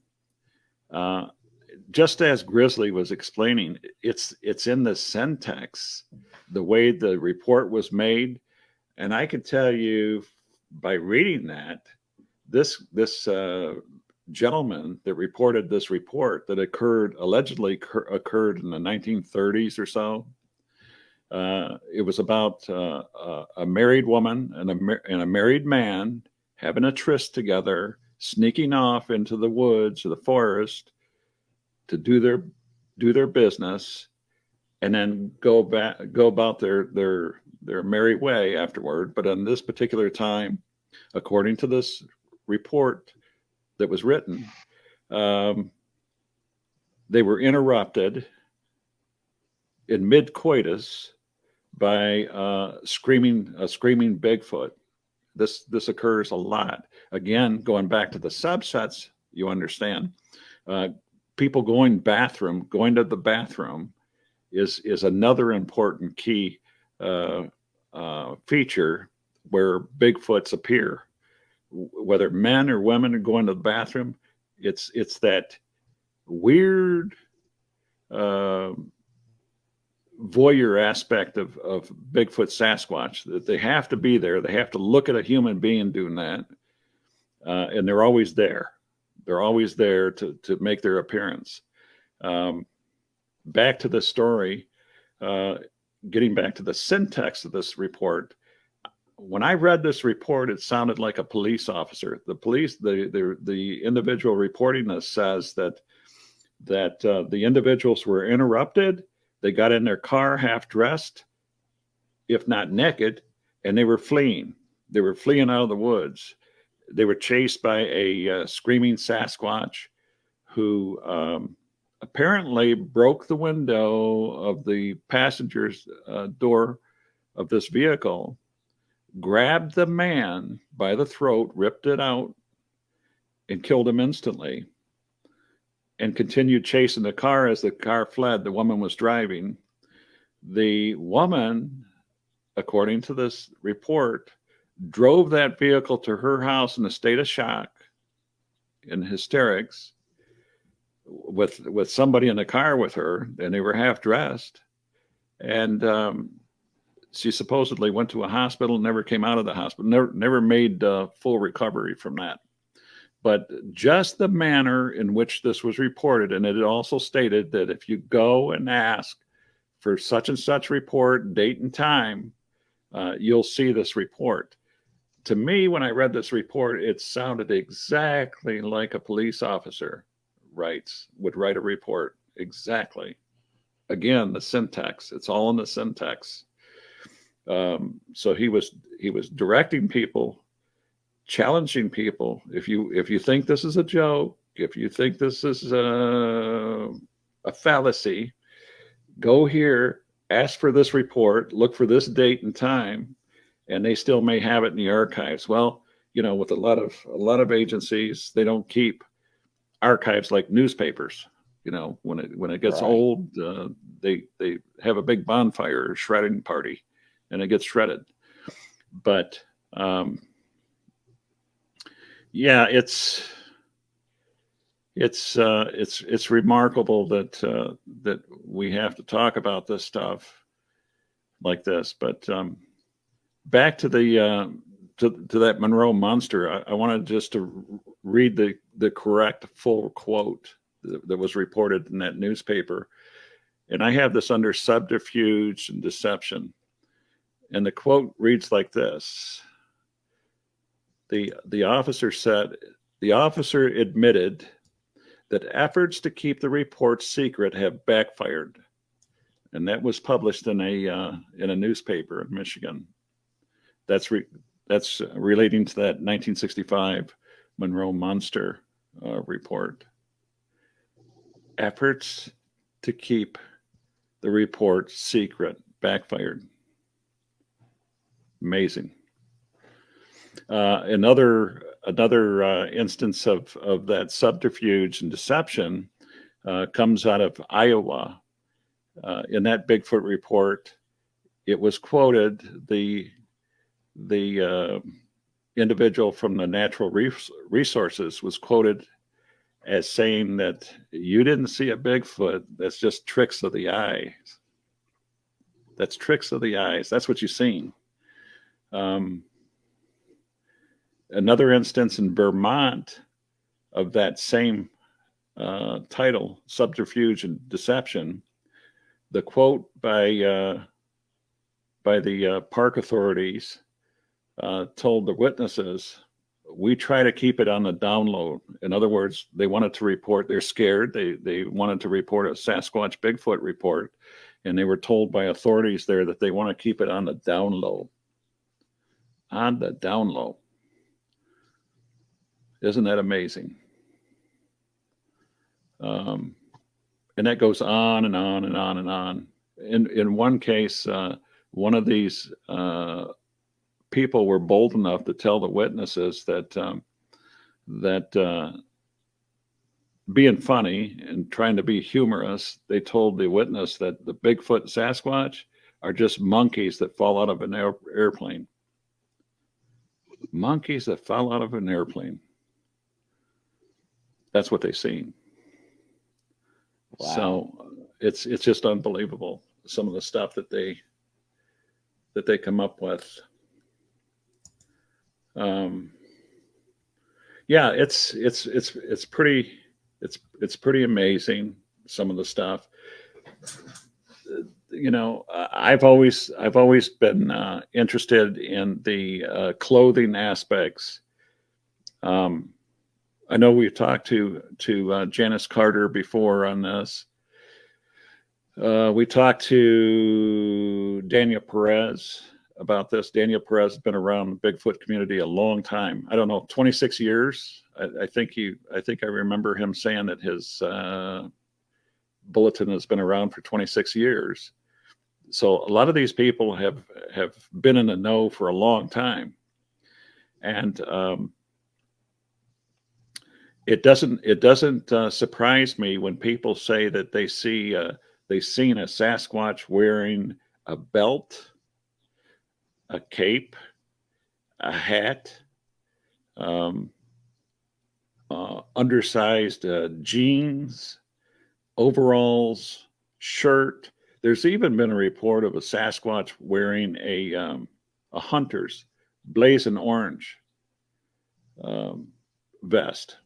[SPEAKER 3] just as Grizzly was explaining, it's in the syntax, the way the report was made, And I can tell you by reading that, this gentleman that reported this report that allegedly occurred in the 1930s or so. It was about a married woman and a married man having a tryst together, sneaking off into the woods or the forest to do their business, and then go about their merry way afterward. But on this particular time, according to this report that was written, they were interrupted in mid coitus by a screaming Bigfoot. This occurs a lot. Again, going back to the subsets, you understand. People going to the bathroom is another important key feature where Bigfoots appear. Whether men or women are going to the bathroom, it's that weird voyeur aspect of Bigfoot Sasquatch, that they have to be there. They have to look at a human being doing that. And they're always there. They're always there to make their appearance. Back to the story, getting back to the syntax of this report. When I read this report, it sounded like a police officer. The individual reporting this says that the individuals were interrupted. They got in their car half dressed, if not naked, and they were fleeing. They were fleeing out of the woods. They were chased by a screaming Sasquatch who apparently broke the window of the passenger's door of this vehicle, grabbed the man by the throat, ripped it out, and killed him instantly, and continued chasing the car as the car fled. The woman was driving. The woman, according to this report, drove that vehicle to her house in a state of shock, in hysterics, with somebody in the car with her, and they were half dressed. And she supposedly went to a hospital, never came out of the hospital, never made full recovery from that. But just the manner in which this was reported, and it also stated that if you go and ask for such and such report, date and time, you'll see this report. To me, when I read this report, it sounded exactly like a police officer would write a report. Exactly. Again, the syntax. It's all in the syntax. So he was directing people, challenging people. If you think this is a joke, if you think this is a fallacy, go here, ask for this report, look for this date and time, and they still may have it in the archives. Well, with a lot of agencies, they don't keep archives like newspapers. When it gets old, they have a big bonfire, shredding party, and it gets shredded. But yeah, it's remarkable that we have to talk about this stuff like this. But back to the to that Monroe monster, I wanted just to read the correct full quote that was reported in that newspaper, and I have this under subterfuge and deception, and the quote reads like this. The officer said, the officer admitted that efforts to keep the report secret have backfired, and that was published in a newspaper in Michigan. That's relating to that 1965 Monroe Monster report. Efforts to keep the report secret backfired. Amazing. Another instance of that subterfuge and deception comes out of Iowa. In that Bigfoot report, it was quoted, the individual from the Natural Resources was quoted as saying that you didn't see a Bigfoot, that's just tricks of the eyes. That's tricks of the eyes. That's what you've seen. Um, Another instance in Vermont of that same title, Subterfuge and Deception. The quote by the park authorities told the witnesses, "We try to keep it on the down low." In other words, they wanted to report. They're scared. They wanted to report a Sasquatch Bigfoot report, and they were told by authorities there that they want to keep it on the down low. On the down low. Isn't that amazing? And that goes on and on and on and on. In one case, one of these people were bold enough to tell the witnesses that being funny and trying to be humorous, they told the witness that the Bigfoot Sasquatch are just monkeys that fall out of an airplane. Monkeys that fall out of an airplane. That's what they seen.
[SPEAKER 1] Wow.
[SPEAKER 3] So it's just unbelievable, some of the stuff that they come up with. Yeah, it's pretty amazing, some of the stuff. You know, I've always been interested in the clothing aspects. I know we've talked to Janice Carter before on this. We talked to Daniel Perez about this. Daniel Perez has been around the Bigfoot community a long time. I don't know, 26 years. I think I remember him saying that his bulletin has been around for 26 years. So a lot of these people have been in the know for a long time, and it doesn't surprise me when people say that they've seen a Sasquatch wearing a belt, a cape, a hat, undersized jeans, overalls, shirt. There's even been a report of a Sasquatch wearing a hunter's blazing orange vest.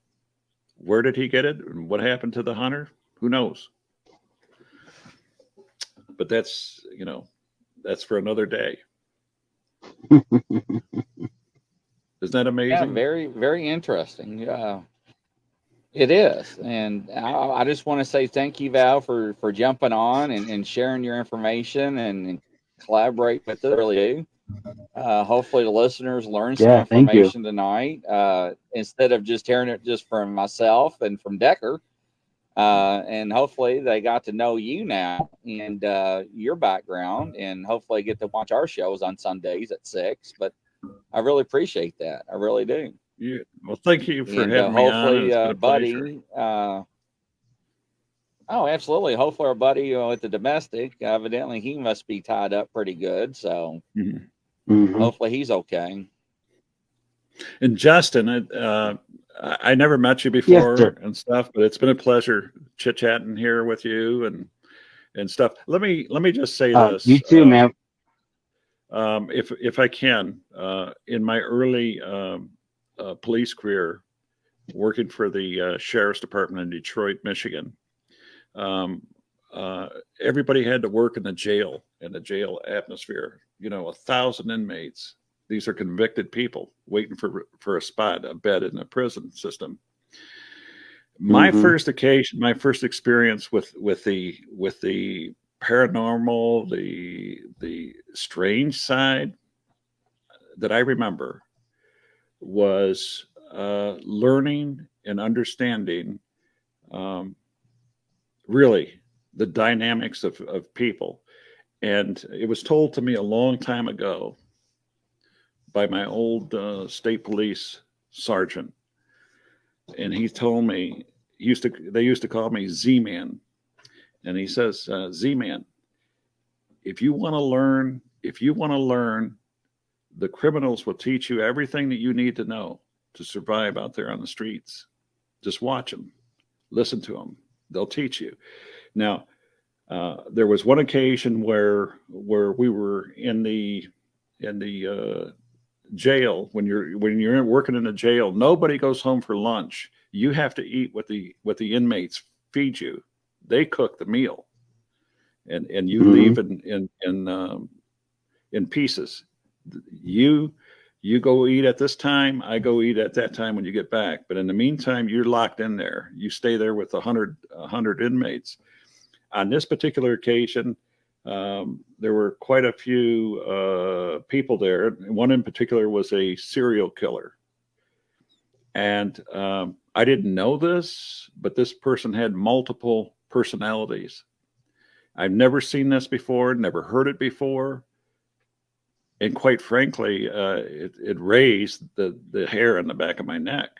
[SPEAKER 3] Where did he get it? And what happened to the hunter? Who knows? But that's for another day. Isn't that amazing?
[SPEAKER 1] Yeah, very, very interesting. It is. And I just want to say thank you, Val, for jumping on and sharing your information and collaborate with us. I really do. Hopefully the listeners learn some
[SPEAKER 2] thank you.
[SPEAKER 1] information tonight, instead of just hearing it just from myself and from Decker. And hopefully they got to know you now and your background, and hopefully get to watch our shows on Sundays at 6. But I really appreciate that. I really do.
[SPEAKER 3] Yeah. Well, thank you for
[SPEAKER 1] And
[SPEAKER 3] having me on. It's been a
[SPEAKER 1] buddy,
[SPEAKER 3] pleasure.
[SPEAKER 1] oh, absolutely. Hopefully our buddy with the domestic, evidently he must be tied up pretty good. So hopefully he's okay.
[SPEAKER 3] And Justin, I never met you before and stuff, but it's been a pleasure chit chatting here with you and stuff. Let me just say this.
[SPEAKER 2] You too, man.
[SPEAKER 3] If I can, in my early police career, working for the sheriff's department in Detroit, Michigan, everybody had to work in the jail atmosphere. 1,000 inmates. These are convicted people waiting for a spot, a bed in the prison system. My first experience with the paranormal, the strange side that I remember was learning and understanding really the dynamics of people. And it was told to me a long time ago by my old state police sergeant. And he told me, they used to call me Z-Man. And he says, Z-Man, if you want to learn, the criminals will teach you everything that you need to know to survive out there on the streets. Just watch them, listen to them. They'll teach you. Now, there was one occasion where we were in the jail, when you're working in a jail, nobody goes home for lunch. You have to eat what the inmates feed you. They cook the meal, and you leave in pieces. You go eat at this time, I go eat at that time when you get back. But in the meantime, you're locked in there. You stay there with 100 inmates. On this particular occasion, there were quite a few people there. One in particular was a serial killer. And I didn't know this, but this person had multiple personalities. I've never seen this before, never heard it before. And quite frankly, it raised the hair on the back of my neck.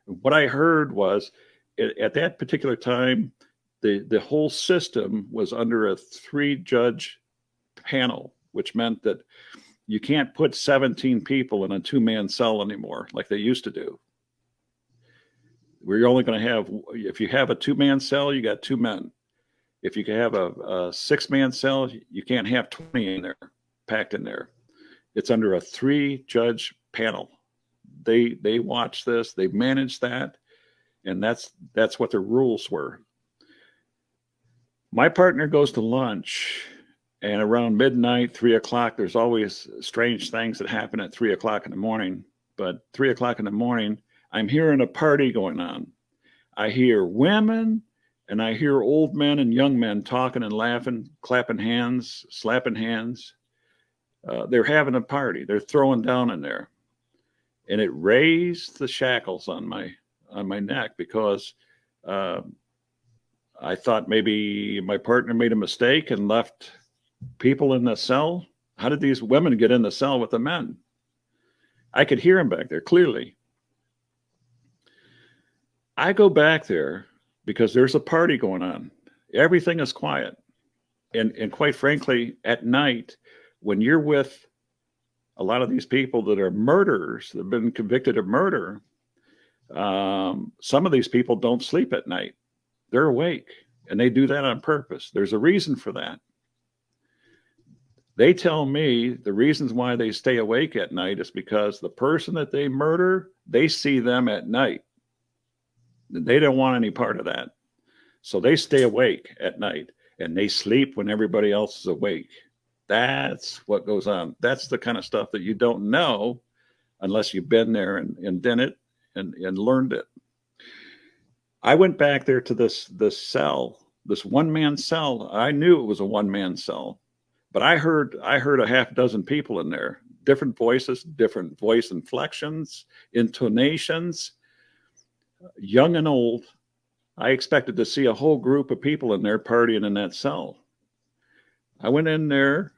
[SPEAKER 3] What I heard was, at that particular time, the whole system was under a 3-judge panel, which meant that you can't put 17 people in a 2-man cell anymore like they used to do. We're only going to have, if you have a 2-man cell, you got 2 men. If you can have a 6-man cell, you can't have 20 in there, packed in there. It's under a 3-judge panel. They watch this, they manage that, and that's what the rules were. My partner goes to lunch, and around midnight, 3 o'clock, there's always strange things that happen at 3 o'clock in the morning. But 3 o'clock in the morning, I'm hearing a party going on. I hear women, and I hear old men and young men talking and laughing, clapping hands, slapping hands. They're having a party. They're throwing down in there. And it raised the shackles on my neck, because I thought maybe my partner made a mistake and left people in the cell. How did these women get in the cell with the men? I could hear them back there clearly. I go back there because there's a party going on. Everything is quiet. And quite frankly, at night, when you're with a lot of these people that are murderers, that have been convicted of murder, some of these people don't sleep at night. They're awake, and they do that on purpose. There's a reason for that. They tell me the reasons why they stay awake at night is because the person that they murder, they see them at night. They don't want any part of that. So they stay awake at night, and they sleep when everybody else is awake. That's what goes on. That's the kind of stuff that you don't know unless you've been there and done it and learned it. I went back there to this cell, this 1-man cell. I knew it was a 1-man cell, but I heard a half dozen people in there, different voices, different voice inflections, intonations, young and old. I expected to see a whole group of people in there partying in that cell. I went in there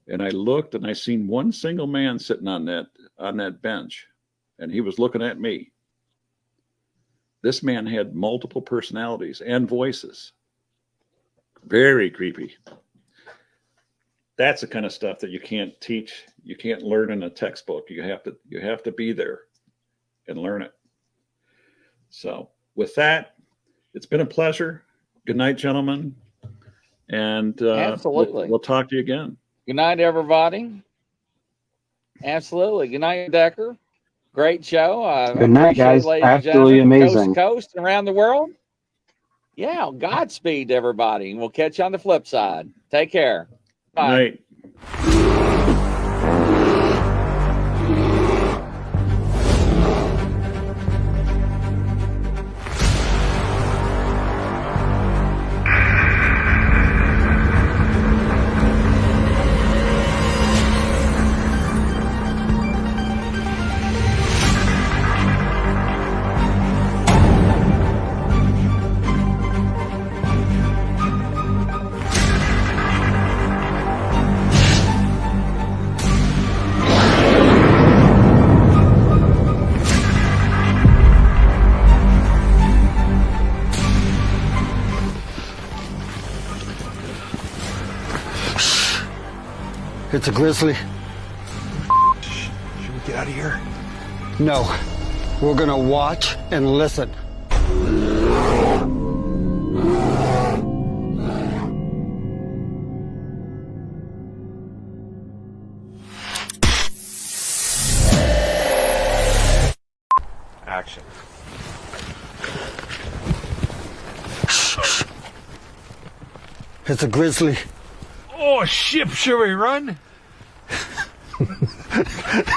[SPEAKER 3] and I looked, and I seen one single man sitting on that bench, and he was looking at me. This man had multiple personalities and voices. Very creepy. That's the kind of stuff that you can't teach. You can't learn in a textbook. You have to be there and learn it. So with that, it's been a pleasure. Good night, gentlemen. And
[SPEAKER 1] absolutely,
[SPEAKER 3] we'll talk to you again.
[SPEAKER 1] Good night, everybody. Absolutely. Good night, Decker. Great show.
[SPEAKER 2] Good night, guys. Absolutely amazing.
[SPEAKER 1] Coast to coast and around the world. Yeah, Godspeed to everybody. We'll catch you on the flip side. Take care. Bye.
[SPEAKER 3] Good night.
[SPEAKER 5] It's a grizzly.
[SPEAKER 6] Should we get out of here?
[SPEAKER 5] No. We're gonna watch and listen. It's a grizzly.
[SPEAKER 6] Oh, shit, should we run?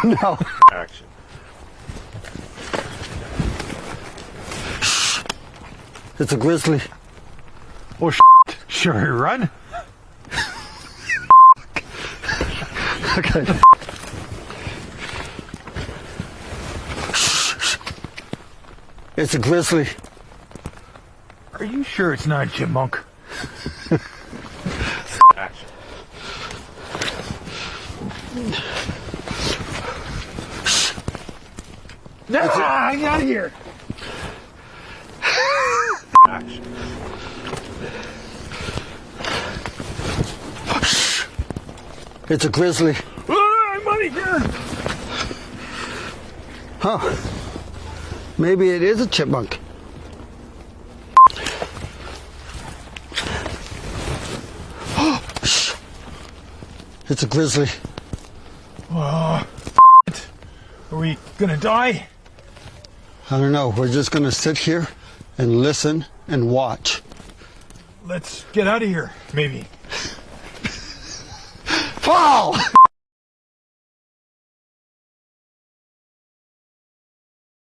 [SPEAKER 5] No.
[SPEAKER 6] Action.
[SPEAKER 5] It's a grizzly.
[SPEAKER 6] Oh, should we run?
[SPEAKER 5] Okay. It's a grizzly.
[SPEAKER 6] Are you sure it's not a chipmunk? Action. Nah, get out of here. Action.
[SPEAKER 5] It's a grizzly.
[SPEAKER 6] I'm out of here.
[SPEAKER 5] Huh. Maybe it is a chipmunk. It's a grizzly.
[SPEAKER 6] Are we gonna die?
[SPEAKER 5] I don't know. We're just gonna sit here and listen and watch.
[SPEAKER 6] Let's get out of here, maybe.
[SPEAKER 5] Fall!